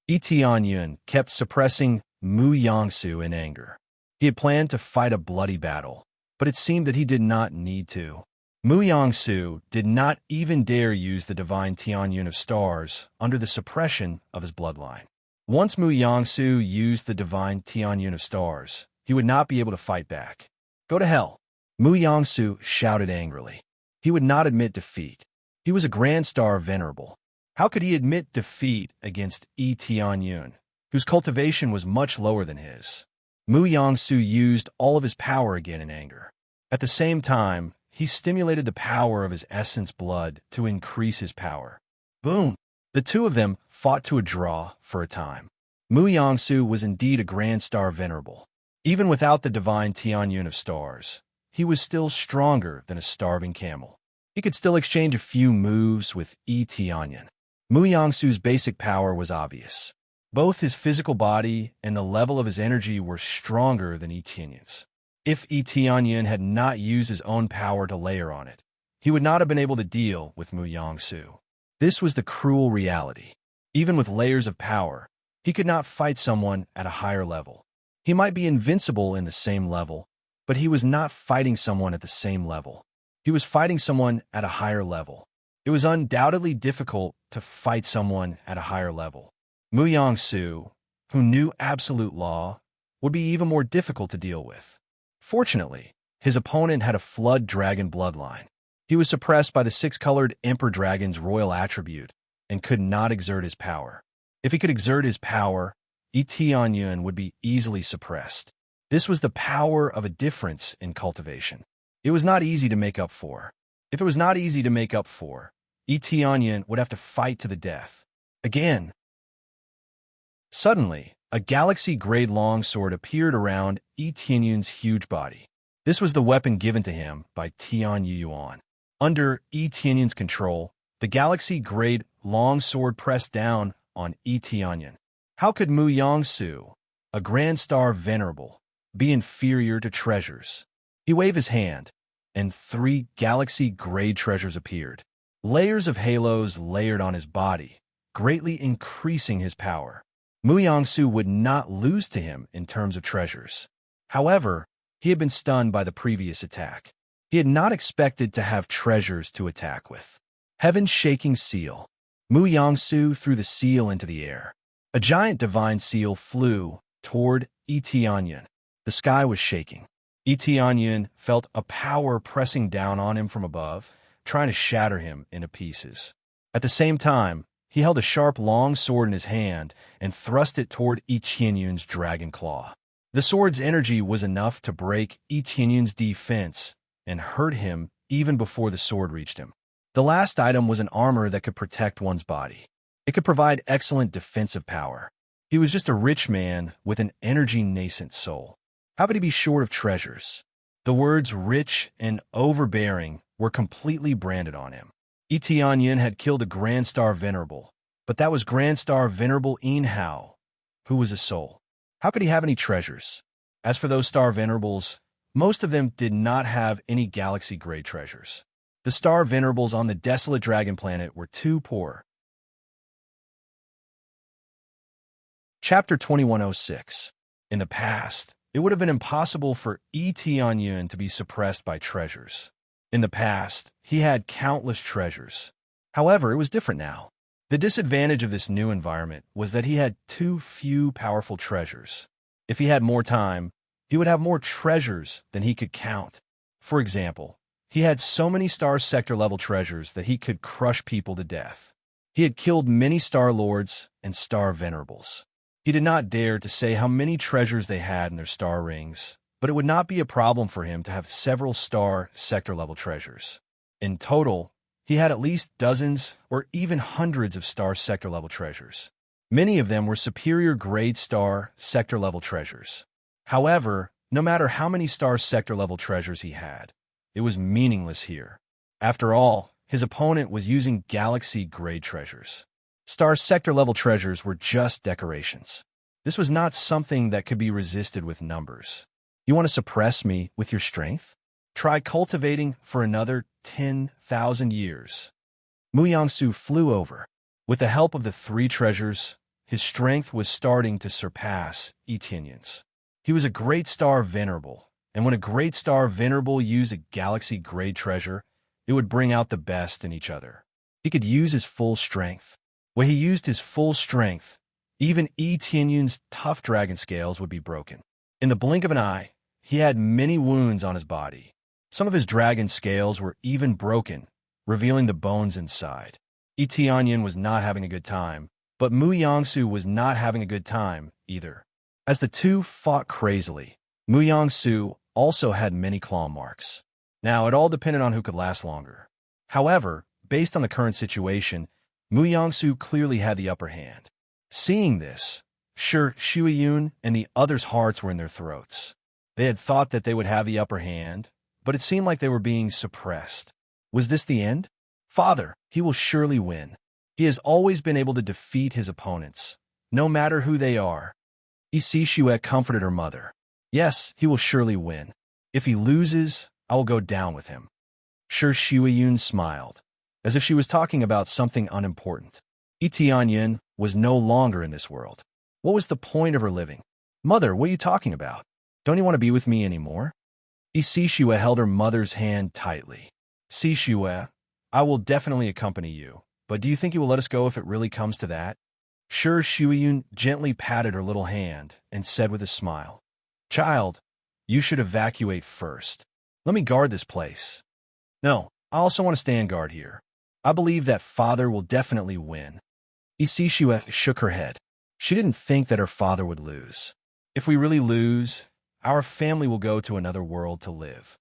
Tianyun kept suppressing Mu Yongsu in anger. He had planned to fight a bloody battle, but it seemed that he did not need to. Mu Yongsu did not even dare use the divine Tianyun of stars under the suppression of his bloodline. Once Mu Yongsu used the divine Tianyun of stars, he would not be able to fight back. Go to hell! Mu Yongsu shouted angrily. He would not admit defeat. He was a Grand Star Venerable. How could he admit defeat against Tianyun, whose cultivation was much lower than his? Mu Yongsu used all of his power again in anger. At the same time, he stimulated the power of his essence blood to increase his power. Boom! The two of them fought to a draw for a time. Mu Yongsu was indeed a Grand Star Venerable. Even without the divine Tianyun of stars, he was still stronger than a starving camel. He could still exchange a few moves with Tianyun. Mu Yongsu's basic power was obvious. Both his physical body and the level of his energy were stronger than Tianyun's. If Tianyun had not used his own power to layer on it, he would not have been able to deal with Mu Yongsu. This was the cruel reality. Even with layers of power, he could not fight someone at a higher level. He might be invincible in the same level, but he was not fighting someone at the same level. He was fighting someone at a higher level. It was undoubtedly difficult to fight someone at a higher level. Mu Yongsu, who knew absolute law, would be even more difficult to deal with. Fortunately, his opponent had a flood dragon bloodline. He was suppressed by the 6-colored Emperor Dragon's royal attribute and could not exert his power. If he could exert his power, Tianyun would be easily suppressed. This was the power of a difference in cultivation. It was not easy to make up for. If it was not easy to make up for, Tianyun would have to fight to the death. Again. Suddenly, a galaxy-grade longsword appeared around Tianyun's huge body. This was the weapon given to him by Tian Yuan. Under Tianyun's control, the galaxy-grade longsword pressed down on Tianyun. How could Mu Yongsu, a Grand Star Venerable, be inferior to treasures? He waved his hand, and 3 galaxy-grade treasures appeared. Layers of halos layered on his body, greatly increasing his power. Mu Yongsu would not lose to him in terms of treasures. However, he had been stunned by the previous attack. He had not expected to have treasures to attack with. Heaven's shaking seal. Mu Yongsu threw the seal into the air. A giant divine seal flew toward Tianyun. The sky was shaking. Tianyun felt a power pressing down on him from above, trying to shatter him into pieces. At the same time, he held a sharp long sword in his hand and thrust it toward Tianyun's dragon claw. The sword's energy was enough to break Tianyun's defense and hurt him even before the sword reached him. The last item was an armor that could protect one's body. It could provide excellent defensive power. He was just a rich man with an energy-nascent soul. How could he be short of treasures? The words rich and overbearing were completely branded on him. Etian Yin had killed a Grand Star Venerable, but that was Grand Star Venerable Yin Hao, who was a soul. How could he have any treasures? As for those Star Venerables, most of them did not have any galaxy-grade treasures. The Star Venerables on the desolate dragon planet were too poor. Chapter 2106. In the past, it would have been impossible for Etian Yin to be suppressed by treasures. In the past, he had countless treasures. However, it was different now. The disadvantage of this new environment was that he had too few powerful treasures. If he had more time, he would have more treasures than he could count. For example, he had so many Star Sector-level treasures that he could crush people to death. He had killed many Star Lords and Star Venerables. He did not dare to say how many treasures they had in their star rings, but it would not be a problem for him to have several Star Sector-level treasures. In total, he had at least dozens or even hundreds of Star Sector-level treasures. Many of them were superior grade Star Sector-level treasures. However, no matter how many Star Sector-level treasures he had, it was meaningless here. After all, his opponent was using galaxy-grade treasures. Star Sector-level treasures were just decorations. This was not something that could be resisted with numbers. You want to suppress me with your strength? Try cultivating for another 10,000 years. Mu Yangsu flew over. With the help of the three treasures, his strength was starting to surpass Etian Yin's. He was a Great Star Venerable, and when a Great Star Venerable used a galaxy-grade treasure, it would bring out the best in each other. He could use his full strength. When he used his full strength, even Etian Yin's tough dragon scales would be broken. In the blink of an eye, he had many wounds on his body. Some of his dragon scales were even broken, revealing the bones inside. Etian Yin was not having a good time, but Mu Yangsu was not having a good time either. As the two fought crazily, Mu Yangsu also had many claw marks. Now, it all depended on who could last longer. However, based on the current situation, Mu Yangsu clearly had the upper hand. Seeing this, Shi Shuiyun and the others' hearts were in their throats. They had thought that they would have the upper hand, but it seemed like they were being suppressed. Was this the end? Father, he will surely win. He has always been able to defeat his opponents, no matter who they are. Isi Xue comforted her mother. Yes, he will surely win. If he loses, I will go down with him. Shi Shuiyun smiled, as if she was talking about something unimportant. Etian Yin was no longer in this world. What was the point of her living? Mother, what are you talking about? Don't you want to be with me anymore? Isi Xue held her mother's hand tightly. Si Xue, I will definitely accompany you, but do you think you will let us go if it really comes to that? Shi Shuiyun gently patted her little hand and said with a smile, Child, you should evacuate first. Let me guard this place. No, I also want to stand guard here. I believe that father will definitely win. Isi Xue shook her head. She didn't think that her father would lose. If we really lose, our family will go to another world to live.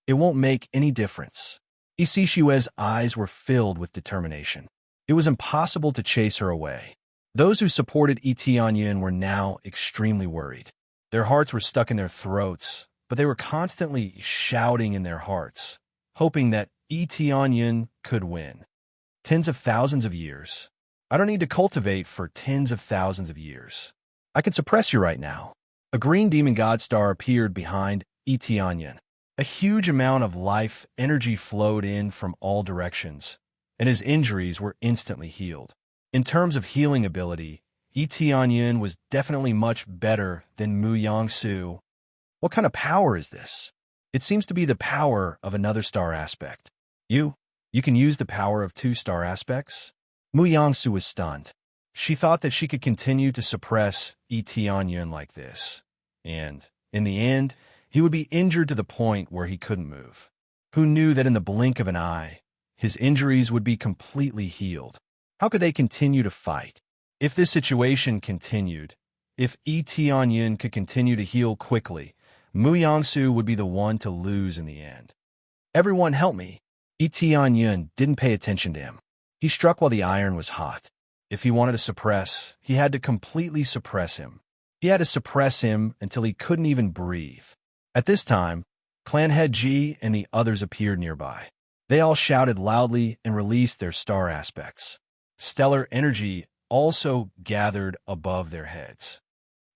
It won't make any difference. Isi Xue's eyes were filled with determination. It was impossible to chase her away. Those who supported Etian Yin were now extremely worried. Their hearts were stuck in their throats, but they were constantly shouting in their hearts, hoping that Etian Yin could win. Tens of thousands of years. I don't need to cultivate for tens of thousands of years. I can suppress you right now. A green demon god star appeared behind Etian Yin. A huge amount of life energy flowed in from all directions, and his injuries were instantly healed. In terms of healing ability, Etian Yin was definitely much better than Mu Yangsu. What kind of power is this? It seems to be the power of another star aspect. You can use the power of two star aspects? Mu Yangsu was stunned. She thought that she could continue to suppress Etian Yin like this, and, in the end, he would be injured to the point where he couldn't move. Who knew that in the blink of an eye, his injuries would be completely healed? How could they continue to fight? If this situation continued, if Etian Yin could continue to heal quickly, Mu Yangsu would be the one to lose in the end. Everyone help me. Tianyun didn't pay attention to him. He struck while the iron was hot. If he wanted to suppress, he had to completely suppress him. He had to suppress him until he couldn't even breathe. At this time, Clan Head Ji and the others appeared nearby. They all shouted loudly and released their star aspects. Stellar energy also gathered above their heads.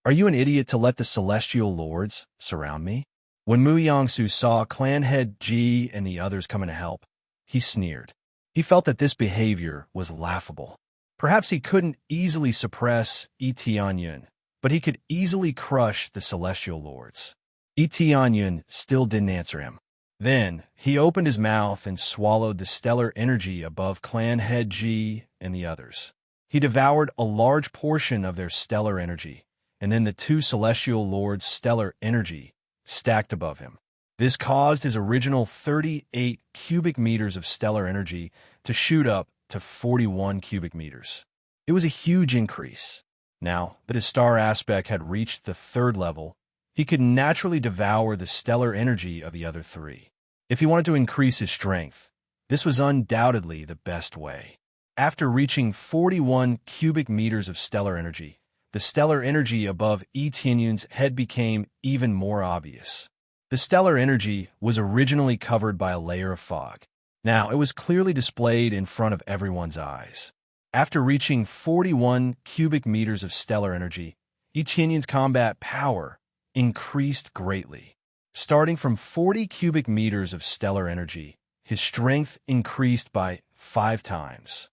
Are you an idiot to let the celestial lords surround me? When Mu Yangsu saw Clan Head Ji and the others coming to help, he sneered. He felt that this behavior was laughable. Perhaps he couldn't easily suppress Tianyun, but he could easily crush the celestial lords. Tianyun still didn't answer him. Then, he opened his mouth and swallowed the stellar energy above Clan Head Ji and the others. He devoured a large portion of their stellar energy, and then the two celestial lords' stellar energy stacked above him. This caused his original 38 cubic meters of stellar energy to shoot up to 41 cubic meters. It was a huge increase. Now that his star aspect had reached the third level, he could naturally devour the stellar energy of the other three. If he wanted to increase his strength, this was undoubtedly the best way. After reaching 41 cubic meters of stellar energy, the stellar energy above Tianyun's head became even more obvious. The stellar energy was originally covered by a layer of fog. Now it was clearly displayed in front of everyone's eyes. After reaching 41 cubic meters of stellar energy, Tianyun's combat power increased greatly. Starting from 40 cubic meters of stellar energy, his strength increased by 5 times.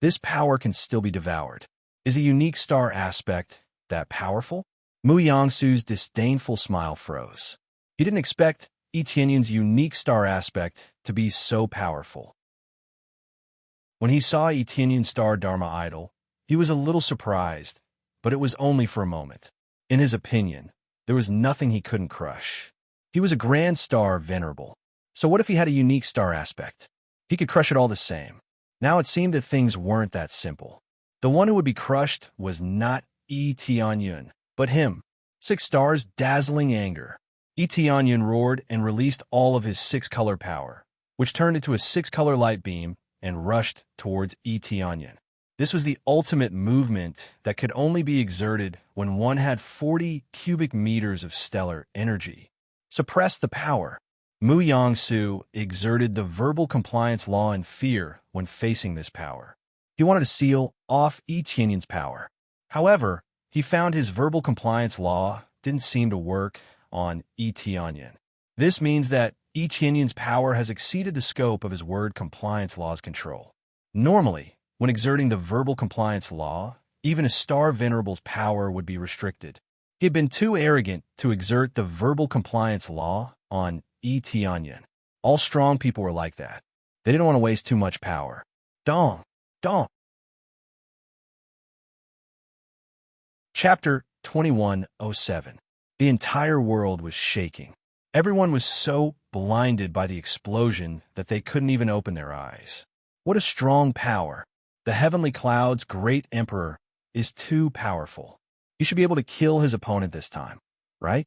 This power can still be devoured. Is a unique star aspect that powerful? Mu Yangsu's disdainful smile froze. He didn't expect Tianyun's unique star aspect to be so powerful. When he saw Tianyun's star Dharma idol, he was a little surprised, but it was only for a moment. In his opinion, there was nothing he couldn't crush. He was a grand star venerable. So what if he had a unique star aspect? He could crush it all the same. Now it seemed that things weren't that simple. The one who would be crushed was not Tianyun, but him. 6 stars, dazzling anger. Tianyun roared and released all of his 6-color power, which turned into a 6-color light beam and rushed towards Tianyun. This was the ultimate movement that could only be exerted when one had 40 cubic meters of stellar energy. Suppress the power. Mu Yangsu exerted the verbal compliance law in fear when facing this power. He wanted to seal off Tianyun's power. However, he found his verbal compliance law didn't seem to work on Tianyun. This means that Tianyun's power has exceeded the scope of his word compliance law's control. Normally, when exerting the verbal compliance law, even a star venerable's power would be restricted. He had been too arrogant to exert the verbal compliance law on Tianyun. All strong people were like that. They didn't want to waste too much power. Dong! Dong! Chapter 2107. The entire world was shaking. Everyone was so blinded by the explosion that they couldn't even open their eyes. What a strong power! The heavenly cloud's great emperor is too powerful. You should be able to kill his opponent this time, right?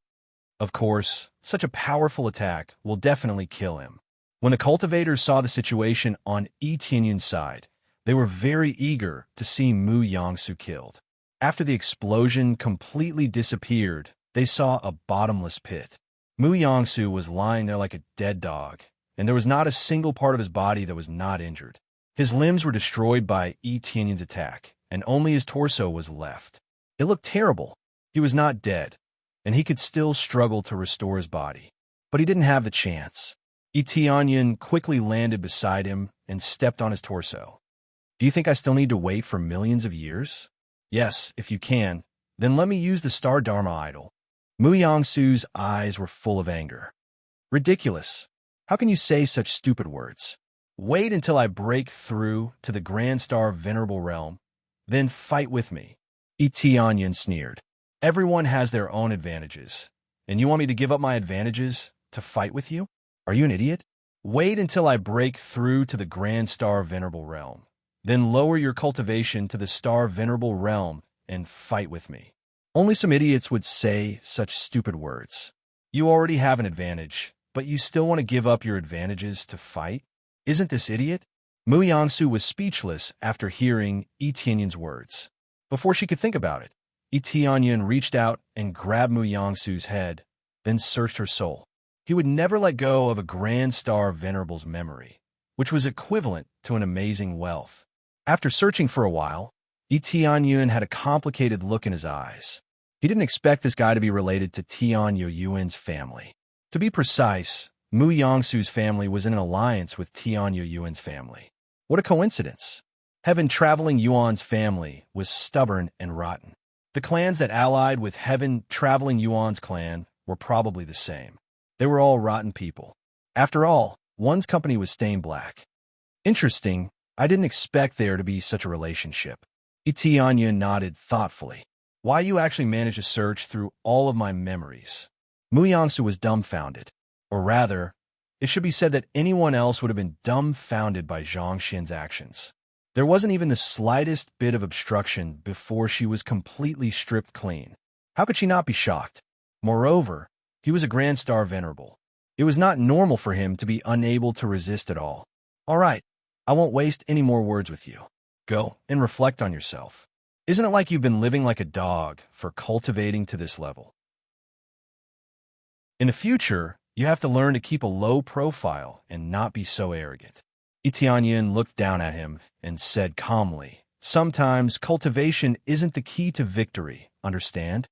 Of course, such a powerful attack will definitely kill him. When the cultivators saw the situation on Tianyun's side, they were very eager to see Mu Yangsu killed. After the explosion completely disappeared, they saw a bottomless pit. Mu Yangsu was lying there like a dead dog, and there was not a single part of his body that was not injured. His limbs were destroyed by Tianyun's attack, and only his torso was left. It looked terrible. He was not dead, and he could still struggle to restore his body. But he didn't have the chance. Tianyun quickly landed beside him and stepped on his torso. Do you think I still need to wait for millions of years? Yes, if you can, then let me use the Star Dharma idol. Mu Yangsu's eyes were full of anger. Ridiculous. How can you say such stupid words? Wait until I break through to the Grand Star Venerable Realm, then fight with me. Tianyun sneered. Everyone has their own advantages, and you want me to give up my advantages to fight with you? Are you an idiot? Wait until I break through to the Grand Star Venerable Realm, then lower your cultivation to the Star Venerable Realm and fight with me. Only some idiots would say such stupid words. You already have an advantage, but you still want to give up your advantages to fight? Isn't this idiot? Mu Yangsu was speechless after hearing Yi Tianyun's words. Before she could think about it, Yi Tianyun reached out and grabbed Mu Yangsu's head, then searched her soul. He would never let go of a Grand Star Venerable's memory, which was equivalent to an amazing wealth. After searching for a while, Yi Tianyun had a complicated look in his eyes. He didn't expect this guy to be related to Tian Yuan's family. To be precise, Mu Yangsu's family was in an alliance with Tian Yuan's family. What a coincidence! Heaven-traveling Yuan's family was stubborn and rotten. The clans that allied with Heaven-traveling Yuan's clan were probably the same. They were all rotten people. After all, one's company was stained black. Interesting, I didn't expect there to be such a relationship. Yi Tianyun nodded thoughtfully. Why you actually managed to search through all of my memories? Mu Yangsu was dumbfounded. Or rather, it should be said that anyone else would have been dumbfounded by Zhang Xian's actions. There wasn't even the slightest bit of obstruction before she was completely stripped clean. How could she not be shocked? Moreover, he was a Grand Star Venerable. It was not normal for him to be unable to resist at all. All right, I won't waste any more words with you. Go and reflect on yourself. Isn't it like you've been living like a dog for cultivating to this level? In the future, you have to learn to keep a low profile and not be so arrogant. Yi Tianyun looked down at him and said calmly, sometimes cultivation isn't the key to victory, understand?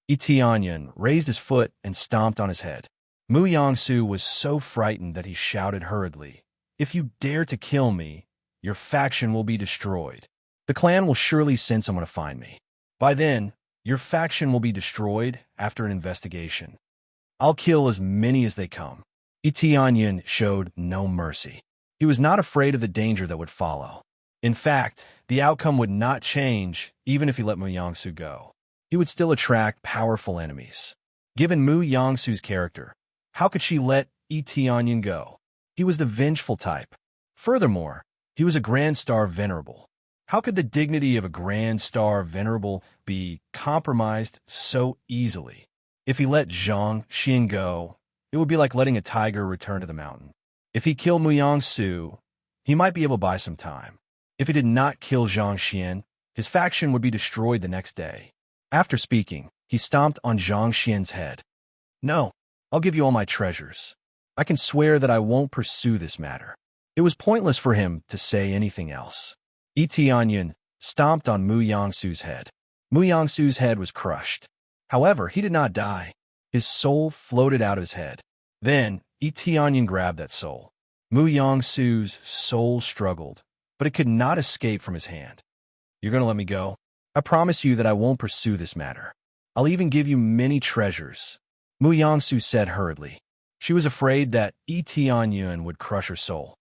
Yi Tianyun raised his foot and stomped on his head. Mu Yangsu was so frightened that he shouted hurriedly, if you dare to kill me, your faction will be destroyed. The clan will surely send someone to find me. By then, your faction will be destroyed after an investigation. I'll kill as many as they come. Yi Tianyun showed no mercy. He was not afraid of the danger that would follow. In fact, the outcome would not change even if he let Mu Yangsu go. He would still attract powerful enemies. Given Mu Yangsu's character, how could she let Yi Tianyun go? He was the vengeful type. Furthermore, he was a Grand Star Venerable. How could the dignity of a Grand Star Venerable be compromised so easily? If he let Zhang Xian go, it would be like letting a tiger return to the mountain. If he killed Mu Yangsu, he might be able to buy some time. If he did not kill Zhang Xian, his faction would be destroyed the next day. After speaking, he stomped on Zhang Xian's head. No, I'll give you all my treasures. I can swear that I won't pursue this matter. It was pointless for him to say anything else. Yi Tianyun stomped on Mu Yangsu's head. Mu Yangsu's head was crushed. However, he did not die. His soul floated out of his head. Then, Yi Tianyun grabbed that soul. Mu Yangsu's soul struggled, but it could not escape from his hand. You're going to let me go? I promise you that I won't pursue this matter. I'll even give you many treasures. Mu Yangsu said hurriedly. She was afraid that Yi Tianyun would crush her soul.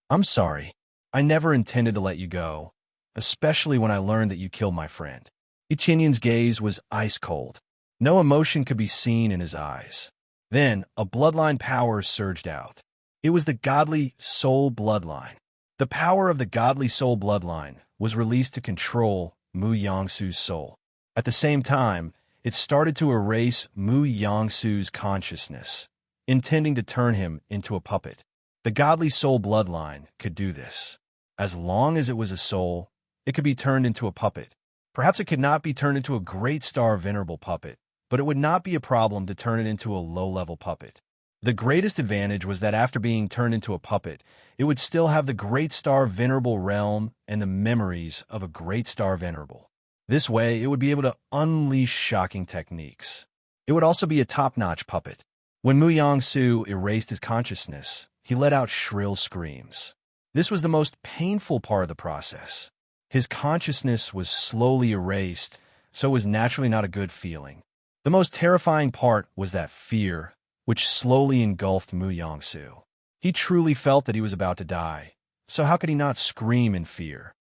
I'm sorry. I never intended to let you go, especially when I learned that you killed my friend. Yi Tianyun's gaze was ice cold. No emotion could be seen in his eyes. Then, a bloodline power surged out. It was the godly soul bloodline. The power of the godly soul bloodline was released to control Mu Yangsu's soul. At the same time, it started to erase Mu Yangsu's consciousness, intending to turn him into a puppet. The godly soul bloodline could do this. As long as it was a soul, it could be turned into a puppet. Perhaps it could not be turned into a Great Star Venerable puppet, but it would not be a problem to turn it into a low-level puppet. The greatest advantage was that after being turned into a puppet, it would still have the Great Star Venerable realm and the memories of a Great Star Venerable. This way, it would be able to unleash shocking techniques. It would also be a top-notch puppet. When Mu Yangsu erased his consciousness, he let out shrill screams. This was the most painful part of the process. His consciousness was slowly erased, so it was naturally not a good feeling. The most terrifying part was that fear, which slowly engulfed Mu Yangsu. He truly felt that he was about to die, so how could he not scream in fear?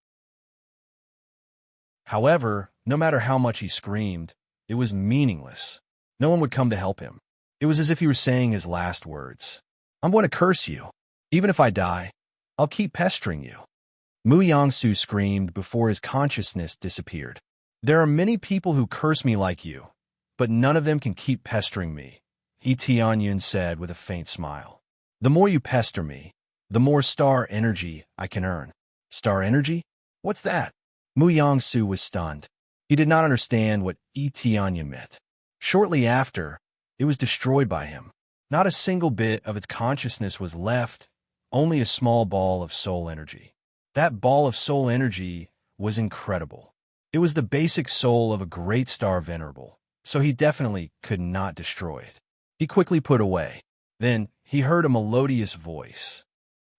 However, no matter how much he screamed, it was meaningless. No one would come to help him. It was as if he were saying his last words. I'm going to curse you. Even if I die, I'll keep pestering you. Mu Yangsu screamed before his consciousness disappeared. There are many people who curse me like you, but none of them can keep pestering me, Tianyun said with a faint smile. The more you pester me, the more star energy I can earn. Star energy? What's that? Mu Yangsu was stunned. He did not understand what Tianyun meant. Shortly after, it was destroyed by him. Not a single bit of its consciousness was left, only a small ball of soul energy. That ball of soul energy was incredible. It was the basic soul of a great star venerable, so he definitely could not destroy it. He quickly put away. Then he heard a melodious voice.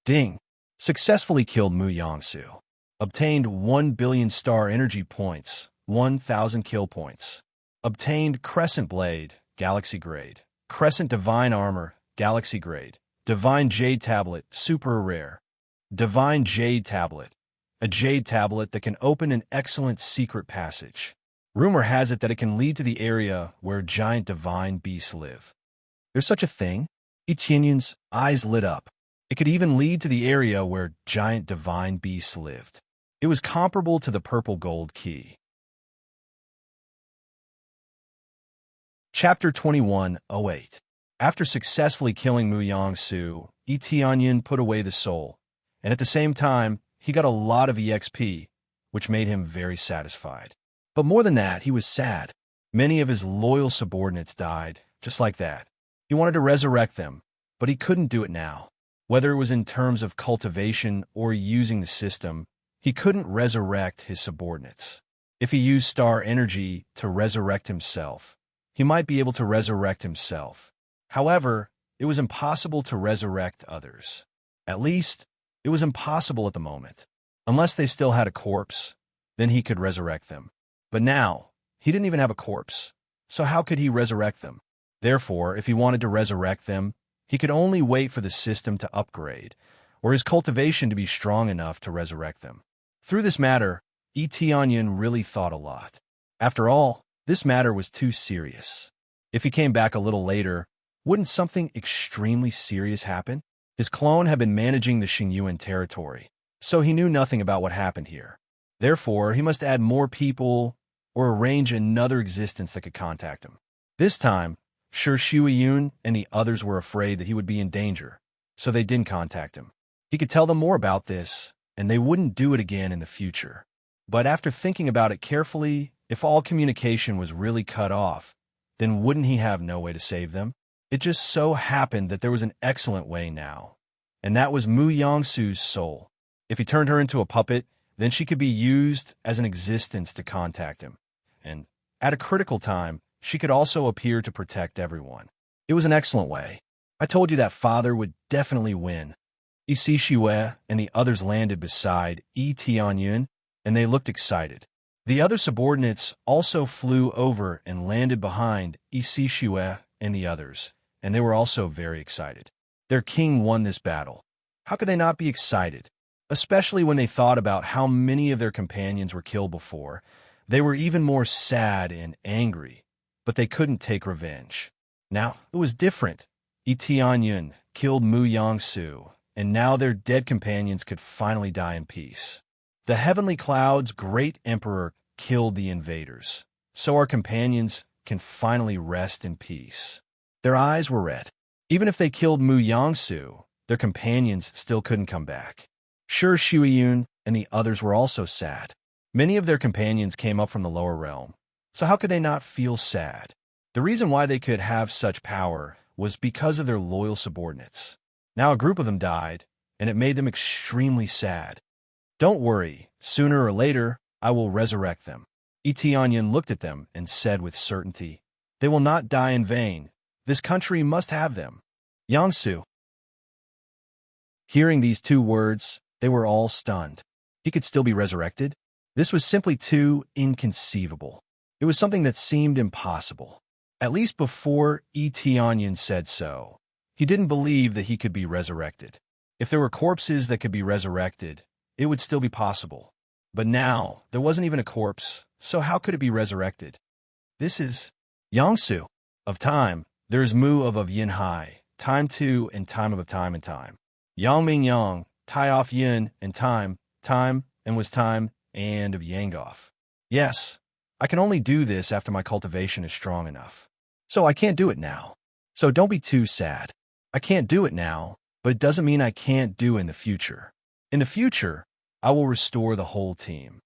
Ding! Successfully killed Mu Yangsu. Obtained 1 billion star energy points, 1,000 kill points. Obtained Crescent Blade, Galaxy Grade. Crescent Divine Armor, Galaxy Grade. Divine Jade Tablet, Super Rare. Divine Jade Tablet. A jade tablet that can open an excellent secret passage. Rumor has it that it can lead to the area where giant divine beasts live. There's such a thing? Tianyun's eyes lit up. It could even lead to the area where giant divine beasts lived. It was comparable to the purple gold key. Chapter 21:08. After successfully killing Mu Yangsu, Tianyun put away the soul, and at the same time, he got a lot of EXP, which made him very satisfied. But more than that, he was sad. Many of his loyal subordinates died, just like that. He wanted to resurrect them, but he couldn't do it now. Whether it was in terms of cultivation or using the system, he couldn't resurrect his subordinates. If he used star energy to resurrect himself, he might be able to resurrect himself. However, it was impossible to resurrect others. At least, it was impossible at the moment. Unless they still had a corpse, then he could resurrect them. But now, he didn't even have a corpse, so how could he resurrect them? Therefore, if he wanted to resurrect them, he could only wait for the system to upgrade, or his cultivation to be strong enough to resurrect them. Through this matter, Tianyun really thought a lot. After all, this matter was too serious. If he came back a little later, wouldn't something extremely serious happen? His clone had been managing the Xingyuan territory, so he knew nothing about what happened here. Therefore, he must add more people or arrange another existence that could contact him. This time, sure Shuiyun and the others were afraid that he would be in danger, so they didn't contact him. He could tell them more about this, and they wouldn't do it again in the future. But after thinking about it carefully, if all communication was really cut off, then wouldn't he have no way to save them? It just so happened that there was an excellent way now, and that was Mu Yangsu's soul. If he turned her into a puppet, then she could be used as an existence to contact him, and at a critical time, she could also appear to protect everyone. It was an excellent way. I told you that father would definitely win. Isi Shue and the others landed beside Tianyun, and they looked excited. The other subordinates also flew over and landed behind Isi Shue and the others, and they were also very excited. Their king won this battle. How could they not be excited? Especially when they thought about how many of their companions were killed before. They were even more sad and angry, but they couldn't take revenge. Now, it was different. Tianyun killed Mu Yangsu, and now their dead companions could finally die in peace. The Heavenly Cloud's great emperor killed the invaders, so our companions can finally rest in peace. Their eyes were red. Even if they killed Mu Yangsu, their companions still couldn't come back. Sure, Shuiyun and the others were also sad. Many of their companions came up from the lower realm, so how could they not feel sad? The reason why they could have such power was because of their loyal subordinates. Now a group of them died, and it made them extremely sad. Don't worry, sooner or later, I will resurrect them. Tianyun looked at them and said with certainty, they will not die in vain. This country must have them. Yangsu. Hearing these two words, they were all stunned. He could still be resurrected? This was simply too inconceivable. It was something that seemed impossible. At least before Tianyun said so, he didn't believe that he could be resurrected. If there were corpses that could be resurrected, it would still be possible. But now, there wasn't even a corpse, so how could it be resurrected? This is Yangsu. Of time, there is Mu of Yin Hai, time to and time of time and time. Yang Ming Yang, Tai off Yin and time, time and was time, and of Yangoff. Yes, I can only do this after my cultivation is strong enough. So I can't do it now. So don't be too sad. I can't do it now, but it doesn't mean I can't do it in the future. In the future, I will restore the whole team.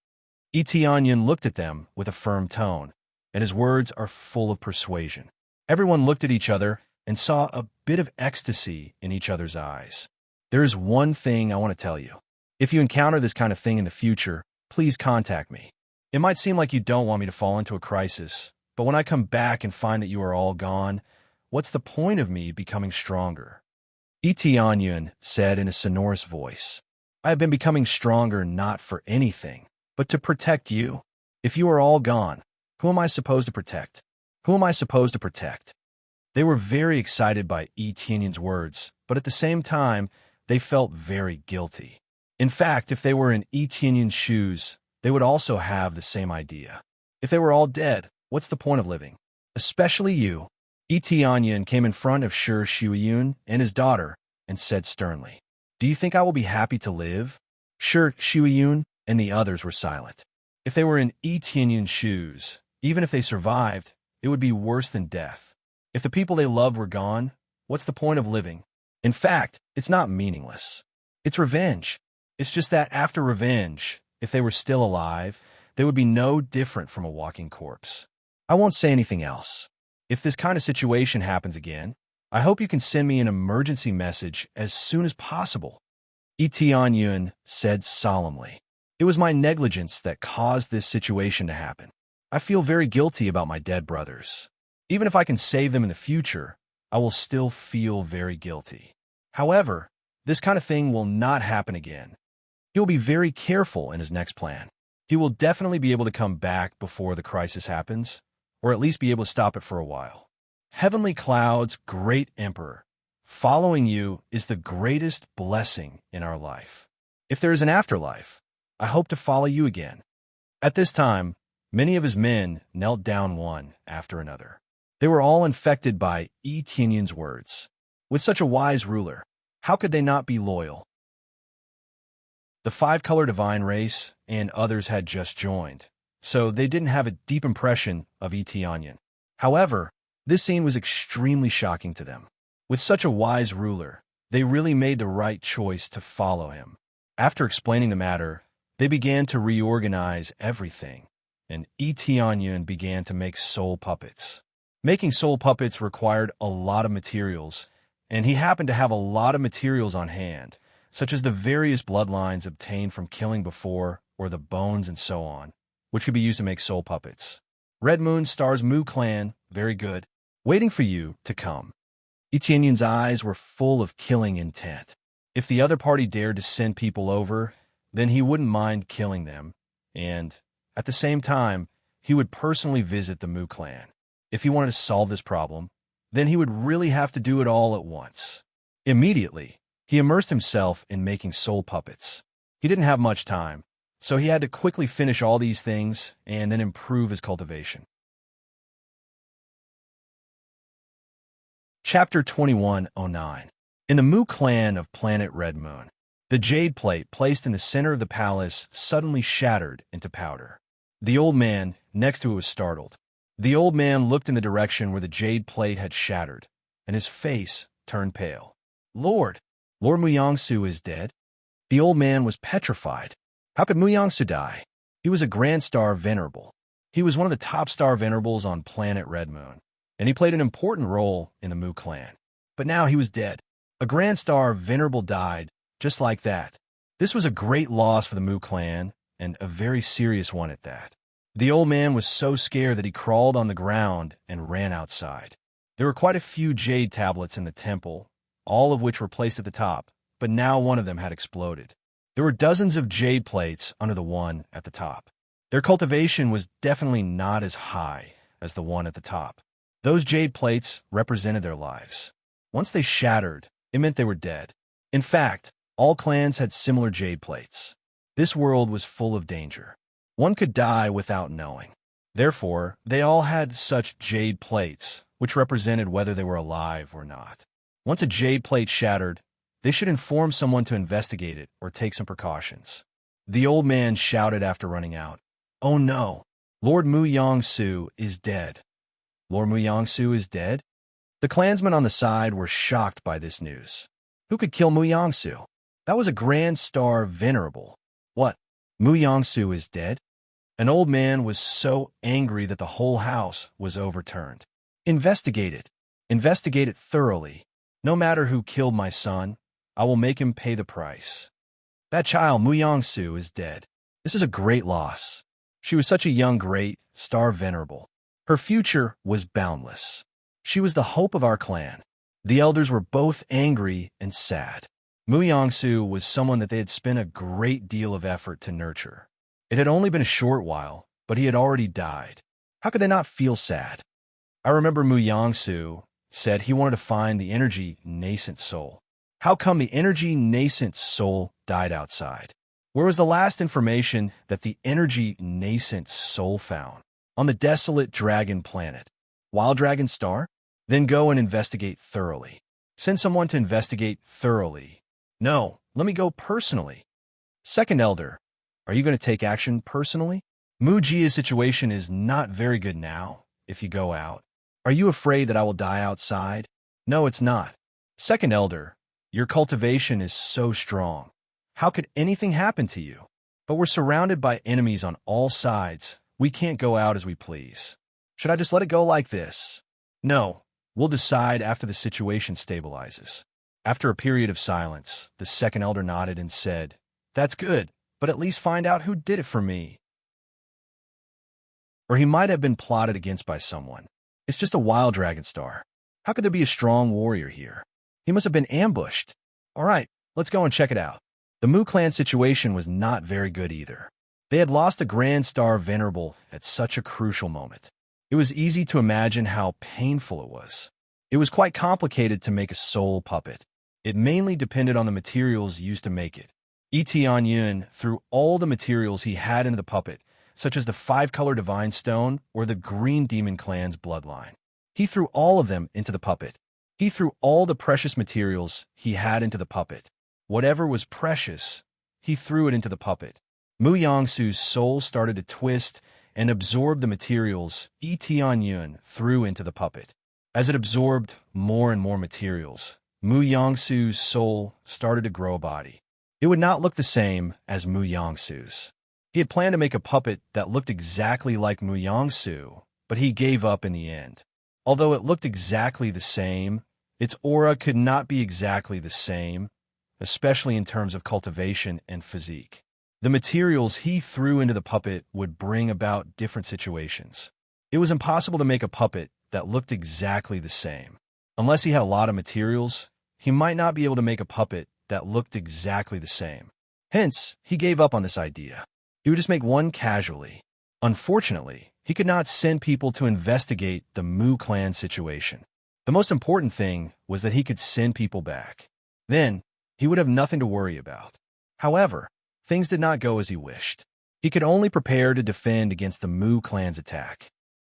Etienne looked at them with a firm tone, and his words are full of persuasion. Everyone looked at each other and saw a bit of ecstasy in each other's eyes. There is one thing I want to tell you. If you encounter this kind of thing in the future, please contact me. It might seem like you don't want me to fall into a crisis, but when I come back and find that you are all gone, what's the point of me becoming stronger? Etienne said in a sonorous voice, I have been becoming stronger not for anything, but to protect you. If you are all gone, who am I supposed to protect? Who am I supposed to protect? They were very excited by Etienne's words, but at the same time, they felt very guilty. In fact, if they were in Etienne's shoes, they would also have the same idea. If they were all dead, what's the point of living? Especially you. Etienne came in front of Shi Shuiyun and his daughter and said sternly, Do you think I will be happy to live? Shi Shuiyun and the others were silent. If they were in Etienne's shoes, even if they survived, it would be worse than death. If the people they loved were gone, what's the point of living? In fact, it's not meaningless. It's revenge. It's just that after revenge, if they were still alive, they would be no different from a walking corpse. I won't say anything else. If this kind of situation happens again, I hope you can send me an emergency message as soon as possible. Etienne said solemnly. It was my negligence that caused this situation to happen. I feel very guilty about my dead brothers. Even if I can save them in the future, I will still feel very guilty. However, this kind of thing will not happen again. He will be very careful in his next plan. He will definitely be able to come back before the crisis happens, or at least be able to stop it for a while. Heavenly Cloud's great emperor, following you is the greatest blessing in our life. If there is an afterlife, I hope to follow you again. At this time, many of his men knelt down one after another. They were all infected by Etienne's words. With such a wise ruler, how could they not be loyal? The five-color divine race and others had just joined, so they didn't have a deep impression of Etienne. However, this scene was extremely shocking to them. With such a wise ruler, they really made the right choice to follow him. After explaining the matter, they began to reorganize everything, and Etienne began to make soul puppets. Making soul puppets required a lot of materials, and he happened to have a lot of materials on hand, such as the various bloodlines obtained from killing before, or the bones and so on, which could be used to make soul puppets. Red Moon stars Mu Clan, very good, waiting for you to come. Etienne's eyes were full of killing intent. If the other party dared to send people over, then he wouldn't mind killing them, and, at the same time, he would personally visit the Mu Clan. If he wanted to solve this problem, then he would really have to do it all at once. Immediately, he immersed himself in making soul puppets. He didn't have much time, so he had to quickly finish all these things and then improve his cultivation. Chapter 2109. In the Mu Clan of planet Red Moon, the jade plate placed in the center of the palace suddenly shattered into powder. The old man next to it was startled. The old man looked in the direction where the jade plate had shattered, and his face turned pale. Lord Muyangsu is dead? The old man was petrified. How could Muyangsu die? He was a Grand Star Venerable. He was one of the top star venerables on planet Red Moon, and he played an important role in the Mu Clan. But now he was dead. A Grand Star Venerable died, just like that. This was a great loss for the Mu Clan, and a very serious one at that. The old man was so scared that he crawled on the ground and ran outside. There were quite a few jade tablets in the temple, all of which were placed at the top, but now one of them had exploded. There were dozens of jade plates under the one at the top. Their cultivation was definitely not as high as the one at the top. Those jade plates represented their lives. Once they shattered, it meant they were dead. In fact, all clans had similar jade plates. This world was full of danger. One could die without knowing. Therefore, they all had such jade plates, which represented whether they were alive or not. Once a jade plate shattered, they should inform someone to investigate it or take some precautions. The old man shouted after running out, "Oh no, Lord Muyangsu is dead." Lord Muyangsu is dead? The clansmen on the side were shocked by this news. Who could kill Mu Yangsu? That was a grand star venerable. What? Mu Yangsu is dead? An old man was so angry that the whole house was overturned. Investigate it. Investigate it thoroughly. No matter who killed my son, I will make him pay the price. That child, Mu Yangsu, is dead. This is a great loss. She was such a young great star venerable. Her future was boundless. She was the hope of our clan. The elders were both angry and sad. Mu Yangsu was someone that they had spent a great deal of effort to nurture. It had only been a short while, but he had already died. How could they not feel sad? I remember Mu Yangsu said he wanted to find the energy nascent soul. How come the energy nascent soul died outside? Where was the last information that the energy nascent soul found? On the desolate dragon planet. Wild Dragon Star? Then go and investigate thoroughly. Send someone to investigate thoroughly. No, let me go personally. Second Elder, are you going to take action personally? Mu Jia's situation is not very good now, if you go out. Are you afraid that I will die outside? No, it's not. Second Elder, your cultivation is so strong. How could anything happen to you? But we're surrounded by enemies on all sides. We can't go out as we please. Should I just let it go like this? No, we'll decide after the situation stabilizes. After a period of silence, the second elder nodded and said, "That's good, but at least find out who did it for me." Or he might have been plotted against by someone. It's just a wild dragon star. How could there be a strong warrior here? He must have been ambushed. All right, let's go and check it out. The Mu clan situation was not very good either. They had lost a grand star venerable at such a crucial moment. It was easy to imagine how painful it was. It was quite complicated to make a soul puppet. It mainly depended on the materials used to make it. Tianyun threw all the materials he had into the puppet, such as the 5-color divine stone or the green demon clan's bloodline. He threw all of them into the puppet. He threw all the precious materials he had into the puppet. Whatever was precious, he threw it into the puppet. Mu Yangsu's soul started to twist and absorb the materials Tianyun threw into the puppet. As it absorbed more and more materials, Mu Yangsu's soul started to grow a body. It would not look the same as Mu Yangsu's. He had planned to make a puppet that looked exactly like Mu Yangsu, but he gave up in the end. Although it looked exactly the same, its aura could not be exactly the same, especially in terms of cultivation and physique. The materials he threw into the puppet would bring about different situations. It was impossible to make a puppet that looked exactly the same. Unless he had a lot of materials, he might not be able to make a puppet that looked exactly the same. Hence, he gave up on this idea. He would just make one casually. Unfortunately, he could not send people to investigate the Mu clan situation. The most important thing was that he could send people back. Then, he would have nothing to worry about. However, things did not go as he wished. He could only prepare to defend against the Mu clan's attack.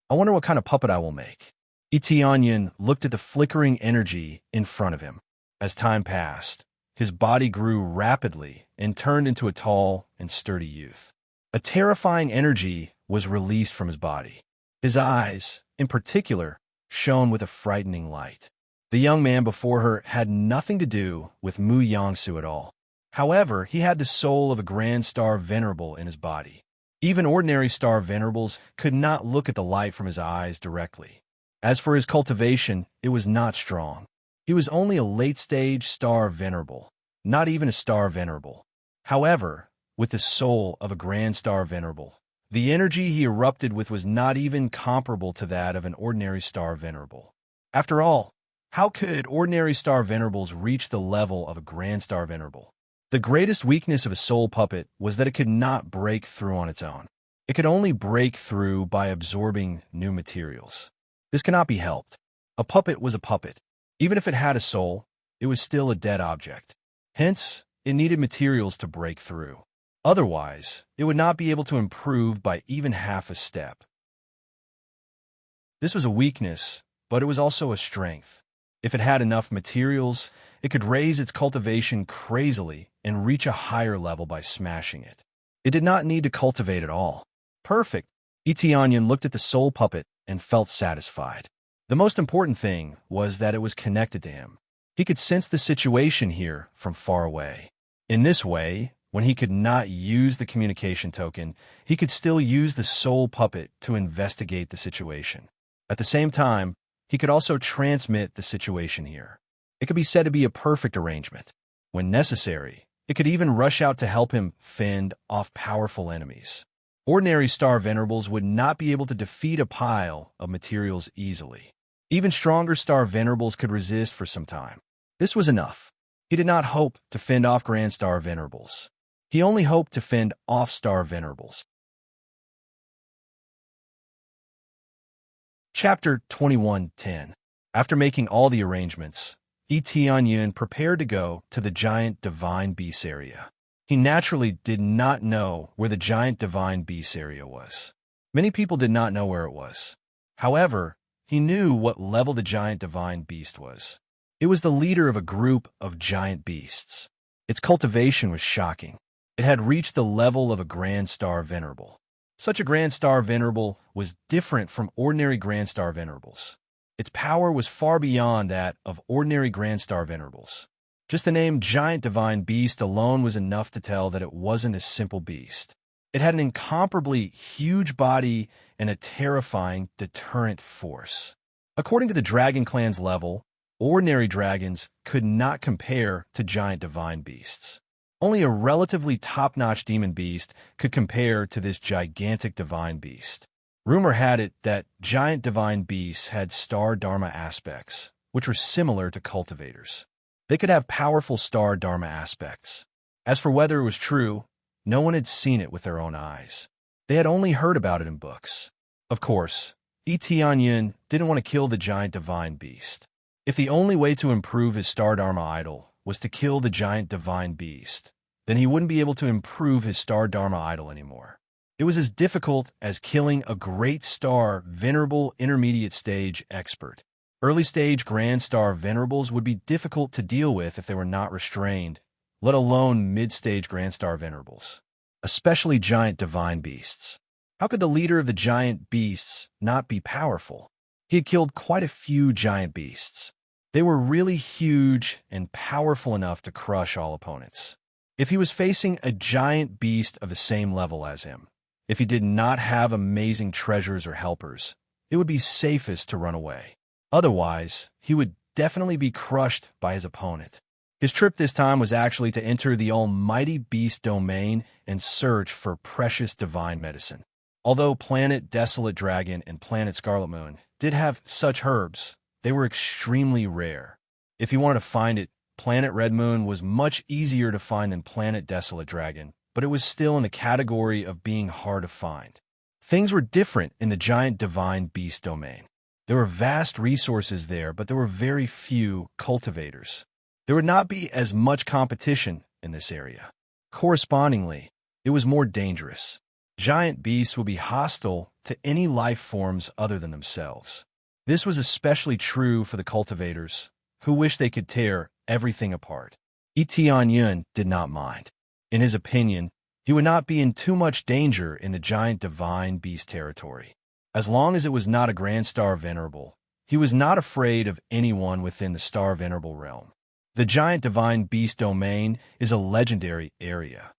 I wonder what kind of puppet I will make. Tianyun looked at the flickering energy in front of him. As time passed, his body grew rapidly and turned into a tall and sturdy youth. A terrifying energy was released from his body. His eyes, in particular, shone with a frightening light. The young man before her had nothing to do with Mu Yangsu at all. However, he had the soul of a grand star venerable in his body. Even ordinary star venerables could not look at the light from his eyes directly. As for his cultivation, it was not strong. He was only a late-stage star venerable, not even a star venerable. However, with the soul of a grand star venerable, the energy he erupted with was not even comparable to that of an ordinary star venerable. After all, how could ordinary star venerables reach the level of a grand star venerable? The greatest weakness of a soul puppet was that it could not break through on its own. It could only break through by absorbing new materials. This cannot be helped. A puppet was a puppet. Even if it had a soul, it was still a dead object. Hence, it needed materials to break through. Otherwise, it would not be able to improve by even half a step. This was a weakness, but it was also a strength. If it had enough materials, it could raise its cultivation crazily and reach a higher level by smashing it. It did not need to cultivate at all. Perfect. Tianyun looked at the soul puppet and felt satisfied. The most important thing was that it was connected to him. He could sense the situation here from far away. In this way, when he could not use the communication token, he could still use the soul puppet to investigate the situation. At the same time, he could also transmit the situation here. It could be said to be a perfect arrangement. When necessary, it could even rush out to help him fend off powerful enemies. Ordinary star venerables would not be able to defeat a pile of materials easily. Even stronger star venerables could resist for some time. This was enough. He did not hope to fend off grand star venerables. He only hoped to fend off star venerables. Chapter 21:10. After making all the arrangements, Yun prepared to go to the giant divine beast area. He naturally did not know where the giant divine beast area was. Many people did not know where it was. However, he knew what level the giant divine beast was. It was the leader of a group of giant beasts. Its cultivation was shocking. It had reached the level of a grand star venerable. Such a grand star venerable was different from ordinary grand star venerables. Its power was far beyond that of ordinary grand star venerables. Just the name giant divine beast alone was enough to tell that it wasn't a simple beast. It had an incomparably huge body and a terrifying deterrent force. According to the Dragon Clan's level, ordinary dragons could not compare to giant divine beasts. Only a relatively top-notch demon beast could compare to this gigantic divine beast. Rumor had it that giant divine beasts had star dharma aspects, which were similar to cultivators. They could have powerful star dharma aspects. As for whether it was true, no one had seen it with their own eyes. They had only heard about it in books. Of course, Yun didn't want to kill the giant divine beast. If the only way to improve his star dharma idol was to kill the giant divine beast, then he wouldn't be able to improve his star dharma idol anymore. It was as difficult as killing a great star venerable intermediate stage expert. Early stage grand star venerables would be difficult to deal with if they were not restrained, let alone mid-stage grand star venerables, especially giant divine beasts. How could the leader of the giant beasts not be powerful? He had killed quite a few giant beasts. They were really huge and powerful enough to crush all opponents. If he was facing a giant beast of the same level as him, if he did not have amazing treasures or helpers, it would be safest to run away. Otherwise, he would definitely be crushed by his opponent. His trip this time was actually to enter the almighty beast domain and search for precious divine medicine. Although Planet Desolate Dragon and Planet Scarlet Moon did have such herbs, they were extremely rare. If he wanted to find it, Planet Red Moon was much easier to find than Planet Desolate Dragon, but it was still in the category of being hard to find. Things were different in the giant divine beast domain. There were vast resources there, but there were very few cultivators. There would not be as much competition in this area. Correspondingly, it was more dangerous. Giant beasts would be hostile to any life forms other than themselves. This was especially true for the cultivators, who wished they could tear everything apart. Yun did not mind. In his opinion, he would not be in too much danger in the giant divine beast territory. As long as it was not a grand star venerable, he was not afraid of anyone within the star venerable realm. The giant divine beast domain is a legendary area.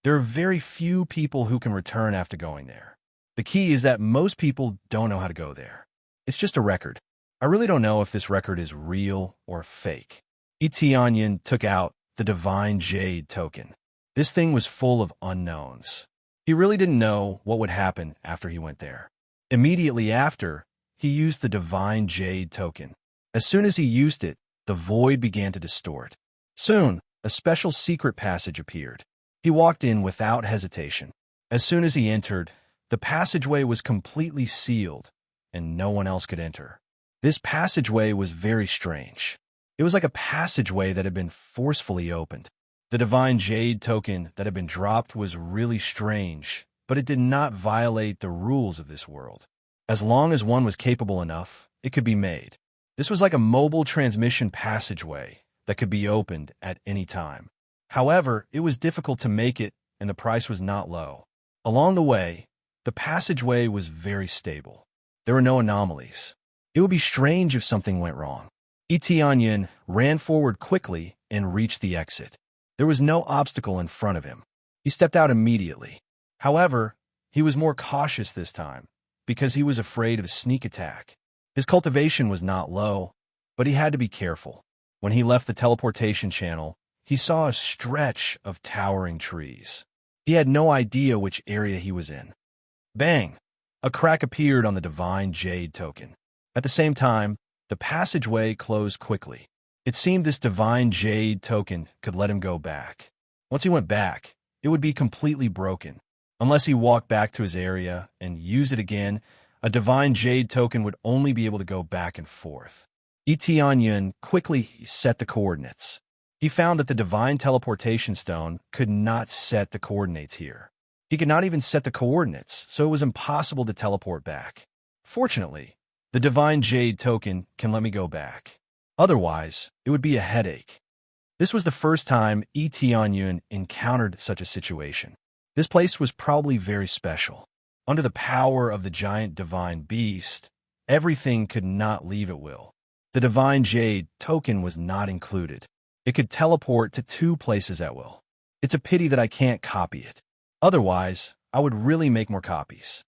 There are very few people who can return after going there. The key is that most people don't know how to go there. It's just a record. I really don't know if this record is real or fake. Yun took out the Divine Jade token. This thing was full of unknowns. He really didn't know what would happen after he went there. Immediately after, he used the Divine Jade token. As soon as he used it, the void began to distort. Soon, a special secret passage appeared. He walked in without hesitation. As soon as he entered, the passageway was completely sealed, and no one else could enter. This passageway was very strange. It was like a passageway that had been forcefully opened. The Divine Jade token that had been dropped was really strange, but it did not violate the rules of this world. As long as one was capable enough, it could be made. This was like a mobile transmission passageway that could be opened at any time. However, it was difficult to make it, and the price was not low. Along the way, the passageway was very stable. There were no anomalies. It would be strange if something went wrong. Tianyun ran forward quickly and reached the exit. There was no obstacle in front of him. He stepped out immediately. However, he was more cautious this time because he was afraid of a sneak attack. His cultivation was not low, but he had to be careful. When he left the teleportation channel, he saw a stretch of towering trees. He had no idea which area he was in. Bang! A crack appeared on the divine jade token. At the same time, the passageway closed quickly. It seemed this divine jade token could let him go back. Once he went back, it would be completely broken. Unless he walked back to his area and used it again, a divine jade token would only be able to go back and forth. Tianyun quickly set the coordinates. He found that the divine teleportation stone could not set the coordinates here. He could not even set the coordinates, so it was impossible to teleport back. Fortunately, the divine jade token can let me go back. Otherwise, it would be a headache. This was the first time Tianyun encountered such a situation. This place was probably very special. Under the power of the giant divine beast, everything could not leave at will. The divine jade token was not included. It could teleport to 2 places at will. It's a pity that I can't copy it. Otherwise, I would really make more copies.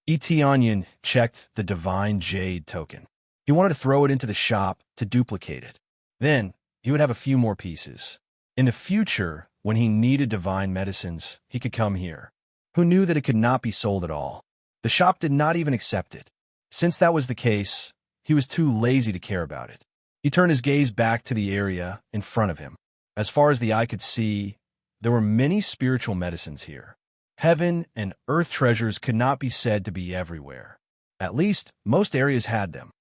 Tianyun checked the divine jade token. He wanted to throw it into the shop to duplicate it. Then, he would have a few more pieces. In the future, when he needed divine medicines, he could come here. Who knew that it could not be sold at all? The shop did not even accept it. Since that was the case, he was too lazy to care about it. He turned his gaze back to the area in front of him. As far as the eye could see, there were many spiritual medicines here. Heaven and earth treasures could not be said to be everywhere. At least, most areas had them.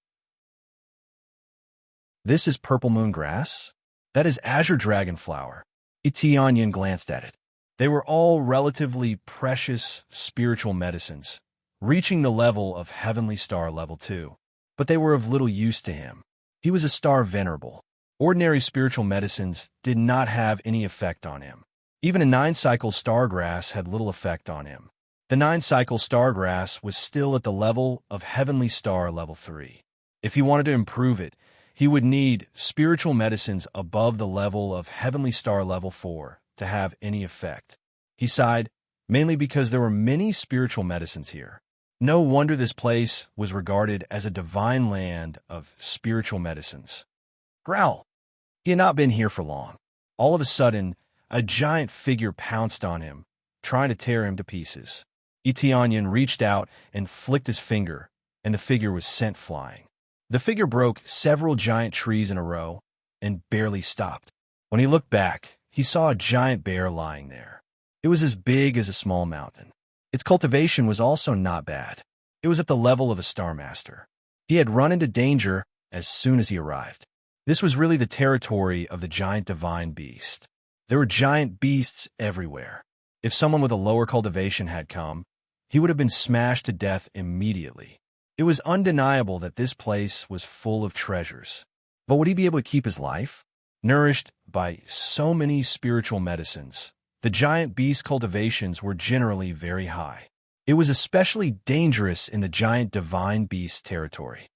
This is purple moon grass? That is azure dragon flower. Tianyun glanced at it. They were all relatively precious spiritual medicines, reaching the level of heavenly star level 2. But they were of little use to him. He was a star venerable. Ordinary spiritual medicines did not have any effect on him. Even a 9-cycle stargrass had little effect on him. The 9-cycle stargrass was still at the level of heavenly star level 3. If he wanted to improve it, he would need spiritual medicines above the level of heavenly star level 4 to have any effect. He sighed, mainly because there were many spiritual medicines here. No wonder this place was regarded as a divine land of spiritual medicines. Growl! He had not been here for long. All of a sudden, a giant figure pounced on him, trying to tear him to pieces. Tianyun reached out and flicked his finger, and the figure was sent flying. The figure broke several giant trees in a row and barely stopped. When he looked back, he saw a giant bear lying there. It was as big as a small mountain. Its cultivation was also not bad. It was at the level of a Star Master. He had run into danger as soon as he arrived. This was really the territory of the giant divine beast. There were giant beasts everywhere. If someone with a lower cultivation had come, he would have been smashed to death immediately. It was undeniable that this place was full of treasures. But would he be able to keep his life? Nourished by so many spiritual medicines, the giant beast cultivations were generally very high. It was especially dangerous in the giant divine beast territory.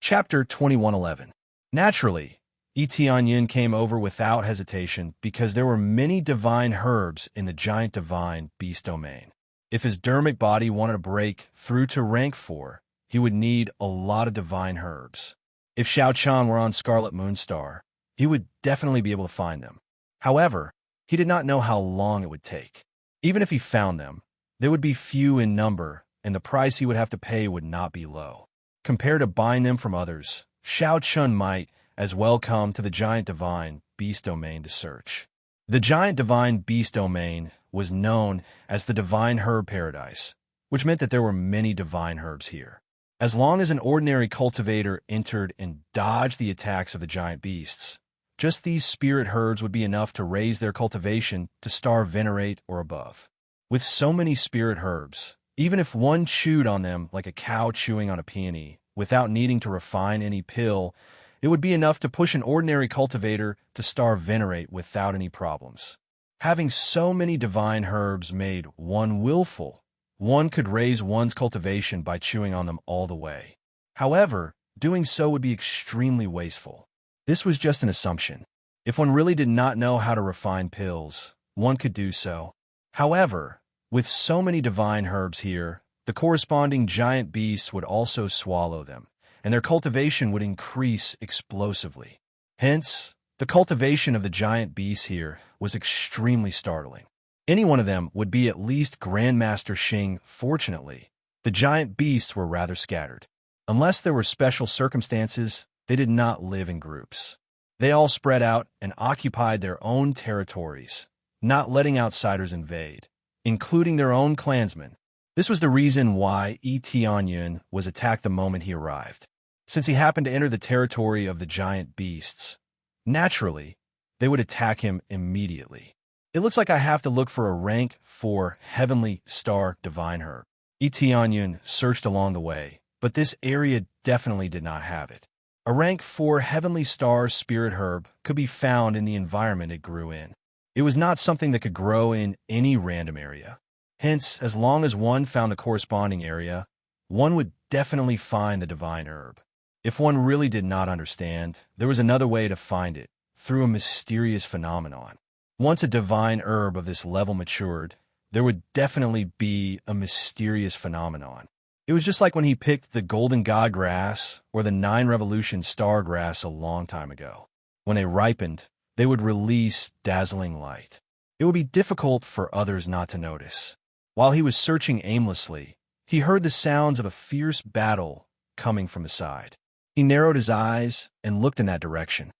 Chapter 2111. Naturally, Tianyun came over without hesitation because there were many divine herbs in the giant divine beast domain. If his dermic body wanted to break through to rank 4, he would need a lot of divine herbs. If Xiao Chan were on Scarlet Moonstar, he would definitely be able to find them. However, he did not know how long it would take. Even if he found them, they would be few in number, and the price he would have to pay would not be low. Compared to buying them from others, Xiao Chun might as well come to the giant divine beast domain to search. The giant divine beast domain was known as the divine herb paradise, which meant that there were many divine herbs here. As long as an ordinary cultivator entered and dodged the attacks of the giant beasts, just these spirit herbs would be enough to raise their cultivation to star venerate or above. With so many spirit herbs, even if one chewed on them like a cow chewing on a peony, without needing to refine any pill, it would be enough to push an ordinary cultivator to star venerate without any problems. Having so many divine herbs made one willful one could raise one's cultivation by chewing on them all the way. However, doing so would be extremely wasteful. This was just an assumption. If one really did not know how to refine pills, one could do so. However, with so many divine herbs here, the corresponding giant beasts would also swallow them, and their cultivation would increase explosively. Hence, the cultivation of the giant beasts here was extremely startling. Any one of them would be at least Grandmaster Xing. Fortunately, the giant beasts were rather scattered. Unless there were special circumstances, they did not live in groups. They all spread out and occupied their own territories, not letting outsiders invade, including their own clansmen. This was the reason why Tianyun was attacked the moment he arrived. Since he happened to enter the territory of the giant beasts, naturally, they would attack him immediately. It looks like I have to look for a rank 4 heavenly star divine herb. Tianyun searched along the way, but this area definitely did not have it. A rank 4 heavenly star spirit herb could be found in the environment it grew in. It was not something that could grow in any random area. Hence, as long as one found the corresponding area, one would definitely find the divine herb. If one really did not understand, there was another way to find it, through a mysterious phenomenon. Once a divine herb of this level matured, there would definitely be a mysterious phenomenon. It was just like when he picked the golden god grass or the 9 revolution star grass a long time ago. When they ripened, they would release dazzling light. It would be difficult for others not to notice. While he was searching aimlessly, he heard the sounds of a fierce battle coming from the side. He narrowed his eyes and looked in that direction.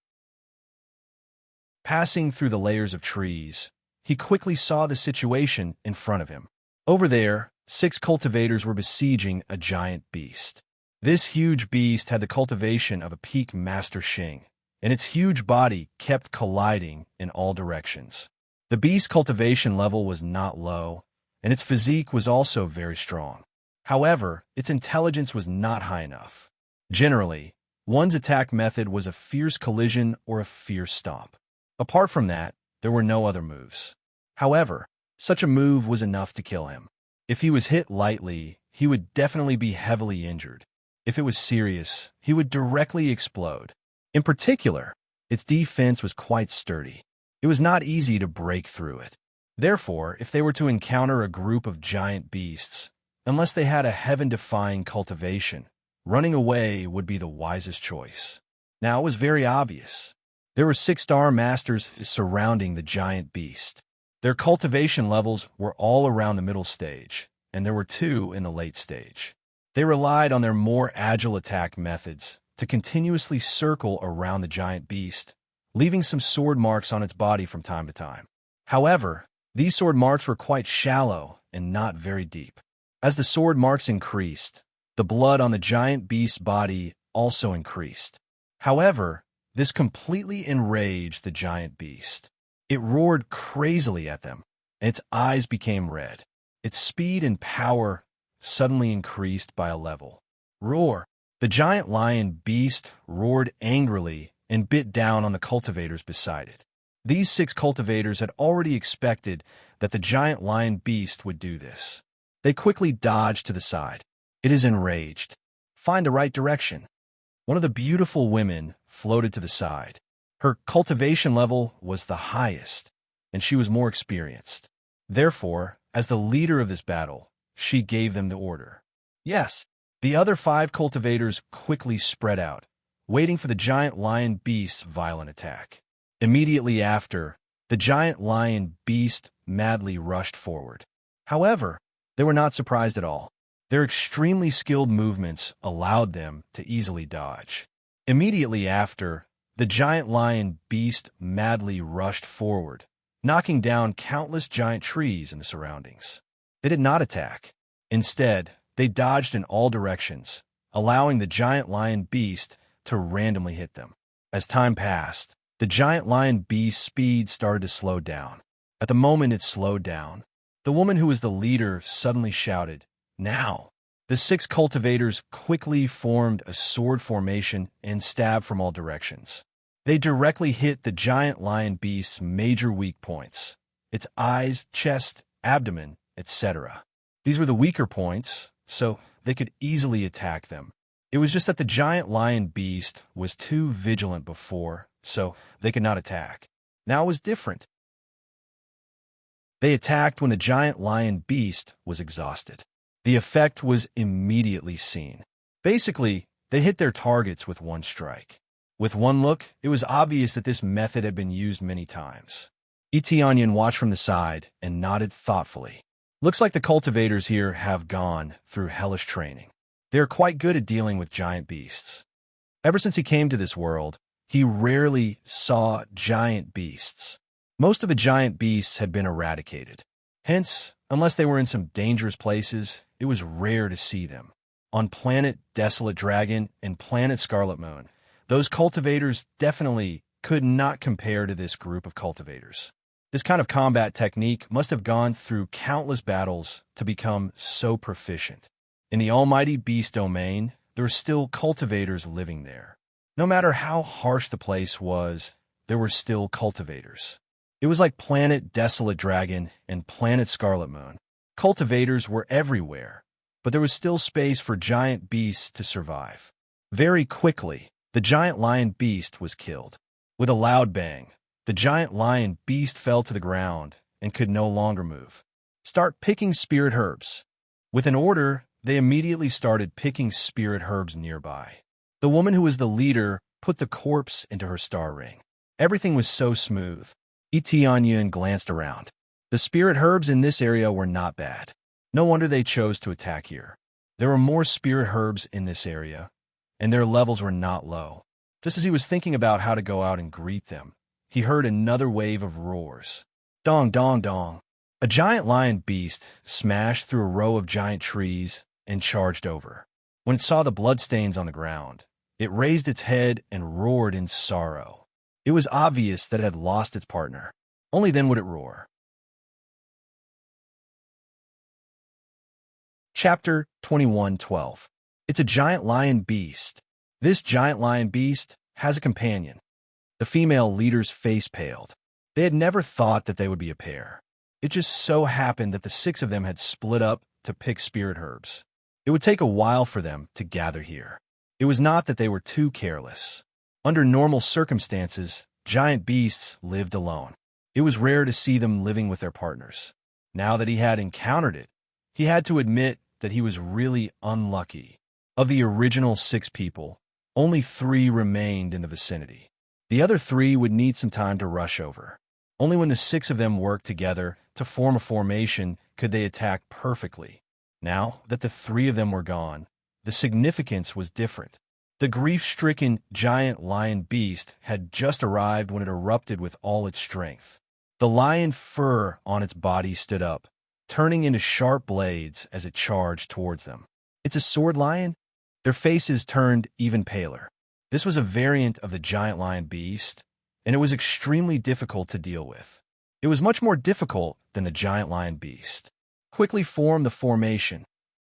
Passing through the layers of trees, he quickly saw the situation in front of him. Over there, 6 cultivators were besieging a giant beast. This huge beast had the cultivation of a peak Master Xing, and its huge body kept colliding in all directions. The beast's cultivation level was not low, and its physique was also very strong. However, its intelligence was not high enough. Generally, one's attack method was a fierce collision or a fierce stomp. Apart from that, there were no other moves. However, such a move was enough to kill him. If he was hit lightly, he would definitely be heavily injured. If it was serious, he would directly explode. In particular, its defense was quite sturdy. It was not easy to break through it. Therefore, if they were to encounter a group of giant beasts, unless they had a heaven-defying cultivation, running away would be the wisest choice. Now, it was very obvious. There were 6-star masters surrounding the giant beast. Their cultivation levels were all around the middle stage, and there were 2 in the late stage. They relied on their more agile attack methods to continuously circle around the giant beast, leaving some sword marks on its body from time to time. However, these sword marks were quite shallow and not very deep. As the sword marks increased, the blood on the giant beast's body also increased. However, this completely enraged the giant beast. It roared crazily at them, and its eyes became red. Its speed and power suddenly increased by a level. Roar! The giant lion beast roared angrily and bit down on the cultivators beside it. These 6 cultivators had already expected that the giant lion beast would do this. They quickly dodged to the side. It is enraged. Find the right direction. One of the beautiful women floated to the side. Her cultivation level was the highest, and she was more experienced. Therefore, as the leader of this battle, she gave them the order. Yes, the other 5 cultivators quickly spread out, waiting for the giant lion beast's violent attack. Immediately after, the giant lion beast madly rushed forward. However, they were not surprised at all. Their extremely skilled movements allowed them to easily dodge. Immediately after, the giant lion beast madly rushed forward, knocking down countless giant trees in the surroundings. They did not attack. Instead, they dodged in all directions, allowing the giant lion beast to randomly hit them. As time passed, the giant lion beast's speed started to slow down. At the moment it slowed down, the woman who was the leader suddenly shouted, "Now!" The 6 cultivators quickly formed a sword formation and stabbed from all directions. They directly hit the giant lion beast's major weak points, its eyes, chest, abdomen, etc. These were the weaker points, so they could easily attack them. It was just that the giant lion beast was too vigilant before, so they could not attack. Now it was different. They attacked when the giant lion beast was exhausted. The effect was immediately seen. Basically, they hit their targets with one strike. With one look, it was obvious that this method had been used many times. Etienne watched from the side and nodded thoughtfully. Looks like the cultivators here have gone through hellish training. They are quite good at dealing with giant beasts. Ever since he came to this world, he rarely saw giant beasts. Most of the giant beasts had been eradicated. Hence, unless they were in some dangerous places, it was rare to see them. On planet Desolate Dragon and planet Scarlet Moon, those cultivators definitely could not compare to this group of cultivators. This kind of combat technique must have gone through countless battles to become so proficient. In the almighty beast domain, there were still cultivators living there. No matter how harsh the place was, there were still cultivators. It was like planet Desolate Dragon and planet Scarlet Moon. Cultivators were everywhere, but there was still space for giant beasts to survive. Very quickly, the giant lion beast was killed. With a loud bang, the giant lion beast fell to the ground and could no longer move. Start picking spirit herbs. With an order, they immediately started picking spirit herbs nearby. The woman who was the leader put the corpse into her star ring. Everything was so smooth. Etienne glanced around. The spirit herbs in this area were not bad. No wonder they chose to attack here. There were more spirit herbs in this area, and their levels were not low. Just as he was thinking about how to go out and greet them, he heard another wave of roars. Dong, dong, dong. A giant lion beast smashed through a row of giant trees and charged over. When it saw the bloodstains on the ground, it raised its head and roared in sorrow. It was obvious that it had lost its partner. Only then would it roar. Chapter 21:12. It's a giant lion beast. This giant lion beast has a companion. The female leader's face paled. They had never thought that they would be a pair. It just so happened that the six of them had split up to pick spirit herbs. It would take a while for them to gather here. It was not that they were too careless. Under normal circumstances, giant beasts lived alone. It was rare to see them living with their partners. Now that he had encountered it, he had to admit that he was really unlucky. Of the original 6 people, only 3 remained in the vicinity. The other 3 would need some time to rush over. Only when the 6 of them worked together to form a formation could they attack perfectly. Now that the 3 of them were gone, the significance was different. The grief-stricken giant lion beast had just arrived when it erupted with all its strength. The lion fur on its body stood up, turning into sharp blades as it charged towards them. It's a sword lion? Their faces turned even paler. This was a variant of the giant lion beast, and it was extremely difficult to deal with. It was much more difficult than the giant lion beast. Quickly form the formation.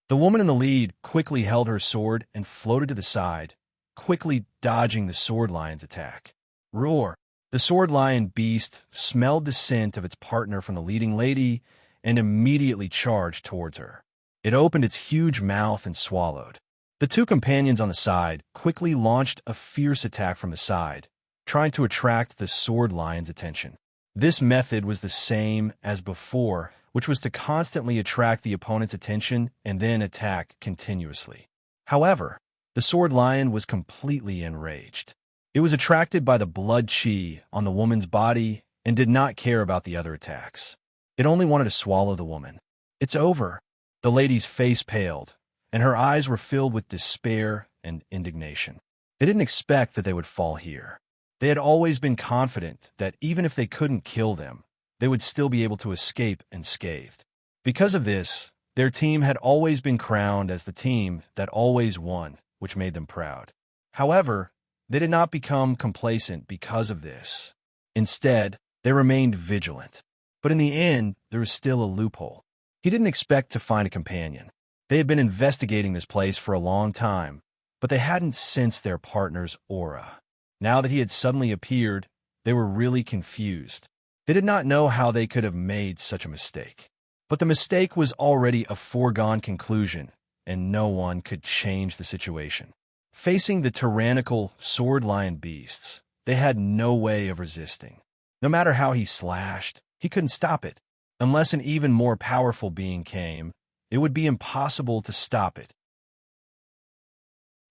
The woman in the lead quickly held her sword and floated to the side, quickly dodging the sword lion's attack. Roar! The sword lion beast smelled the scent of its partner from the leading lady and immediately charged towards her. It opened its huge mouth and swallowed. The 2 companions on the side quickly launched a fierce attack from the side, trying to attract the sword lion's attention. This method was the same as before, which was to constantly attract the opponent's attention and then attack continuously. However, the sword lion was completely enraged. It was attracted by the blood chi on the woman's body and did not care about the other attacks. It only wanted to swallow the woman. It's over. The lady's face paled, and her eyes were filled with despair and indignation. They didn't expect that they would fall here. They had always been confident that even if they couldn't kill them, they would still be able to escape unscathed. Because of this, their team had always been crowned as the team that always won, which made them proud. However, they did not become complacent because of this. Instead, they remained vigilant. But in the end, there was still a loophole. He didn't expect to find a companion. They had been investigating this place for a long time, but they hadn't sensed their partner's aura. Now that he had suddenly appeared, they were really confused. They did not know how they could have made such a mistake. But the mistake was already a foregone conclusion, and no one could change the situation. Facing the tyrannical sword lion beasts, they had no way of resisting. No matter how he slashed, he couldn't stop it. Unless an even more powerful being came, it would be impossible to stop it.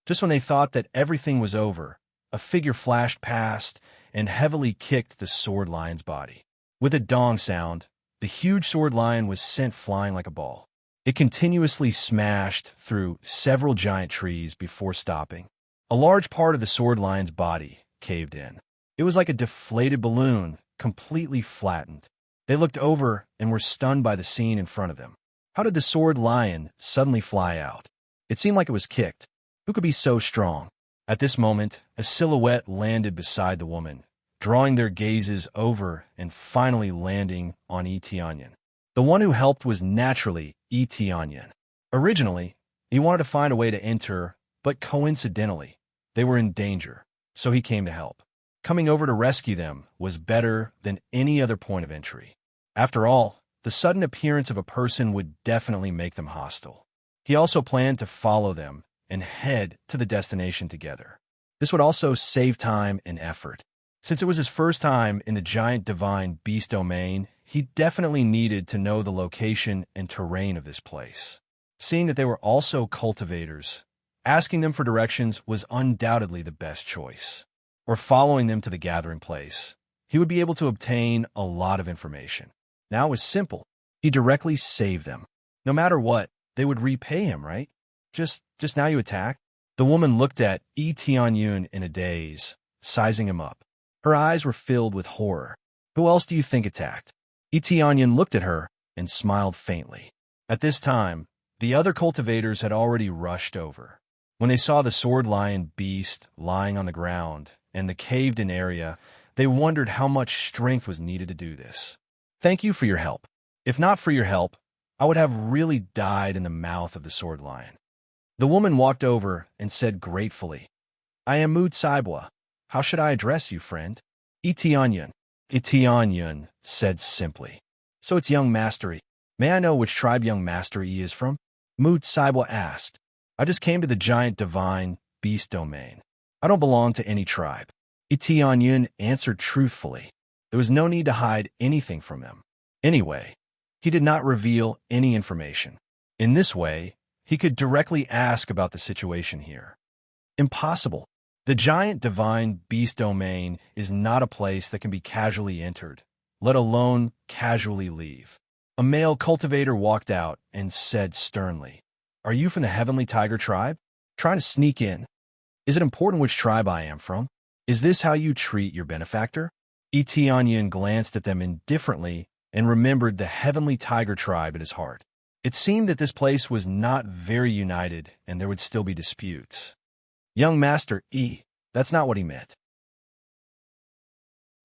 Just when they thought that everything was over, a figure flashed past and heavily kicked the sword lion's body. With a dong sound, the huge sword lion was sent flying like a ball. It continuously smashed through several giant trees before stopping. A large part of the sword lion's body caved in. It was like a deflated balloon, completely flattened. They looked over and were stunned by the scene in front of them. How did the sword lion suddenly fly out? It seemed like it was kicked. Who could be so strong? At this moment, a silhouette landed beside the woman, drawing their gazes over and finally landing on Etienne. The one who helped was naturally Etienne. Originally, he wanted to find a way to enter, but coincidentally, they were in danger, so he came to help. Coming over to rescue them was better than any other point of entry. After all, the sudden appearance of a person would definitely make them hostile. He also planned to follow them and head to the destination together. This would also save time and effort. Since it was his first time in the giant divine beast domain, he definitely needed to know the location and terrain of this place. Seeing that they were also cultivators, asking them for directions was undoubtedly the best choice. Or following them to the gathering place, he would be able to obtain a lot of information. Now it was simple. He directly saved them. No matter what, they would repay him, right? Just now you attack? The woman looked at Etienne in a daze, sizing him up. Her eyes were filled with horror. Who else do you think attacked? Etienne looked at her and smiled faintly. At this time, the other cultivators had already rushed over. When they saw the sword lion beast lying on the ground and the caved-in area, they wondered how much strength was needed to do this. Thank you for your help. If not for your help, I would have really died in the mouth of the sword lion. The woman walked over and said gratefully, I am Mood Saibwa. How should I address you, friend? Etienne. Etienne said simply. So it's young Mastery. May I know which tribe young Mastery is from? Mood Saibwa asked. I just came to the giant divine beast domain. I don't belong to any tribe. Etienne answered truthfully. There was no need to hide anything from him. Anyway, he did not reveal any information. In this way, he could directly ask about the situation here. Impossible. The giant divine beast domain is not a place that can be casually entered, let alone casually leave. A male cultivator walked out and said sternly, Are you from the Heavenly Tiger tribe? Trying to sneak in. Is it important which tribe I am from? Is this how you treat your benefactor? Etienne glanced at them indifferently and remembered the Heavenly Tiger tribe at his heart. It seemed that this place was not very united and there would still be disputes. Young Master that's not what he meant.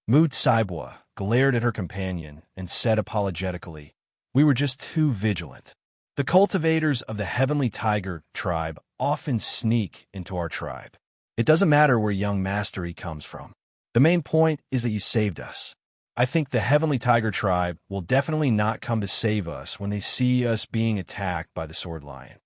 Mood Saibwa glared at her companion and said apologetically, We were just too vigilant. The cultivators of the Heavenly Tiger tribe often sneak into our tribe. It doesn't matter where young Mastery comes from. The main point is that you saved us. I think the Heavenly Tiger tribe will definitely not come to save us when they see us being attacked by the sword lion.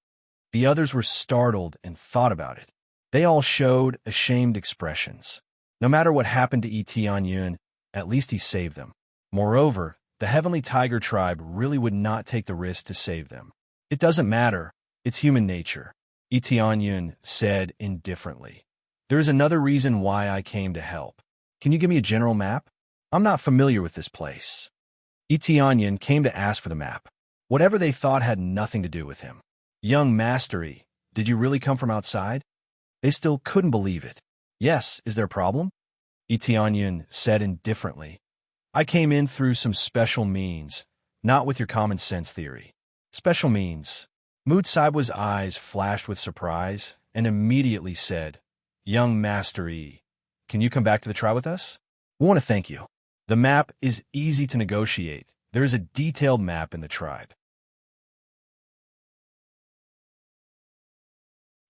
The others were startled and thought about it. They all showed ashamed expressions. No matter what happened to Etienne, at least he saved them. Moreover, the Heavenly Tiger tribe really would not take the risk to save them. It doesn't matter. It's human nature, Etienne said indifferently. There is another reason why I came to help. Can you give me a general map? I'm not familiar with this place. Etienne came to ask for the map. Whatever they thought had nothing to do with him. Young Mastery, did you really come from outside? They still couldn't believe it. Yes, is there a problem? Etienne said indifferently. I came in through some special means, not with your common sense theory. Special means. Mood Saibwa's eyes flashed with surprise and immediately said, Young Mastery, can you come back to the tribe with us? We want to thank you. The map is easy to negotiate. There is a detailed map in the tribe.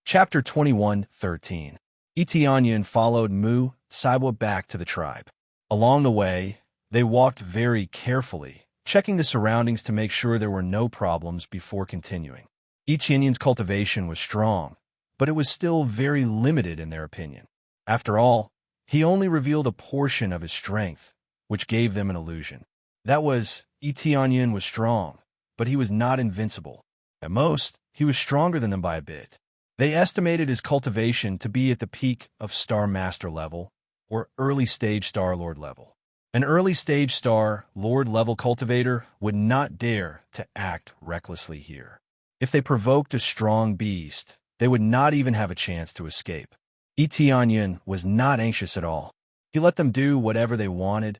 Chapter 21:13. Etienne followed Mood Saibwa back to the tribe. Along the way, they walked very carefully, checking the surroundings to make sure there were no problems before continuing. Etienne's cultivation was strong, but it was still very limited in their opinion. After all, he only revealed a portion of his strength, which gave them an illusion. That was, Etienne was strong, but he was not invincible. At most, he was stronger than them by a bit. They estimated his cultivation to be at the peak of Star Master level, or early stage Star Lord level. An early stage Star Lord level cultivator would not dare to act recklessly here. If they provoked a strong beast, they would not even have a chance to escape. Etienne was not anxious at all. He let them do whatever they wanted,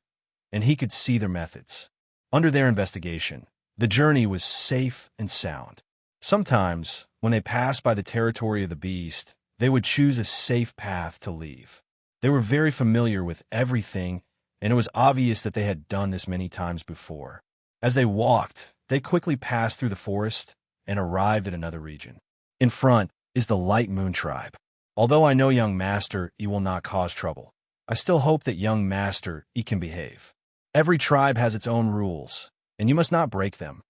and he could see their methods. Under their investigation, the journey was safe and sound. Sometimes, when they passed by the territory of the beast, they would choose a safe path to leave. They were very familiar with everything, and it was obvious that they had done this many times before. As they walked, they quickly passed through the forest and arrived at another region. In front is the Light Moon tribe. Although I know young Master E will not cause trouble, I still hope that young Master E can behave. Every tribe has its own rules, and you must not break them.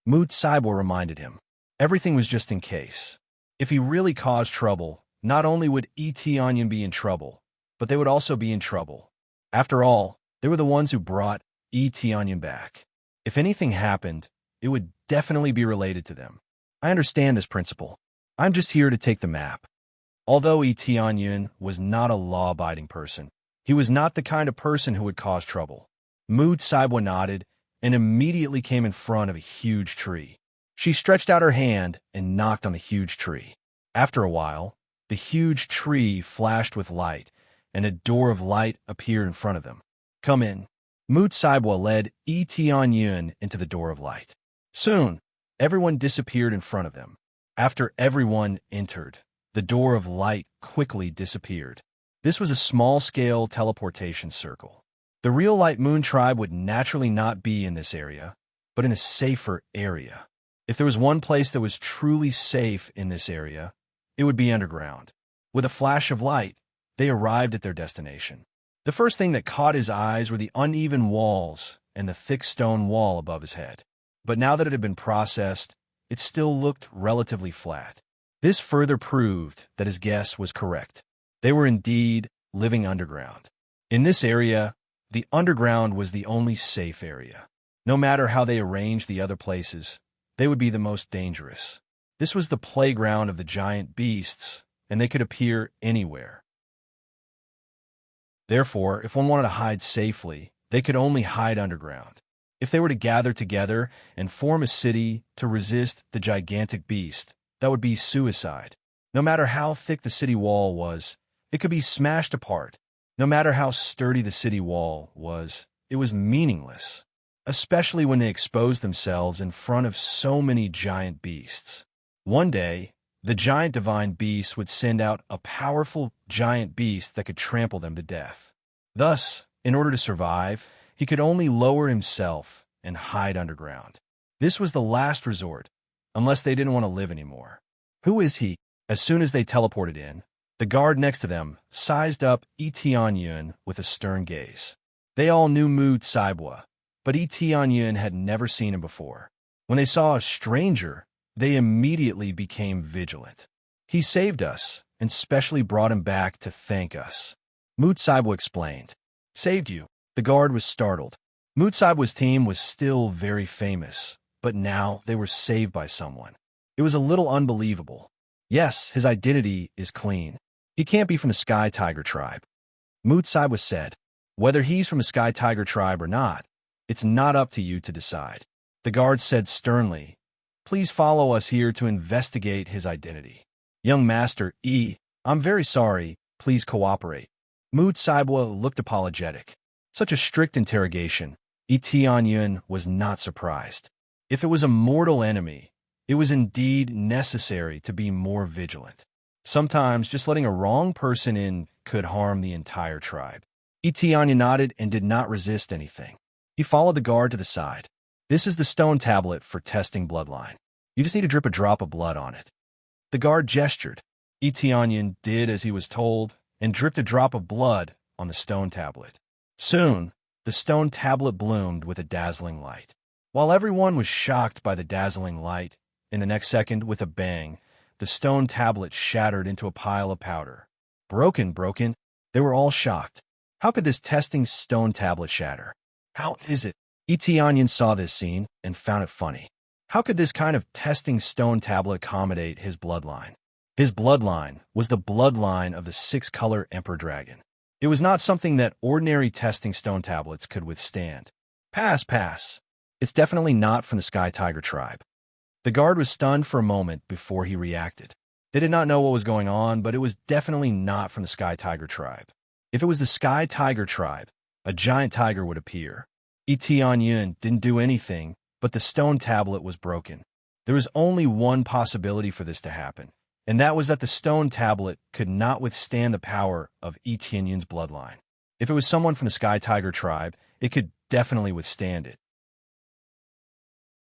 Moot Saibo reminded him. Everything was just in case. If he really caused trouble, not only would Etienne be in trouble, but they would also be in trouble. After all, they were the ones who brought Etienne back. If anything happened, it would definitely be related to them. I understand this principle. I'm just here to take the map. Although Etienne was not a law-abiding person, he was not the kind of person who would cause trouble. Moot Saibo nodded and immediately came in front of a huge tree. She stretched out her hand and knocked on the huge tree. After a while, the huge tree flashed with light, and a door of light appeared in front of them. Come in. Moot Saibo led Etienne into the door of light. Soon, everyone disappeared in front of them. After everyone entered, the door of light quickly disappeared. This was a small-scale teleportation circle. The real Light Moon tribe would naturally not be in this area, but in a safer area. If there was one place that was truly safe in this area, it would be underground. With a flash of light, they arrived at their destination. The first thing that caught his eyes were the uneven walls and the thick stone wall above his head. But now that it had been processed, it still looked relatively flat. This further proved that his guess was correct. They were indeed living underground. In this area, the underground was the only safe area. No matter how they arranged the other places, they would be the most dangerous. This was the playground of the giant beasts, and they could appear anywhere. Therefore, if one wanted to hide safely, they could only hide underground. If they were to gather together and form a city to resist the gigantic beast, that would be suicide. No matter how thick the city wall was, it could be smashed apart. No matter how sturdy the city wall was, it was meaningless, especially when they exposed themselves in front of so many giant beasts. One day, the giant divine beast would send out a powerful giant beast that could trample them to death. Thus, in order to survive, he could only lower himself and hide underground. This was the last resort, unless they didn't want to live anymore. Who is he? As soon as they teleported in, the guard next to them sized up Etienne with a stern gaze. They all knew Moot Saibo, but Etienne had never seen him before. When they saw a stranger, they immediately became vigilant. He saved us, and specially brought him back to thank us. Moot Saibo explained. Saved you? The guard was startled. Moot Saibo's team was still very famous, but now they were saved by someone. It was a little unbelievable. Yes, his identity is clean. He can't be from the Sky Tiger tribe. Moot Saibo said, whether he's from the Sky Tiger tribe or not, it's not up to you to decide. The guard said sternly, please follow us here to investigate his identity. Young Master E, I'm very sorry, please cooperate. Moot Saibo looked apologetic. Such a strict interrogation, Etienne was not surprised. If it was a mortal enemy, it was indeed necessary to be more vigilant. Sometimes just letting a wrong person in could harm the entire tribe. Etienne nodded and did not resist anything. He followed the guard to the side. This is the stone tablet for testing bloodline. You just need to drip a drop of blood on it. The guard gestured. Etienne did as he was told and dripped a drop of blood on the stone tablet. Soon, the stone tablet bloomed with a dazzling light. While everyone was shocked by the dazzling light, in the next second, with a bang, the stone tablet shattered into a pile of powder. Broken, broken. They were all shocked. How could this testing stone tablet shatter? How is it? Onion saw this scene and found it funny. How could this kind of testing stone tablet accommodate his bloodline? His bloodline was the bloodline of the six-color emperor dragon. It was not something that ordinary testing stone tablets could withstand. Pass, pass. It's definitely not from the Sky Tiger tribe. The guard was stunned for a moment before he reacted. They did not know what was going on, but it was definitely not from the Sky Tiger tribe. If it was the Sky Tiger tribe, a giant tiger would appear. Onion didn't do anything, but the stone tablet was broken. There was only one possibility for this to happen, and that was that the stone tablet could not withstand the power of Onion's bloodline. If it was someone from the Sky Tiger tribe, it could definitely withstand it.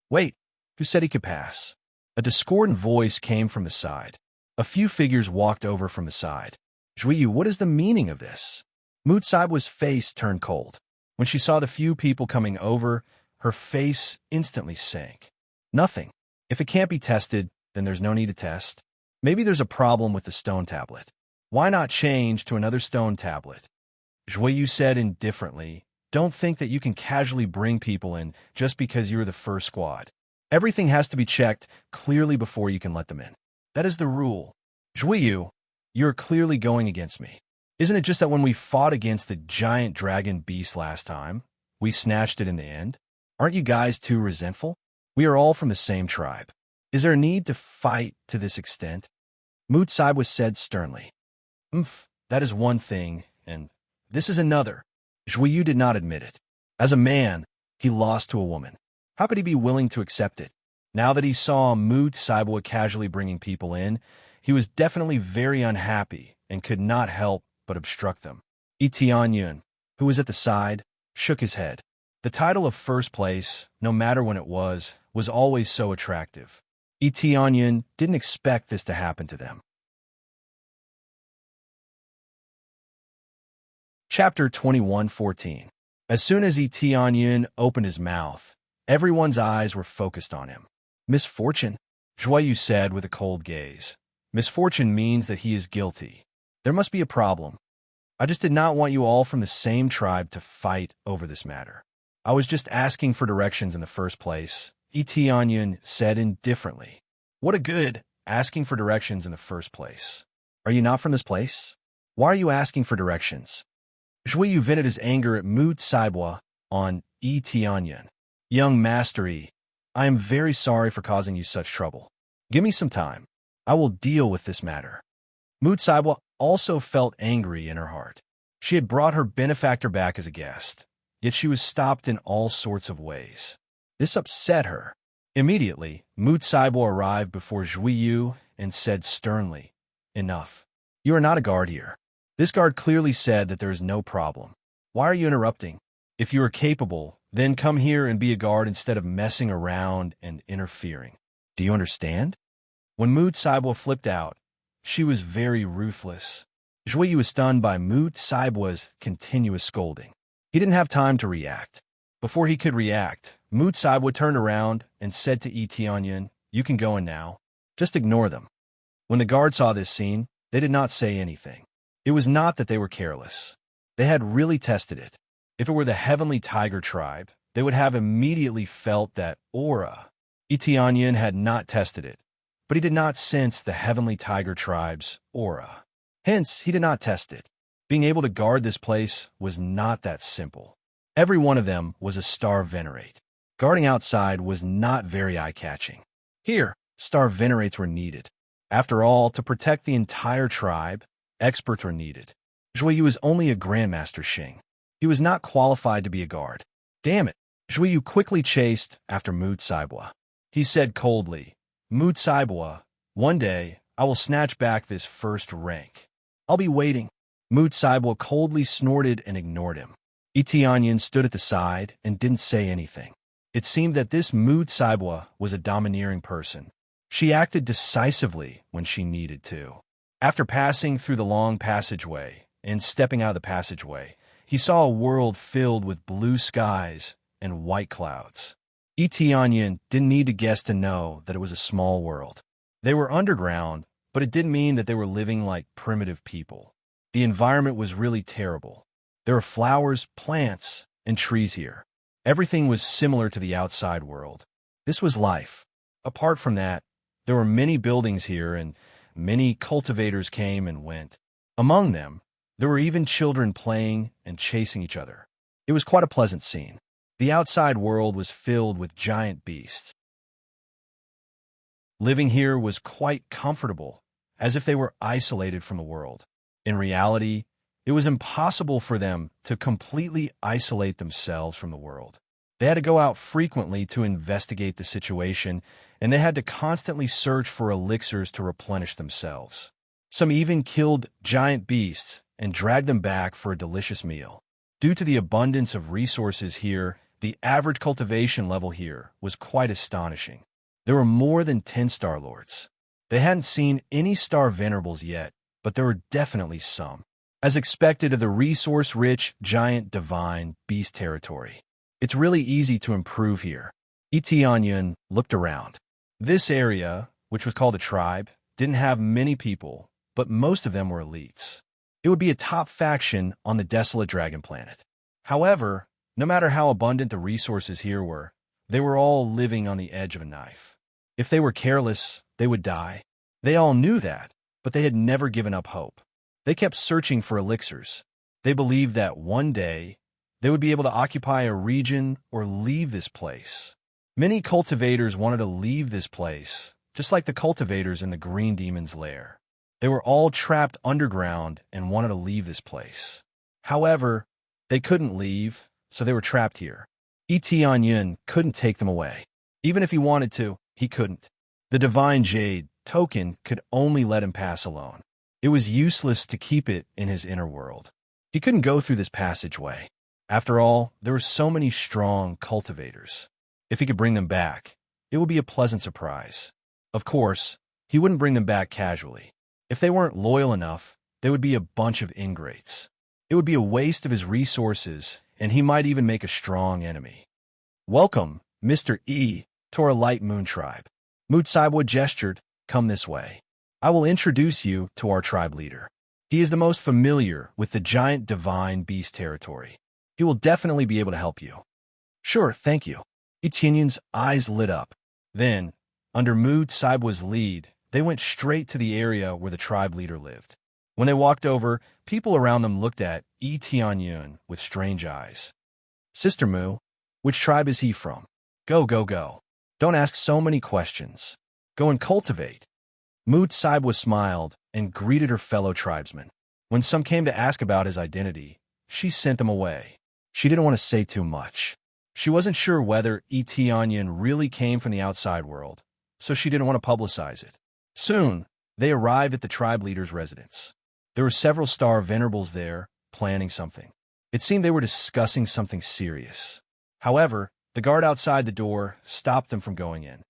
Wait, who said he could pass? A discordant voice came from the side. A few figures walked over from the side. Zhuyu, what is the meaning of this? Mutsaiba's face turned cold. When she saw the few people coming over, her face instantly sank. Nothing. If it can't be tested, then there's no need to test. Maybe there's a problem with the stone tablet. Why not change to another stone tablet? Zhuyu said indifferently, don't think that you can casually bring people in just because you're the first squad. Everything has to be checked clearly before you can let them in. That is the rule. Zhuyu, you're clearly going against me. Isn't it just that when we fought against the giant dragon beast last time, we snatched it in the end? Aren't you guys too resentful? We are all from the same tribe. Is there a need to fight to this extent? Mutsaiba said sternly. That is one thing, and this is another. Zhuyu did not admit it. As a man, he lost to a woman. How could he be willing to accept it? Now that he saw Mutsaiba casually bringing people in, he was definitely very unhappy and could not help but obstruct them. Onion, who was at the side, shook his head. The title of first place, no matter when it was always so attractive. Onion didn't expect this to happen to them. Chapter 21:14. As soon as Onion opened his mouth, everyone's eyes were focused on him. Misfortune, Zhuyu said with a cold gaze. Misfortune means that he is guilty. There must be a problem. I just did not want you all from the same tribe to fight over this matter. I was just asking for directions in the first place, Onion said indifferently. What a good asking for directions in the first place. Are you not from this place? Why are you asking for directions? Zhuyu vented his anger at Mutsaiba on Onion. Young mastery, I am very sorry for causing you such trouble. Give me some time. I will deal with this matter. Mutsaiba also felt angry in her heart. She had brought her benefactor back as a guest, yet she was stopped in all sorts of ways. This upset her. Immediately, Mutsaiba arrived before Zhuyu and said sternly, Enough. You are not a guard here. This guard clearly said that there is no problem. Why are you interrupting? If you are capable, then come here and be a guard instead of messing around and interfering. Do you understand? When Mutsaiba flipped out, she was very ruthless. Zhuyu was stunned by Mutsaiba's continuous scolding. He didn't have time to react. Before he could react, Mutsaiba turned around and said to Onion, You can go in now. Just ignore them. When the guard saw this scene, they did not say anything. It was not that they were careless. They had really tested it. If it were the Heavenly Tiger tribe, they would have immediately felt that aura. Onion had not tested it, but he did not sense the Heavenly Tiger tribe's aura. Hence, he did not test it. Being able to guard this place was not that simple. Every one of them was a star venerate. Guarding outside was not very eye-catching. Here, star venerates were needed. After all, to protect the entire tribe, experts were needed. Zhuyu was only a Grandmaster Xing. He was not qualified to be a guard. Damn it! Zhuyu quickly chased after Mutsaiba. He said coldly, Mutsaiba, one day I will snatch back this first rank. I'll be waiting. Mutsaiba coldly snorted and ignored him. Onion stood at the side and didn't say anything. It seemed that this Mutsaiba was a domineering person. She acted decisively when she needed to. After passing through the long passageway and stepping out of the passageway, he saw a world filled with blue skies and white clouds. Etianyan didn't need to guess to know that it was a small world. They were underground, but it didn't mean that they were living like primitive people. The environment was really terrible. There were flowers, plants, and trees here. Everything was similar to the outside world. This was life. Apart from that, there were many buildings here, and many cultivators came and went. Among them, there were even children playing and chasing each other. It was quite a pleasant scene. The outside world was filled with giant beasts. Living here was quite comfortable, as if they were isolated from the world. In reality, it was impossible for them to completely isolate themselves from the world. They had to go out frequently to investigate the situation, and they had to constantly search for elixirs to replenish themselves. Some even killed giant beasts and dragged them back for a delicious meal. Due to the abundance of resources here, the average cultivation level here was quite astonishing. There were more than 10 Star Lords. They hadn't seen any Star Venerables yet, but there were definitely some. As expected of the resource-rich, giant, divine beast territory. It's really easy to improve here. Etianyan looked around. This area, which was called a tribe, didn't have many people, but most of them were elites. It would be a top faction on the desolate dragon planet. However, no matter how abundant the resources here were, they were all living on the edge of a knife. If they were careless, they would die. They all knew that, but they had never given up hope. They kept searching for elixirs. They believed that one day, they would be able to occupy a region or leave this place. Many cultivators wanted to leave this place, just like the cultivators in the Green Demon's lair. They were all trapped underground and wanted to leave this place. However, they couldn't leave, so they were trapped here. Etianyan couldn't take them away. Even if he wanted to, he couldn't. The Divine Jade token could only let him pass alone. It was useless to keep it in his inner world. He couldn't go through this passageway. After all, there were so many strong cultivators. If he could bring them back, it would be a pleasant surprise. Of course, he wouldn't bring them back casually. If they weren't loyal enough, they would be a bunch of ingrates. It would be a waste of his resources, and he might even make a strong enemy. Welcome, Mr. E, to our Light Moon tribe. Moot Saibwa gestured, come this way. I will introduce you to our tribe leader. He is the most familiar with the giant divine beast territory. He will definitely be able to help you. Sure, thank you. Etianyan's eyes lit up. Then, under Moot Saibwa's lead, they went straight to the area where the tribe leader lived. When they walked over, people around them looked at Etianyan with strange eyes. Sister Mu, which tribe is he from? Go, go, go. Don't ask so many questions. Go and cultivate. Moot Saibwa smiled and greeted her fellow tribesmen. When some came to ask about his identity, she sent them away. She didn't want to say too much. She wasn't sure whether Etianyan really came from the outside world, so she didn't want to publicize it. Soon, they arrived at the tribe leader's residence. There were several Star Venerables there, planning something. It seemed they were discussing something serious. However, the guard outside the door stopped them from going in.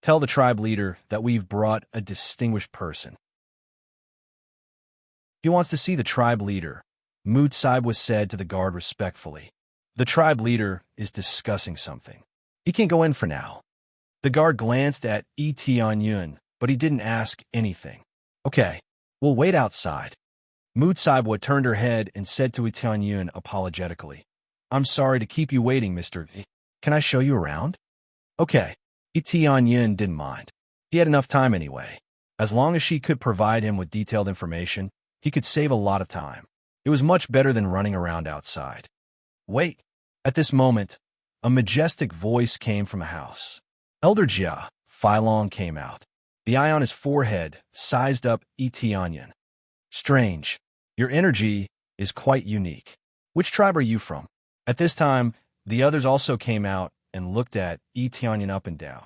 Tell the tribe leader that we've brought a distinguished person. He wants to see the tribe leader, Moot Saibwa said to the guard respectfully. The tribe leader is discussing something. He can't go in for now. The guard glanced at Etianyan, but he didn't ask anything. Okay, we'll wait outside. Moot Saibwa turned her head and said to Etianyan apologetically, I'm sorry to keep you waiting, Mr. E. Can I show you around? Okay. Etianyan didn't mind. He had enough time anyway. As long as she could provide him with detailed information, he could save a lot of time. It was much better than running around outside. Wait. At this moment, a majestic voice came from a house. Elder Jia, Phylong came out. The eye on his forehead sized up Etianyan. Strange. Your energy is quite unique. Which tribe are you from? At this time, the others also came out and looked at Etianyan up and down.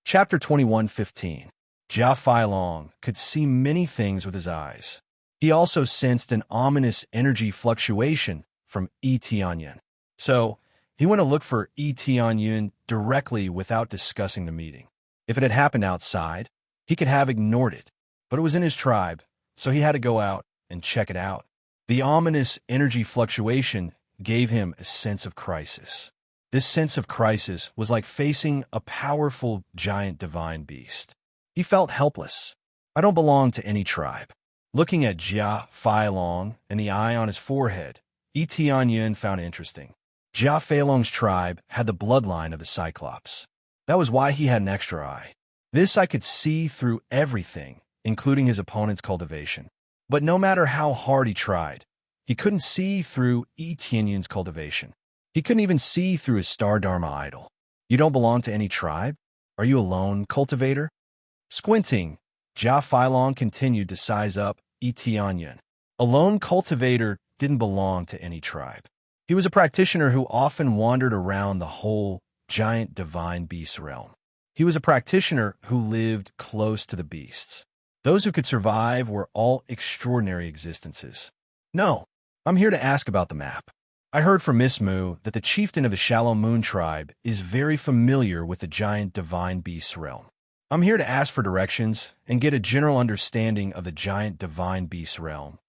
Chapter 21:15. Jia Phylong could see many things with his eyes. He also sensed an ominous energy fluctuation from Etianyan. So, he went to look for Etianyan directly without discussing the meeting. If it had happened outside, he could have ignored it, but it was in his tribe, so he had to go out and check it out. The ominous energy fluctuation gave him a sense of crisis. This sense of crisis was like facing a powerful giant divine beast. He felt helpless. I don't belong to any tribe. Looking at Jia Feilong and the eye on his forehead, Tianyun found interesting. Jia Feilong's tribe had the bloodline of the Cyclops. That was why he had an extra eye. This I could see through everything, including his opponent's cultivation. But no matter how hard he tried, he couldn't see through Tianyun's cultivation. He couldn't even see through his star dharma idol. You don't belong to any tribe? Are you a lone cultivator? Squinting, Jia Feilong continued to size up Tianyun. A lone cultivator didn't belong to any tribe. He was a practitioner who often wandered around the whole giant divine beast realm. He was a practitioner who lived close to the beasts. Those who could survive were all extraordinary existences. No, I'm here to ask about the map. I heard from Miss Moo that the chieftain of the Shallow Moon tribe is very familiar with the giant divine beast realm. I'm here to ask for directions and get a general understanding of the giant divine beast realm.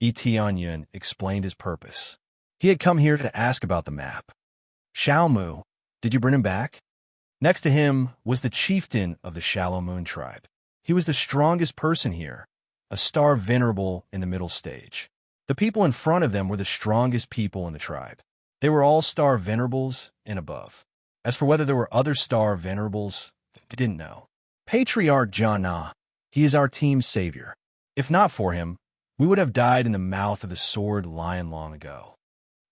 Tianyun explained his purpose. He had come here to ask about the map. Xiao Mu, did you bring him back? Next to him was the chieftain of the Shallow Moon tribe. He was the strongest person here, a star venerable in the middle stage. The people in front of them were the strongest people in the tribe. They were all star venerables and above. As for whether there were other star venerables, they didn't know. Patriarch Jana, he is our team's savior. If not for him, we would have died in the mouth of the sword lion long ago.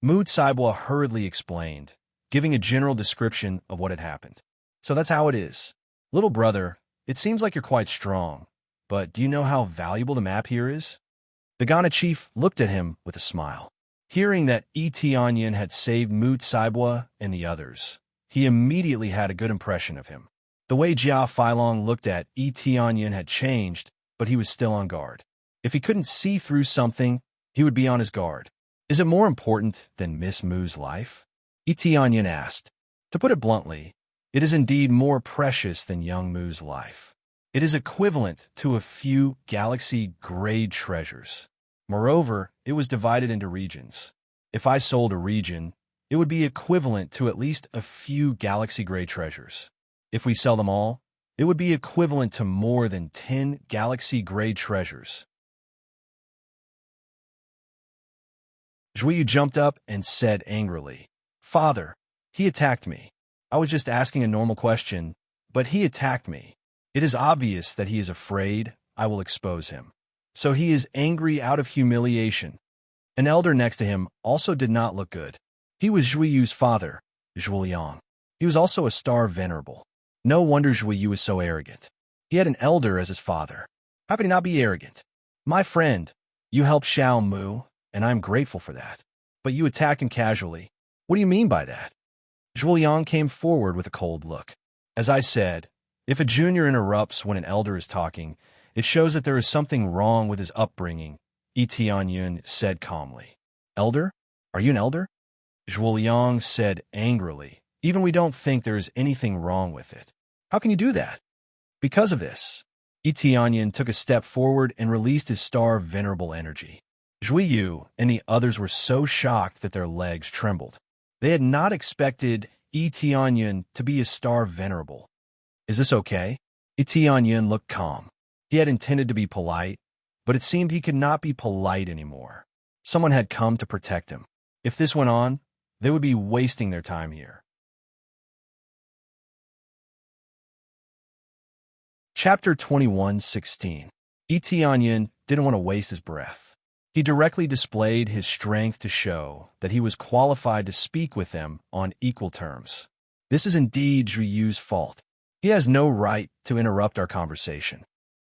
Mu Tsaibwa hurriedly explained, giving a general description of what had happened. So that's how it is. Little brother, it seems like you're quite strong, but do you know how valuable the map here is? The Ghana chief looked at him with a smile. Hearing that Tianyun had saved Mu Tsaibwa and the others, he immediately had a good impression of him. The way Jia Feilong looked at Tianyun had changed, but he was still on guard. If he couldn't see through something, he would be on his guard. Is it more important than Miss Mu's life? Tianyun asked. To put it bluntly, it is indeed more precious than young Mu's life. It is equivalent to a few galaxy-grade treasures. Moreover, it was divided into regions. If I sold a region, it would be equivalent to at least a few galaxy-grade treasures. If we sell them all, it would be equivalent to more than 10 galaxy-grade treasures. Zhuyu jumped up and said angrily, Father, he attacked me. I was just asking a normal question, but he attacked me. It is obvious that he is afraid I will expose him. So he is angry out of humiliation. An elder next to him also did not look good. He was Zhuiyu's father, Zhuliang. He was also a star venerable. No wonder Zhuiyu was so arrogant. He had an elder as his father. How could he not be arrogant? My friend, you helped Xiao Mu, and I'm grateful for that. But you attack him casually. What do you mean by that? Zhuliang came forward with a cold look. As I said, if a junior interrupts when an elder is talking, it shows that there is something wrong with his upbringing, Tianyun said calmly. Elder? Are you an elder? Zhuliang said angrily. Even we don't think there is anything wrong with it. How can you do that? Because of this. Tianyun took a step forward and released his star venerable energy. Zhuiyu and the others were so shocked that their legs trembled. They had not expected Tianyun to be a star venerable. Is this okay? Tianyun looked calm. He had intended to be polite, but it seemed he could not be polite anymore. Someone had come to protect him. If this went on, they would be wasting their time here. Chapter 21:16. Tianyun didn't want to waste his breath. He directly displayed his strength to show that he was qualified to speak with them on equal terms. This is indeed Zhuiyu's fault. He has no right to interrupt our conversation.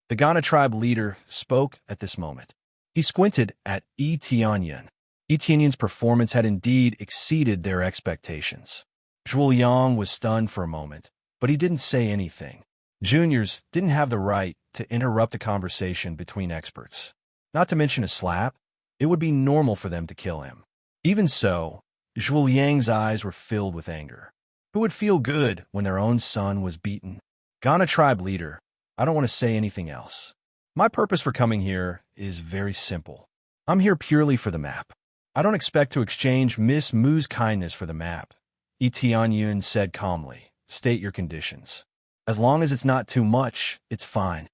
The Ghana tribe leader spoke at this moment. He squinted at Tianyun. Tianyun's performance had indeed exceeded their expectations. Zhuliang was stunned for a moment, but he didn't say anything. Juniors didn't have the right to interrupt a conversation between experts. Not to mention a slap, it would be normal for them to kill him. Even so, Zhuliang's eyes were filled with anger. Who would feel good when their own son was beaten? Ghana tribe leader, I don't want to say anything else. My purpose for coming here is very simple. I'm here purely for the map. I don't expect to exchange Miss Moo's kindness for the map, Tianyun said calmly. State your conditions. As long as it's not too much, it's fine.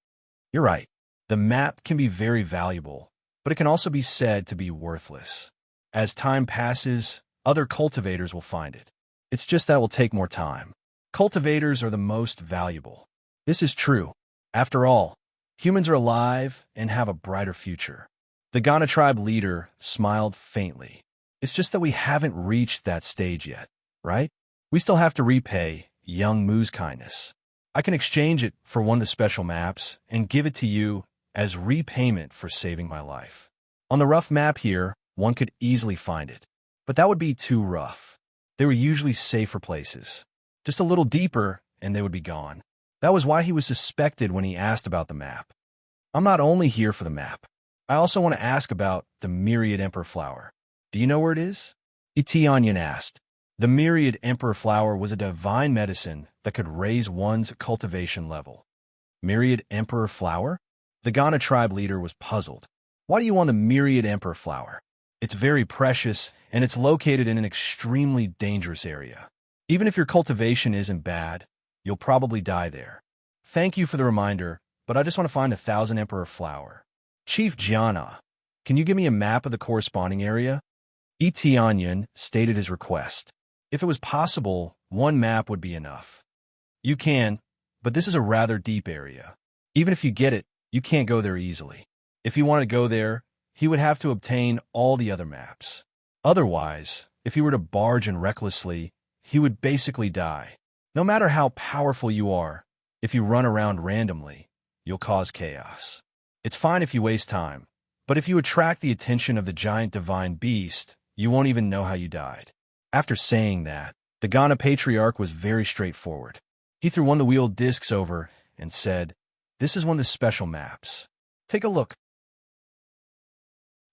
You're right. The map can be very valuable, but it can also be said to be worthless. As time passes, other cultivators will find it. It's just that it will take more time. Cultivators are the most valuable. This is true. After all, humans are alive and have a brighter future. The Ghana tribe leader smiled faintly. It's just that we haven't reached that stage yet, right? We still have to repay young Moo's kindness. I can exchange it for one of the special maps and give it to you as repayment for saving my life. On the rough map here, one could easily find it, but that would be too rough. They were usually safer places. Just a little deeper and they would be gone. That was why he was suspected when he asked about the map. I'm not only here for the map. I also want to ask about the myriad emperor flower. Do you know where it is? Tianyan asked. The myriad emperor flower was a divine medicine that could raise one's cultivation level. Myriad emperor flower? The Ghana tribe leader was puzzled. Why do you want the myriad emperor flower? It's very precious, and it's located in an extremely dangerous area. Even if your cultivation isn't bad, you'll probably die there. Thank you for the reminder, but I just want to find the 1,000 emperor flower. Chief Jiana, can you give me a map of the corresponding area? Tianyan stated his request. If it was possible, one map would be enough. You can, but this is a rather deep area. Even if you get it, you can't go there easily. If he wanted to go there, he would have to obtain all the other maps. Otherwise, if he were to barge in recklessly, he would basically die. No matter how powerful you are, if you run around randomly, you'll cause chaos. It's fine if you waste time, but if you attract the attention of the giant divine beast, you won't even know how you died. After saying that, the Ghana patriarch was very straightforward. He threw one of the wheeled discs over and said, "This is one of the special maps. Take a look."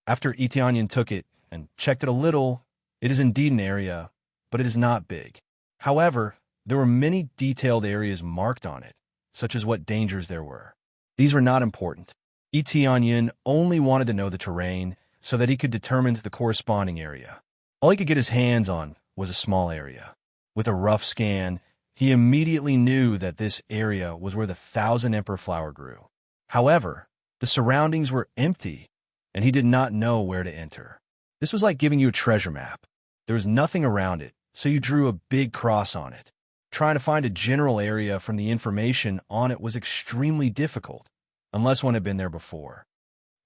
After Tianyan took it and checked it a little, it is indeed an area, but it is not big. However, there were many detailed areas marked on it, such as what dangers there were. These were not important. Tianyan only wanted to know the terrain so that he could determine the corresponding area. All he could get his hands on was a small area. With a rough scan, he immediately knew that this area was where the 1,000 emperor flower grew. However, the surroundings were empty, and he did not know where to enter. This was like giving you a treasure map. There was nothing around it, so you drew a big cross on it. Trying to find a general area from the information on it was extremely difficult, unless one had been there before.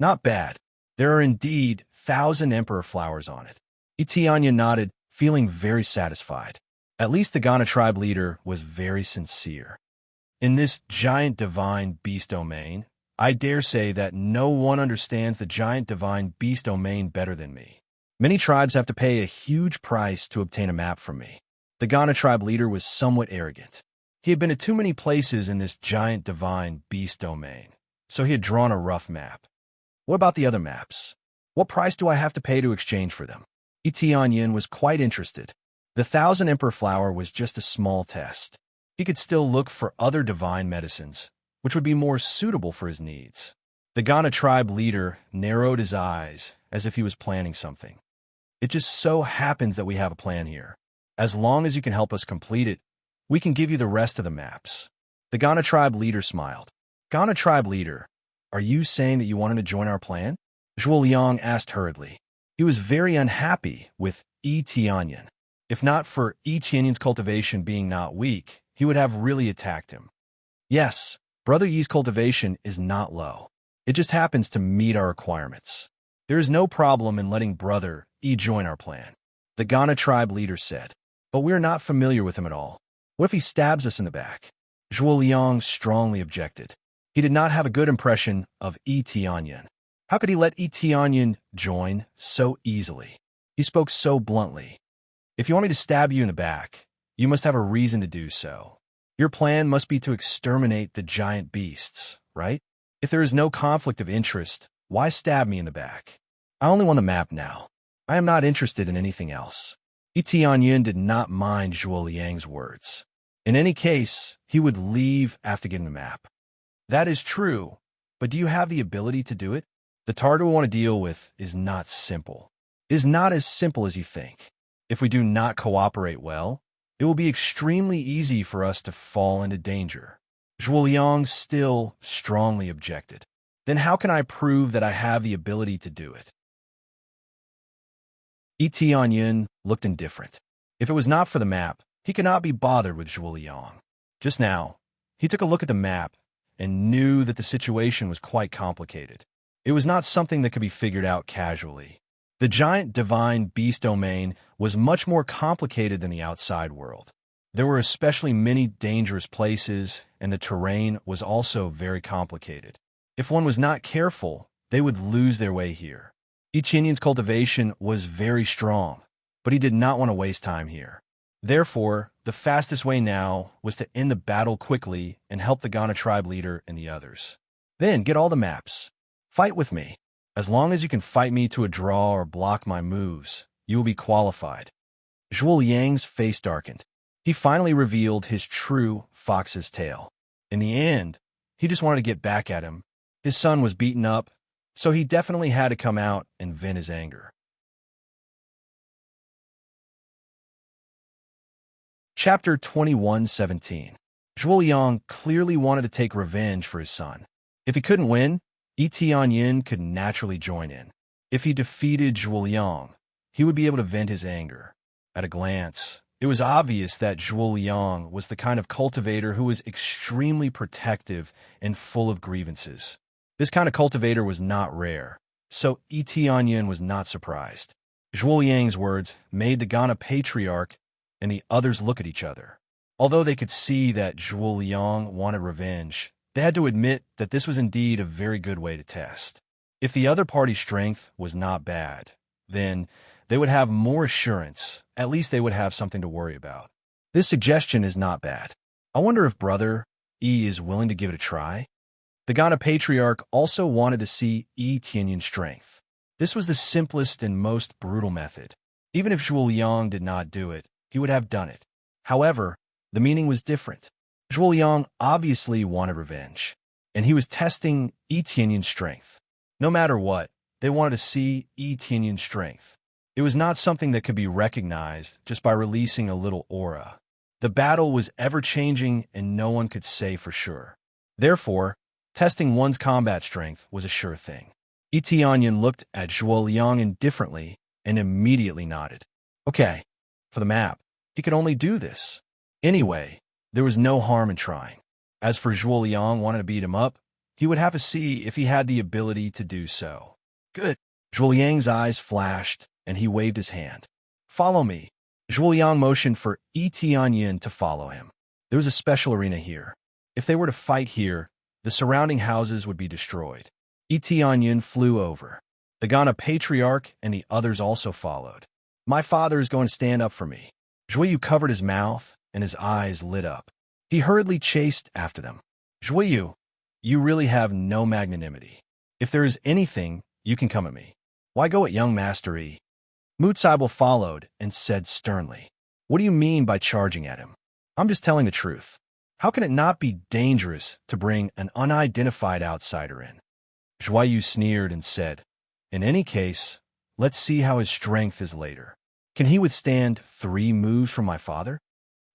Not bad. There are indeed 1,000 emperor flowers on it. Tianyan nodded, feeling very satisfied. At least the Ghana tribe leader was very sincere. In this giant divine beast domain, I dare say that no one understands the giant divine beast domain better than me. Many tribes have to pay a huge price to obtain a map from me. The Ghana tribe leader was somewhat arrogant. He had been to too many places in this giant divine beast domain, so he had drawn a rough map. What about the other maps? What price do I have to pay to exchange for them? Tianyan was quite interested. The 1,000 emperor flower was just a small test. He could still look for other divine medicines, which would be more suitable for his needs. The Ghana tribe leader narrowed his eyes as if he was planning something. It just so happens that we have a plan here. As long as you can help us complete it, we can give you the rest of the maps. The Ghana tribe leader smiled. Ghana tribe leader, are you saying that you wanted to join our plan? Zhuo Liang asked hurriedly. He was very unhappy with Tianyan. If not for Tianyan's cultivation being not weak, he would have really attacked him. Yes, Brother Yi's cultivation is not low. It just happens to meet our requirements. There is no problem in letting Brother Yi join our plan, the Ghana tribe leader said. But we're not familiar with him at all. What if he stabs us in the back? Zhuo Liang strongly objected. He did not have a good impression of Tianyan. How could he let Tianyan join so easily? He spoke so bluntly. If you want me to stab you in the back, you must have a reason to do so. Your plan must be to exterminate the giant beasts, right? If there is no conflict of interest, why stab me in the back? I only want the map now. I am not interested in anything else. Tianyan did not mind Zhuo Liang's words. In any case, he would leave after getting the map. That is true, but do you have the ability to do it? The target we want to deal with is not simple. is not as simple as you think. If we do not cooperate well, it will be extremely easy for us to fall into danger. Zhuoliang still strongly objected. Then how can I prove that I have the ability to do it? Tianyun looked indifferent. If it was not for the map, he could not be bothered with Zhuoliang. Just now, he took a look at the map and knew that the situation was quite complicated. It was not something that could be figured out casually. The giant divine beast domain was much more complicated than the outside world. There were especially many dangerous places, and the terrain was also very complicated. If one was not careful, they would lose their way here. Tianyun's cultivation was very strong, but he did not want to waste time here. Therefore, the fastest way now was to end the battle quickly and help the Ghana tribe leader and the others. Then get all the maps. Fight with me. As long as you can fight me to a draw or block my moves, you will be qualified. Zhuoliang's face darkened. He finally revealed his true fox's tail. In the end, he just wanted to get back at him. His son was beaten up, so he definitely had to come out and vent his anger. Chapter 21:17. Zhuoliang clearly wanted to take revenge for his son. If he couldn't win, Tianyun could naturally join in. If he defeated Zhuoliang, he would be able to vent his anger. At a glance, it was obvious that Zhuoliang was the kind of cultivator who was extremely protective and full of grievances. This kind of cultivator was not rare, so Tianyun was not surprised. Zhuoliang's words made the Ghana patriarch and the others look at each other. Although they could see that Zhuoliang wanted revenge, they had to admit that this was indeed a very good way to test. If the other party's strength was not bad, then they would have more assurance. At least they would have something to worry about. This suggestion is not bad. I wonder if Brother E is willing to give it a try? The Ghana patriarch also wanted to see Tianyun's strength. This was the simplest and most brutal method. Even if Zhuoliang did not do it, he would have done it. However, the meaning was different. Zhuoliang obviously wanted revenge, and he was testing Tianyun's strength. No matter what, they wanted to see Tianyun's strength. It was not something that could be recognized just by releasing a little aura. The battle was ever-changing, and no one could say for sure. Therefore, testing one's combat strength was a sure thing. Tianyun looked at Zhuoliang indifferently and immediately nodded. Okay, for the map, he could only do this. Anyway, there was no harm in trying. As for Zhuoliang wanting to beat him up, he would have to see if he had the ability to do so. Good. Zhuoliang's eyes flashed, and he waved his hand. Follow me. Zhuoliang motioned for Tianyun to follow him. There was a special arena here. If they were to fight here, the surrounding houses would be destroyed. Tianyun flew over. The Ghana patriarch and the others also followed. My father is going to stand up for me. Zhuoyu covered his mouth, and his eyes lit up. He hurriedly chased after them. Zhuoyu, you really have no magnanimity. If there is anything, you can come at me. Why go at young Master E? Mutsaibo followed and said sternly, What do you mean by charging at him? I'm just telling the truth. How can it not be dangerous to bring an unidentified outsider in? Zhuoyu sneered and said, In any case, let's see how his strength is later. Can he withstand 3 moves from my father?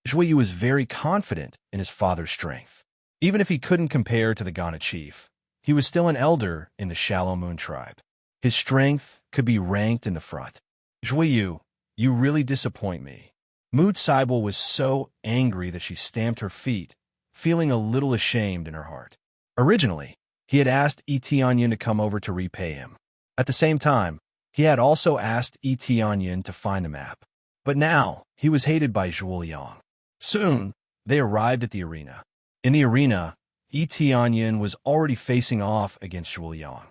Zhuoyu was very confident in his father's strength. Even if he couldn't compare to the Ghana chief, he was still an elder in the Shallow Moon tribe. His strength could be ranked in the front. Zhuoyu, you really disappoint me. Mutsaibo was so angry that she stamped her feet, feeling a little ashamed in her heart. Originally, he had asked Tianyun to come over to repay him. At the same time, he had also asked Tianyun to find the map. But now, he was hated by Zhuoliang. Soon, they arrived at the arena. In the arena, Tianyun was already facing off against Zhuoliang.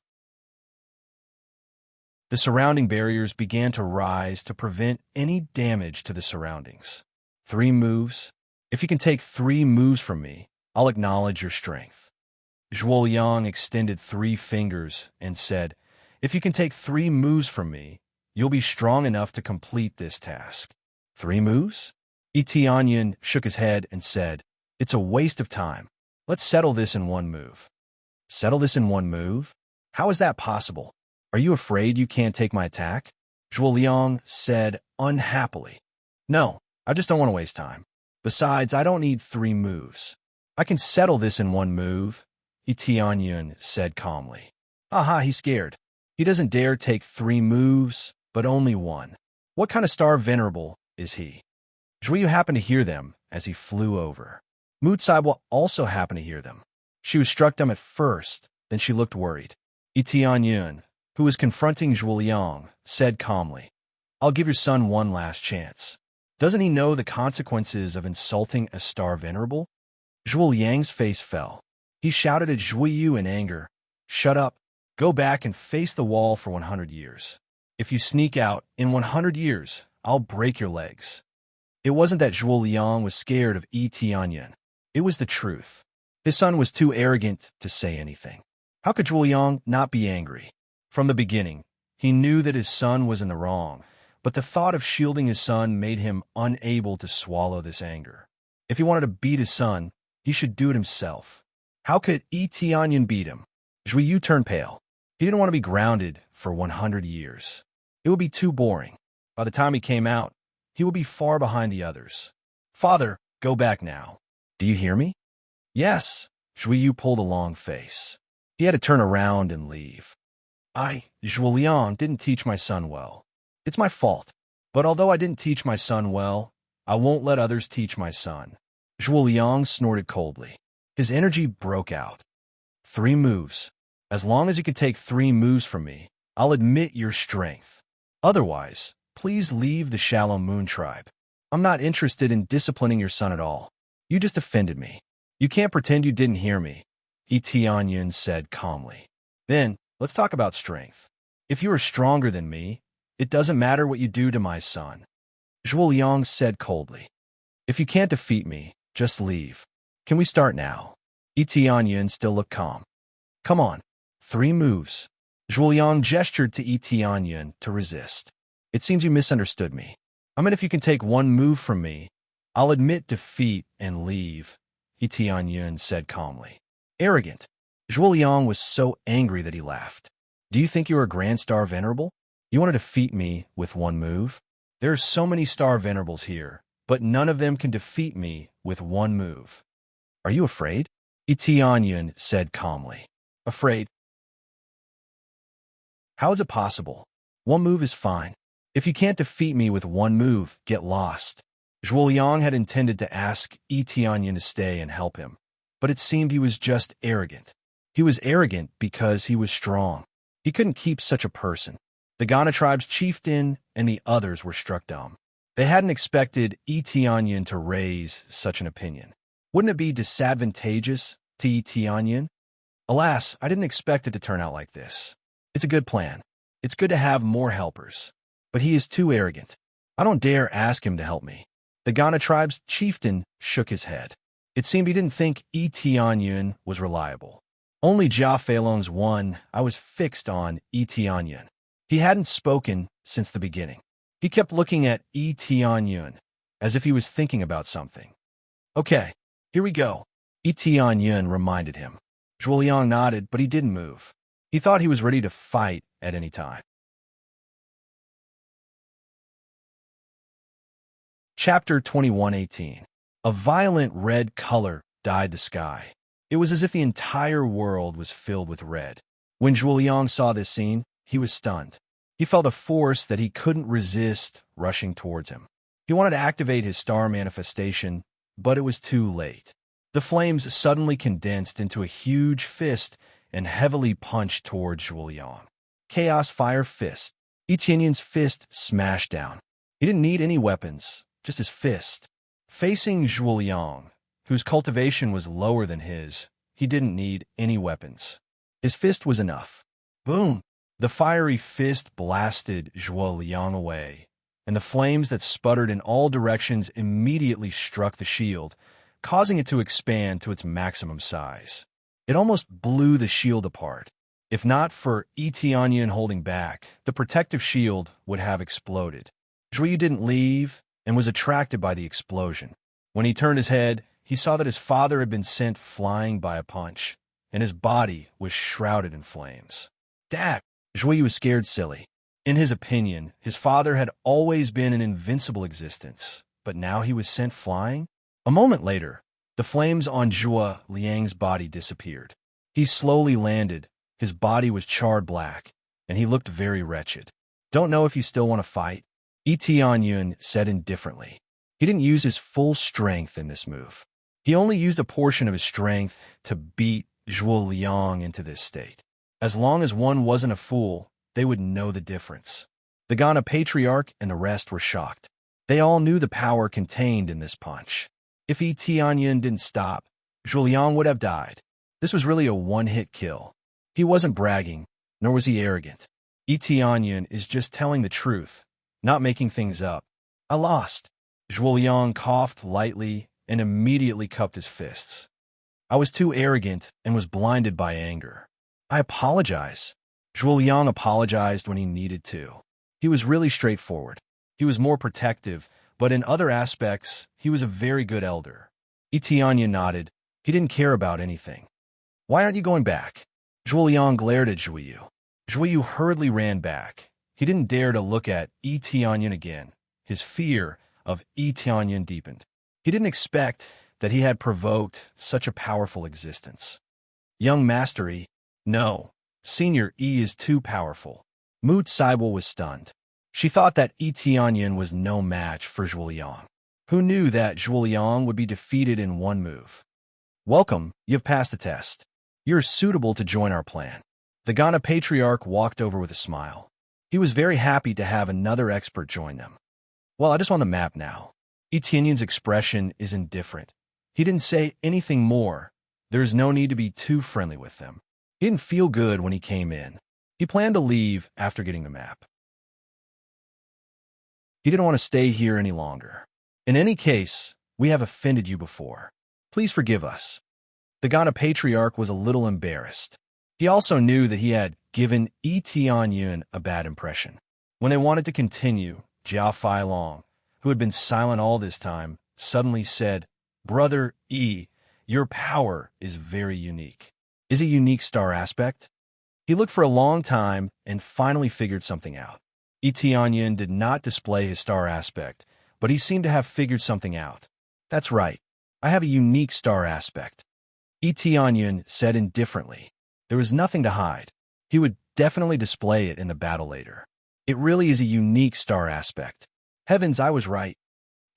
The surrounding barriers began to rise to prevent any damage to the surroundings. 3 moves. If you can take 3 moves from me, I'll acknowledge your strength. Zhuoliang extended 3 fingers and said, If you can take 3 moves from me, you'll be strong enough to complete this task. 3 moves? Tianyun shook his head and said, It's a waste of time. Let's settle this in 1 move. Settle this in 1 move? How is that possible? Are you afraid you can't take my attack? Zhuoliang said unhappily. No, I just don't want to waste time. Besides, I don't need 3 moves. I can settle this in 1 move, Tianyun said calmly. Aha, he's scared. He doesn't dare take 3 moves, but only 1. What kind of star venerable is he? Zhuyu happened to hear them as he flew over. Mu Caibo also happened to hear them. She was struck dumb at first, then she looked worried. Tianyun, who was confronting Zhuoliang, said calmly, I'll give your son 1 last chance. Doesn't he know the consequences of insulting a star venerable? Zhuoliang's face fell. He shouted at Zhuyu in anger, Shut up. Go back and face the wall for 100 years. If you sneak out, in 100 years, I'll break your legs. It wasn't that Zhuoliang was scared of Tianyun. It was the truth. His son was too arrogant to say anything. How could Zhuoliang not be angry? From the beginning, he knew that his son was in the wrong, but the thought of shielding his son made him unable to swallow this anger. If he wanted to beat his son, he should do it himself. How could Tianyun beat him? Zhuyu turned pale. He didn't want to be grounded for 100 years. It would be too boring. By the time he came out, he would be far behind the others. Father, go back now. Do you hear me? Yes. Zhuyu pulled a long face. He had to turn around and leave. Zhuoliang, didn't teach my son well. It's my fault. But although I didn't teach my son well, I won't let others teach my son. Zhuoliang snorted coldly. His energy broke out. 3 moves. As long as you can take 3 moves from me, I'll admit your strength. Otherwise, please leave the Shallow Moon tribe. I'm not interested in disciplining your son at all. You just offended me. You can't pretend you didn't hear me, Tianyun said calmly. Then, let's talk about strength. If you are stronger than me, it doesn't matter what you do to my son. Zhuoliang said coldly. If you can't defeat me, just leave. Can we start now? Tianyun still looked calm. Come on. 3 moves. Zhuoliang gestured to Tianyun to resist. It seems you misunderstood me. I mean, if you can take 1 move from me, I'll admit defeat and leave, Tianyun said calmly. Arrogant. Zhuoliang was so angry that he laughed. Do you think you're a Grand Star Venerable? You want to defeat me with 1 move? There are so many Star Venerables here, but none of them can defeat me with 1 move. Are you afraid? Tianyun said calmly. Afraid? How is it possible? 1 move is fine. If you can't defeat me with 1 move, get lost. Zhuoliang had intended to ask Tianyun to stay and help him, but it seemed he was just arrogant. He was arrogant because he was strong. He couldn't keep such a person. The Ghana tribe's chieftain and the others were struck dumb. They hadn't expected Tianyun to raise such an opinion. Wouldn't it be disadvantageous to Tianyun? Alas, I didn't expect it to turn out like this. It's a good plan. It's good to have more helpers. But he is too arrogant. I don't dare ask him to help me. The Ghana tribe's chieftain shook his head. It seemed he didn't think Tianyun was reliable. Only Jia Feilong's won. I was fixed on Tianyun. He hadn't spoken since the beginning. He kept looking at Tianyun, as if he was thinking about something. Okay, here we go, Tianyun reminded him. Zhuoliang nodded, but he didn't move. He thought he was ready to fight at any time. Chapter 21:18. A violent red color dyed the sky. It was as if the entire world was filled with red. When Zhuoliang saw this scene, he was stunned. He felt a force that he couldn't resist rushing towards him. He wanted to activate his star manifestation, but it was too late. The flames suddenly condensed into a huge fist and heavily punched towards Zhuoliang. Chaos Fire Fist. Tianyun's fist smashed down. He didn't need any weapons, just his fist. Facing Zhuoliang, whose cultivation was lower than his, he didn't need any weapons. His fist was enough. Boom! The fiery fist blasted Zhuoliang away, and the flames that sputtered in all directions immediately struck the shield, causing it to expand to its maximum size. It almost blew the shield apart. If not for Tianyun holding back, the protective shield would have exploded. Zhuyu didn't leave and was attracted by the explosion. When he turned his head, he saw that his father had been sent flying by a punch, and his body was shrouded in flames. Dad! Zhuyu was scared silly. In his opinion, his father had always been an invincible existence, but now he was sent flying? A moment later, the flames on Zhuo Liang's body disappeared. He slowly landed, his body was charred black, and he looked very wretched. Don't know if you still want to fight? Tianyun said indifferently. He didn't use his full strength in this move. He only used a portion of his strength to beat Zhuo Liang into this state. As long as one wasn't a fool, they would know the difference. The Ghana Patriarch and the rest were shocked. They all knew the power contained in this punch. If Tianyun didn't stop, Zhuo Liang would have died. This was really a one-hit kill. He wasn't bragging, nor was he arrogant. Tianyun is just telling the truth, not making things up. I lost. Zhuo Liang coughed lightly and immediately cupped his fists. I was too arrogant and was blinded by anger. I apologize. Zhuo Liang apologized when he needed to. He was really straightforward. He was more protective, but in other aspects, he was a very good elder. Tianyun nodded. He didn't care about anything. Why aren't you going back? Zhuo Liang glared at Zhuyu. Zhuyu hurriedly ran back. He didn't dare to look at Tianyun again. His fear of Tianyun deepened. He didn't expect that he had provoked such a powerful existence. Young Mastery, no. Senior E is too powerful. Mu Cybele was stunned. She thought that Tianyun was no match for Zhuo Liang. Who knew that Zhuo Liang would be defeated in one move? Welcome, you've passed the test. You're suitable to join our plan. The Ghana Patriarch walked over with a smile. He was very happy to have another expert join them. Well, I just want the map now. Tianyun's expression is indifferent. He didn't say anything more. There is no need to be too friendly with them. He didn't feel good when he came in. He planned to leave after getting the map. He didn't want to stay here any longer. In any case, we have offended you before. Please forgive us. The Ghana Patriarch was a little embarrassed. He also knew that he had given Tianyun a bad impression. When they wanted to continue, Jia Feilong, who had been silent all this time, suddenly said, Brother E, your power is very unique. Is a unique star aspect? He looked for a long time and finally figured something out. Tianyun did not display his star aspect, but he seemed to have figured something out. That's right. I have a unique star aspect. Tianyun said indifferently. There was nothing to hide. He would definitely display it in the battle later. It really is a unique star aspect. Heavens, I was right.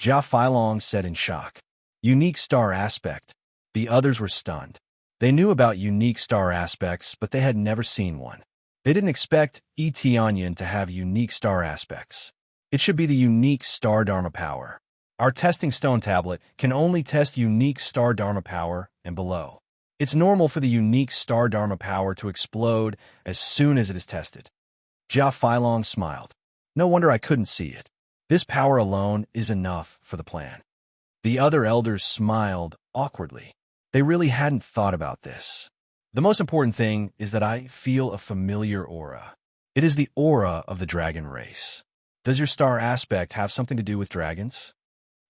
Jia Feilong said in shock. Unique star aspect. The others were stunned. They knew about unique star aspects, but they had never seen one. They didn't expect Tianyun to have unique star aspects. It should be the unique star Dharma power. Our testing stone tablet can only test unique star Dharma power and below. It's normal for the unique star Dharma power to explode as soon as it is tested. Jia Feilong smiled. No wonder I couldn't see it. This power alone is enough for the plan. The other elders smiled awkwardly. They really hadn't thought about this. The most important thing is that I feel a familiar aura. It is the aura of the dragon race. Does your star aspect have something to do with dragons?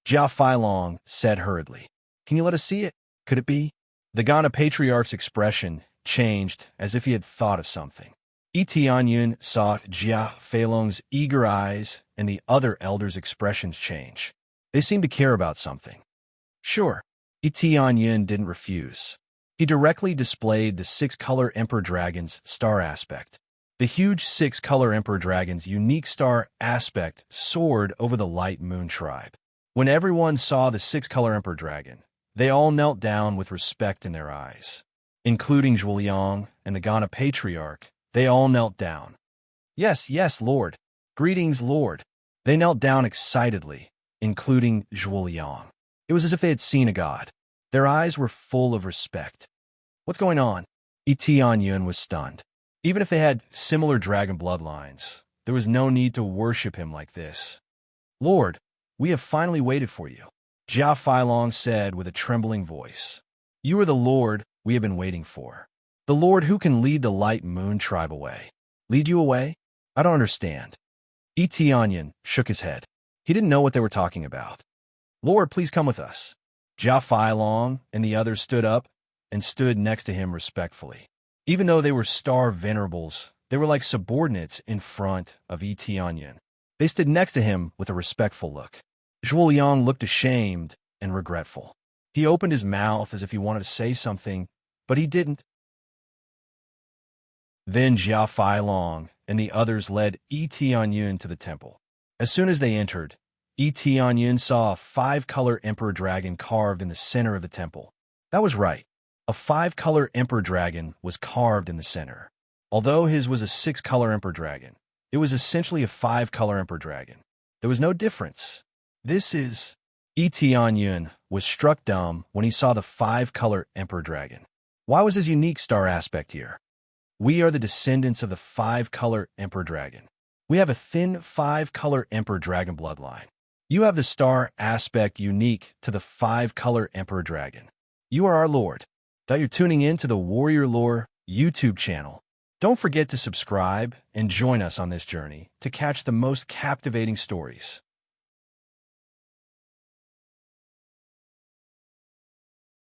Jia Feilong said hurriedly. Can you let us see it? Could it be? The Ghana Patriarch's expression changed as if he had thought of something. Tianyun saw Jia Feilong's eager eyes and the other elders' expressions change. They seemed to care about something. Sure. Tianyun didn't refuse. He directly displayed the six-color Emperor Dragon's star aspect. The huge six-color Emperor Dragon's unique star aspect soared over the Light Moon tribe. When everyone saw the six-color Emperor Dragon, they all knelt down with respect in their eyes. Including Zhuo Liang and the Ghana Patriarch, they all knelt down. Yes, yes, Lord. Greetings, Lord. They knelt down excitedly, including Zhuo Liang. It was as if they had seen a god. Their eyes were full of respect. What's going on? Tianyun was stunned. Even if they had similar dragon bloodlines, there was no need to worship him like this. Lord, we have finally waited for you, Jia Feilong said with a trembling voice. You are the Lord we have been waiting for. The Lord who can lead the Light Moon tribe away. Lead you away? I don't understand. Tianyun shook his head. He didn't know what they were talking about. Lord, please come with us. Jia Feilong and the others stood up and stood next to him respectfully. Even though they were star venerables, They were like subordinates in front of Etienne. They stood next to him with a respectful look. Zhuo Liang looked ashamed and regretful. He opened his mouth as if he wanted to say something, but he didn't. Then Jia Feilong and the others led Etienne to the temple. As soon as they entered, Etienne saw a 5-color emperor dragon carved in the center of the temple. That was right. A 5-color emperor dragon was carved in the center. Although his was a 6-color emperor dragon, it was essentially a 5-color emperor dragon. There was no difference. This is... Etienne was struck dumb when he saw the 5-color emperor dragon. Why was his unique star aspect here? We are the descendants of the 5-color emperor dragon. We have a thin 5-color emperor dragon bloodline. You have the star aspect unique to the 5-color emperor dragon. You are our lord. That you're tuning in to the Warrior Lore YouTube channel. Don't forget to subscribe and join us on this journey to catch the most captivating stories.